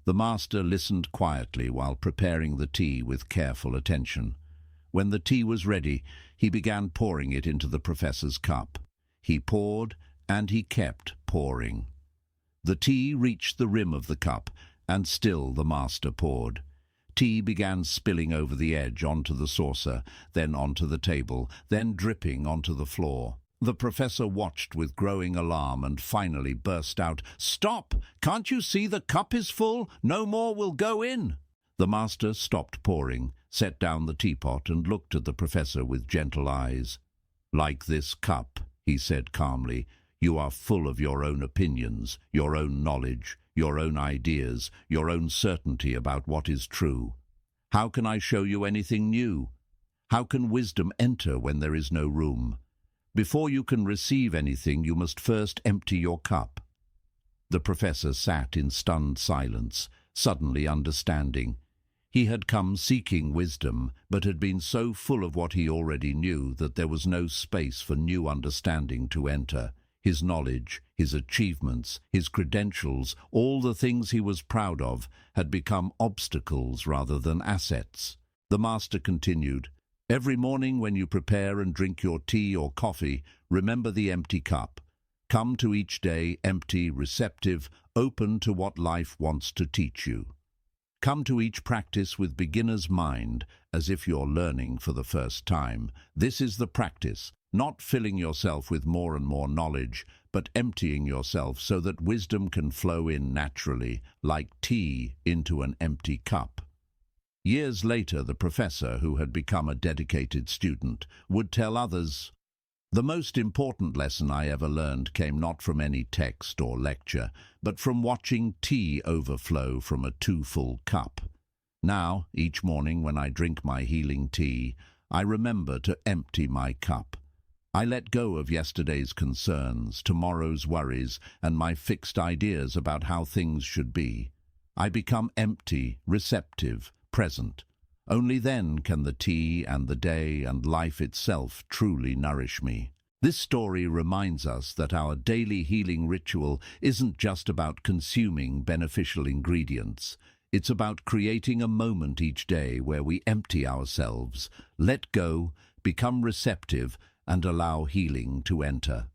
The master listened quietly while preparing the tea with careful attention. When the tea was ready, he began pouring it into the professor's cup. He poured, and he kept pouring. The tea reached the rim of the cup, and still the master poured. Tea began spilling over the edge onto the saucer, then onto the table, then dripping onto the floor. The professor watched with growing alarm and finally burst out, "Stop! Can't you see the cup is full? No more will go in!" The master stopped pouring, set down the teapot, and looked at the professor with gentle eyes. "Like this cup," he said calmly, "you are full of your own opinions, your own knowledge, your own ideas, your own certainty about what is true. How can I show you anything new? How can wisdom enter when there is no room? Before you can receive anything, you must first empty your cup." The professor sat in stunned silence, suddenly understanding. He had come seeking wisdom, but had been so full of what he already knew that there was no space for new understanding to enter. His knowledge, his achievements, his credentials, all the things he was proud of, had become obstacles rather than assets. The master continued, "Every morning when you prepare and drink your tea or coffee, remember the empty cup. Come to each day empty, receptive, open to what life wants to teach you. Come to each practice with beginner's mind, as if you're learning for the first time. This is the practice, not filling yourself with more and more knowledge, but emptying yourself so that wisdom can flow in naturally, like tea into an empty cup." Years later, the professor, who had become a dedicated student, would tell others, "The most important lesson I ever learned came not from any text or lecture, but from watching tea overflow from a too-full cup. Now, each morning when I drink my healing tea, I remember to empty my cup. I let go of yesterday's concerns, tomorrow's worries, and my fixed ideas about how things should be. I become empty, receptive, present. Only then can the tea and the day and life itself truly nourish me." This story reminds us that our daily healing ritual isn't just about consuming beneficial ingredients. It's about creating a moment each day where we empty ourselves, let go, become receptive, and allow healing to enter.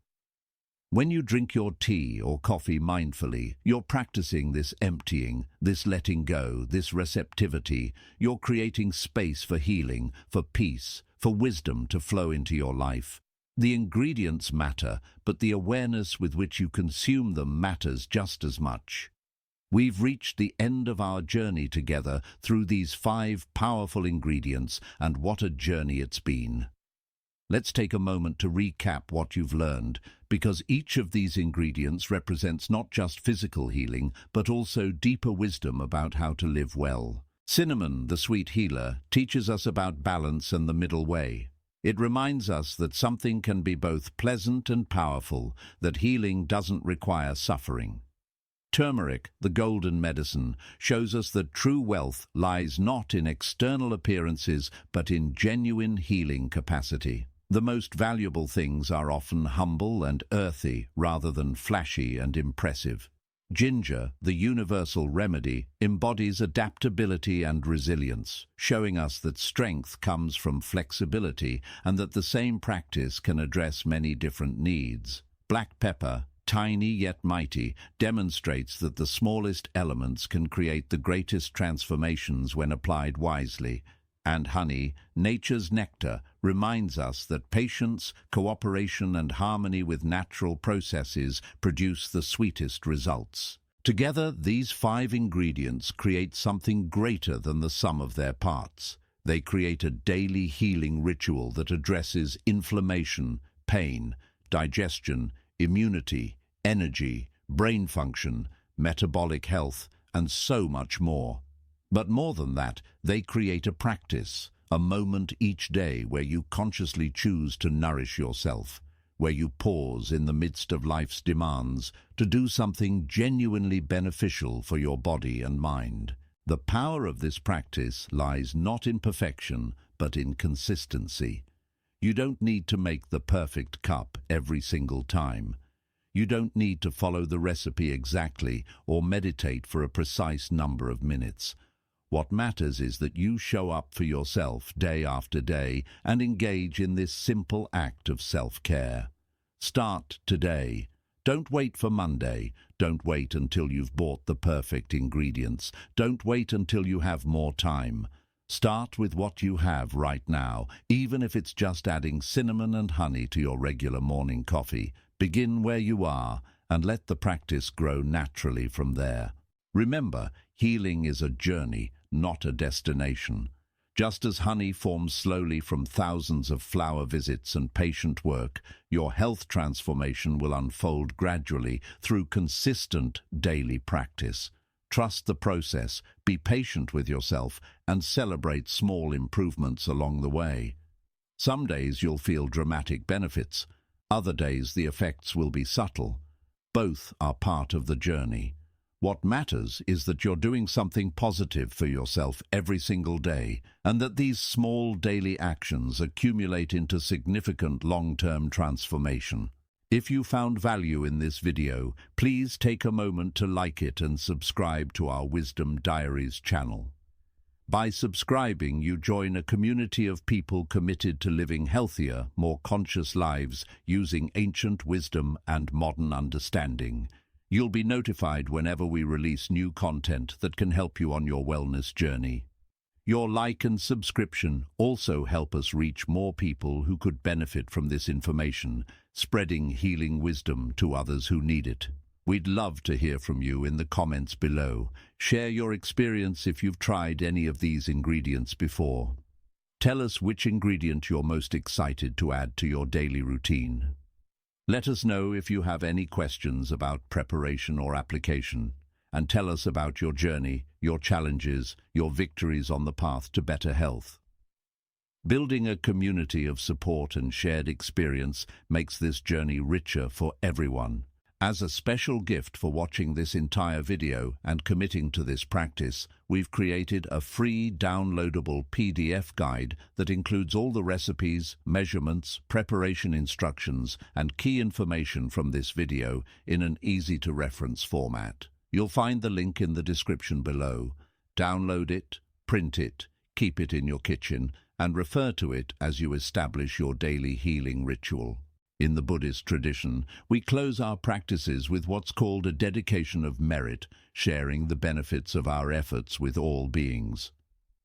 When you drink your tea or coffee mindfully, you're practicing this emptying, this letting go, this receptivity. You're creating space for healing, for peace, for wisdom to flow into your life. The ingredients matter, but the awareness with which you consume them matters just as much. We've reached the end of our journey together through these 5 powerful ingredients, and what a journey it's been. Let's take a moment to recap what you've learned, because each of these ingredients represents not just physical healing, but also deeper wisdom about how to live well. Cinnamon, the sweet healer, teaches us about balance and the middle way. It reminds us that something can be both pleasant and powerful, that healing doesn't require suffering. Turmeric, the golden medicine, shows us that true wealth lies not in external appearances, but in genuine healing capacity. The most valuable things are often humble and earthy rather than flashy and impressive. Ginger, the universal remedy, embodies adaptability and resilience, showing us that strength comes from flexibility and that the same practice can address many different needs. Black pepper, tiny yet mighty, demonstrates that the smallest elements can create the greatest transformations when applied wisely. And honey, nature's nectar, reminds us that patience, cooperation and harmony with natural processes produce the sweetest results. Together, these 5 ingredients create something greater than the sum of their parts. They create a daily healing ritual that addresses inflammation, pain, digestion, immunity, energy, brain function, metabolic health, and so much more. But more than that, they create a practice, a moment each day where you consciously choose to nourish yourself, where you pause in the midst of life's demands to do something genuinely beneficial for your body and mind. The power of this practice lies not in perfection, but in consistency. You don't need to make the perfect cup every single time. You don't need to follow the recipe exactly or meditate for a precise number of minutes. What matters is that you show up for yourself day after day and engage in this simple act of self-care. Start today. Don't wait for Monday. Don't wait until you've bought the perfect ingredients. Don't wait until you have more time. Start with what you have right now, even if it's just adding cinnamon and honey to your regular morning coffee. Begin where you are and let the practice grow naturally from there. Remember, healing is a journey, not a destination. Just as honey forms slowly from thousands of flower visits and patient work, your health transformation will unfold gradually through consistent daily practice. Trust the process, be patient with yourself, and celebrate small improvements along the way. Some days you'll feel dramatic benefits. Other days the effects will be subtle. Both are part of the journey. What matters is that you're doing something positive for yourself every single day, and that these small daily actions accumulate into significant long-term transformation. If you found value in this video, please take a moment to like it and subscribe to our Wisdom Diaries channel. By subscribing, you join a community of people committed to living healthier, more conscious lives using ancient wisdom and modern understanding. You'll be notified whenever we release new content that can help you on your wellness journey. Your like and subscription also help us reach more people who could benefit from this information, spreading healing wisdom to others who need it. We'd love to hear from you in the comments below. Share your experience if you've tried any of these ingredients before. Tell us which ingredient you're most excited to add to your daily routine. Let us know if you have any questions about preparation or application, and tell us about your journey, your challenges, your victories on the path to better health. Building a community of support and shared experience makes this journey richer for everyone. As a special gift for watching this entire video and committing to this practice, we've created a free downloadable PDF guide that includes all the recipes, measurements, preparation instructions, and key information from this video in an easy-to-reference format. You'll find the link in the description below. Download it, print it, keep it in your kitchen, and refer to it as you establish your daily healing ritual. In the Buddhist tradition, we close our practices with what's called a dedication of merit, sharing the benefits of our efforts with all beings.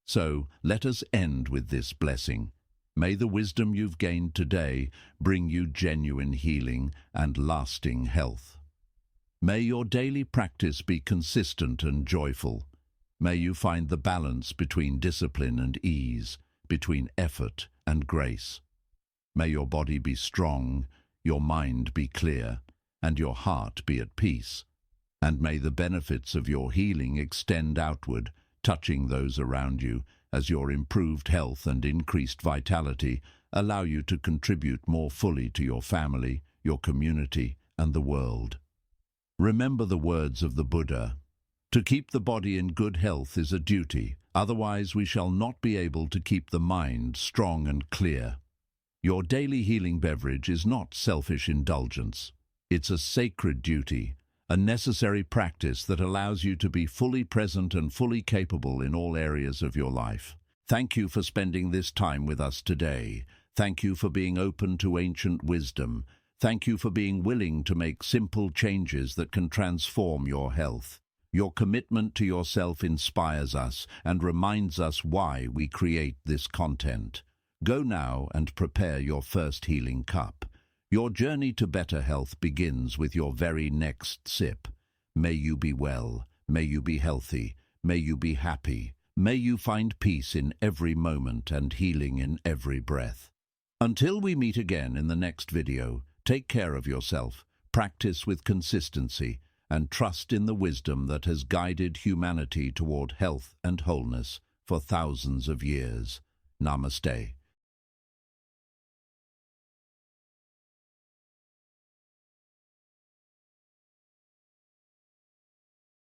So, let us end with this blessing. May the wisdom you've gained today bring you genuine healing and lasting health. May your daily practice be consistent and joyful. May you find the balance between discipline and ease, between effort and grace. May your body be strong, your mind be clear, and your heart be at peace. And may the benefits of your healing extend outward, touching those around you, as your improved health and increased vitality allow you to contribute more fully to your family, your community, and the world. Remember the words of the Buddha. To keep the body in good health is a duty, otherwise we shall not be able to keep the mind strong and clear. Your daily healing beverage is not selfish indulgence. It's a sacred duty, a necessary practice that allows you to be fully present and fully capable in all areas of your life. Thank you for spending this time with us today. Thank you for being open to ancient wisdom. Thank you for being willing to make simple changes that can transform your health. Your commitment to yourself inspires us and reminds us why we create this content. Go now and prepare your first healing cup. Your journey to better health begins with your very next sip. May you be well, may you be healthy, may you be happy, may you find peace in every moment and healing in every breath. Until we meet again in the next video, take care of yourself, practice with consistency, and trust in the wisdom that has guided humanity toward health and wholeness for thousands of years. Namaste.